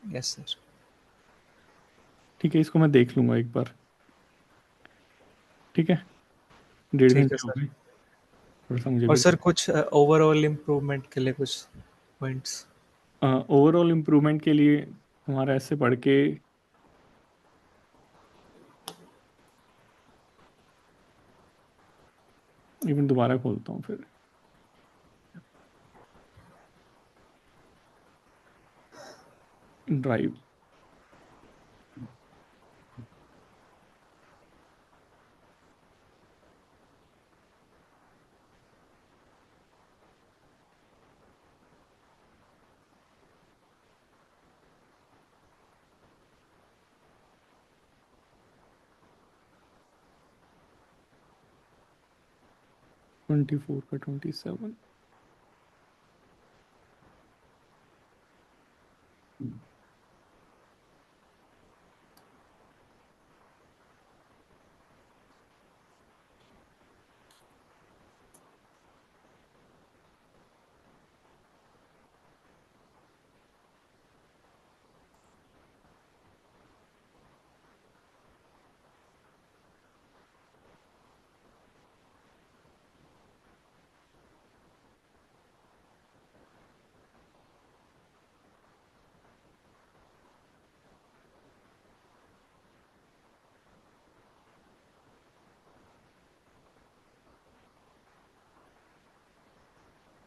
Yes sir. ठीक है, इसको मैं देख लूंगा एक बार। ठीक है, 1.5 घंटे ठीक है हो सर। गए, थोड़ा सा मुझे और भी। सर कुछ ओवरऑल इम्प्रूवमेंट के लिए कुछ पॉइंट्स? ओवरऑल इम्प्रूवमेंट के लिए हमारा ऐसे पढ़ के, इवन दोबारा खोलता हूँ फिर। ड्राइव। ट्वेंटी फोर का 27।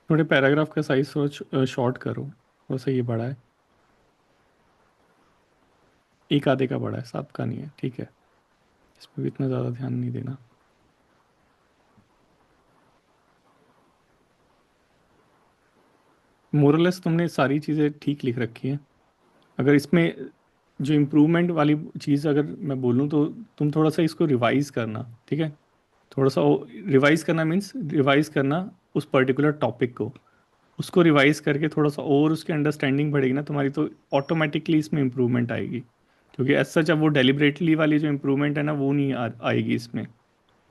थोड़े पैराग्राफ का साइज थोड़ा शॉर्ट करो, थोड़ा सा ये बड़ा है, एक आधे का बड़ा है, सबका नहीं है। ठीक है, इसमें भी इतना ज़्यादा ध्यान नहीं देना। मोरलेस तुमने सारी चीज़ें ठीक लिख रखी हैं। अगर इसमें जो इम्प्रूवमेंट वाली चीज़ अगर मैं बोलूँ तो तुम थोड़ा सा इसको रिवाइज करना, ठीक है। थोड़ा सा रिवाइज करना मीन्स रिवाइज करना उस पर्टिकुलर टॉपिक को, उसको रिवाइज करके थोड़ा सा और उसकी अंडरस्टैंडिंग बढ़ेगी ना तुम्हारी, तो ऑटोमेटिकली इसमें इम्प्रूवमेंट आएगी। क्योंकि एज सच अब वो डेलिबरेटली वाली जो इम्प्रूवमेंट है ना वो नहीं आएगी इसमें।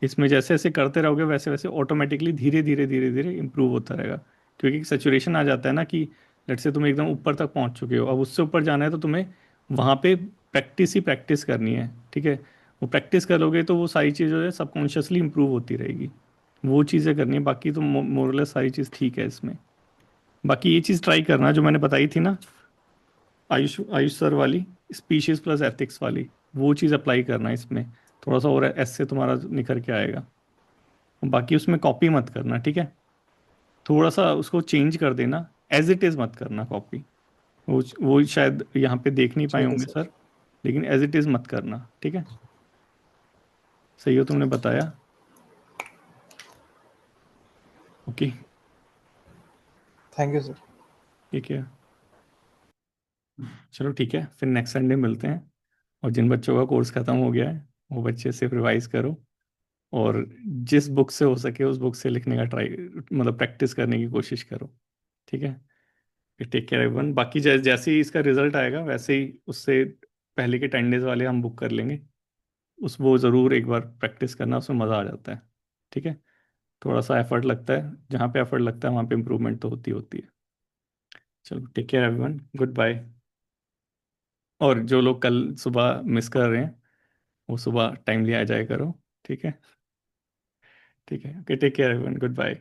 इसमें जैसे जैसे करते रहोगे वैसे वैसे ऑटोमेटिकली धीरे धीरे धीरे धीरे इंप्रूव होता रहेगा। क्योंकि एक सेचुरेशन आ जाता है ना कि लेट से तुम एकदम ऊपर तक पहुंच चुके हो, अब उससे ऊपर जाना है तो तुम्हें वहाँ पे प्रैक्टिस ही प्रैक्टिस करनी है, ठीक है। वो प्रैक्टिस करोगे तो वो सारी चीज़ जो है सबकॉन्शियसली इंप्रूव होती रहेगी। वो चीज़ें करनी है, बाकी तो मोरलेस सारी चीज़ ठीक है इसमें। बाकी ये चीज़ ट्राई करना जो मैंने बताई थी ना, आयुष आयुष सर वाली, स्पीशीज प्लस एथिक्स वाली, वो चीज़ अप्लाई करना इसमें। थोड़ा सा और एस से तुम्हारा निखर के आएगा। बाकी उसमें कॉपी मत करना, ठीक है। थोड़ा सा उसको चेंज कर देना, एज इट इज़ मत करना कॉपी। वो शायद यहाँ पे देख नहीं पाए ठीक है होंगे सर। सर, लेकिन एज इट इज़ मत करना, ठीक है। सही हो तुमने बताया। ओके। Thank you sir. ठीक है, चलो ठीक है, फिर नेक्स्ट संडे मिलते हैं। और जिन बच्चों का कोर्स ख़त्म हो गया है वो बच्चे सिर्फ रिवाइज करो, और जिस बुक से हो सके उस बुक से लिखने का ट्राई, मतलब प्रैक्टिस करने की कोशिश करो, ठीक है। Take care everyone. बाकी जैसे ही इसका रिजल्ट आएगा वैसे ही उससे पहले के 10 डेज वाले हम बुक कर लेंगे। उस वो ज़रूर एक बार प्रैक्टिस करना, उसमें मज़ा आ जाता है, ठीक है। थोड़ा सा एफर्ट लगता है, जहाँ पे एफर्ट लगता है वहाँ पे इम्प्रूवमेंट तो होती होती है। चलो take care everyone, good bye. और जो लोग कल सुबह मिस कर रहे हैं वो सुबह टाइमली आ जाया करो, ठीक है। ठीक है, okay, take care everyone, good bye.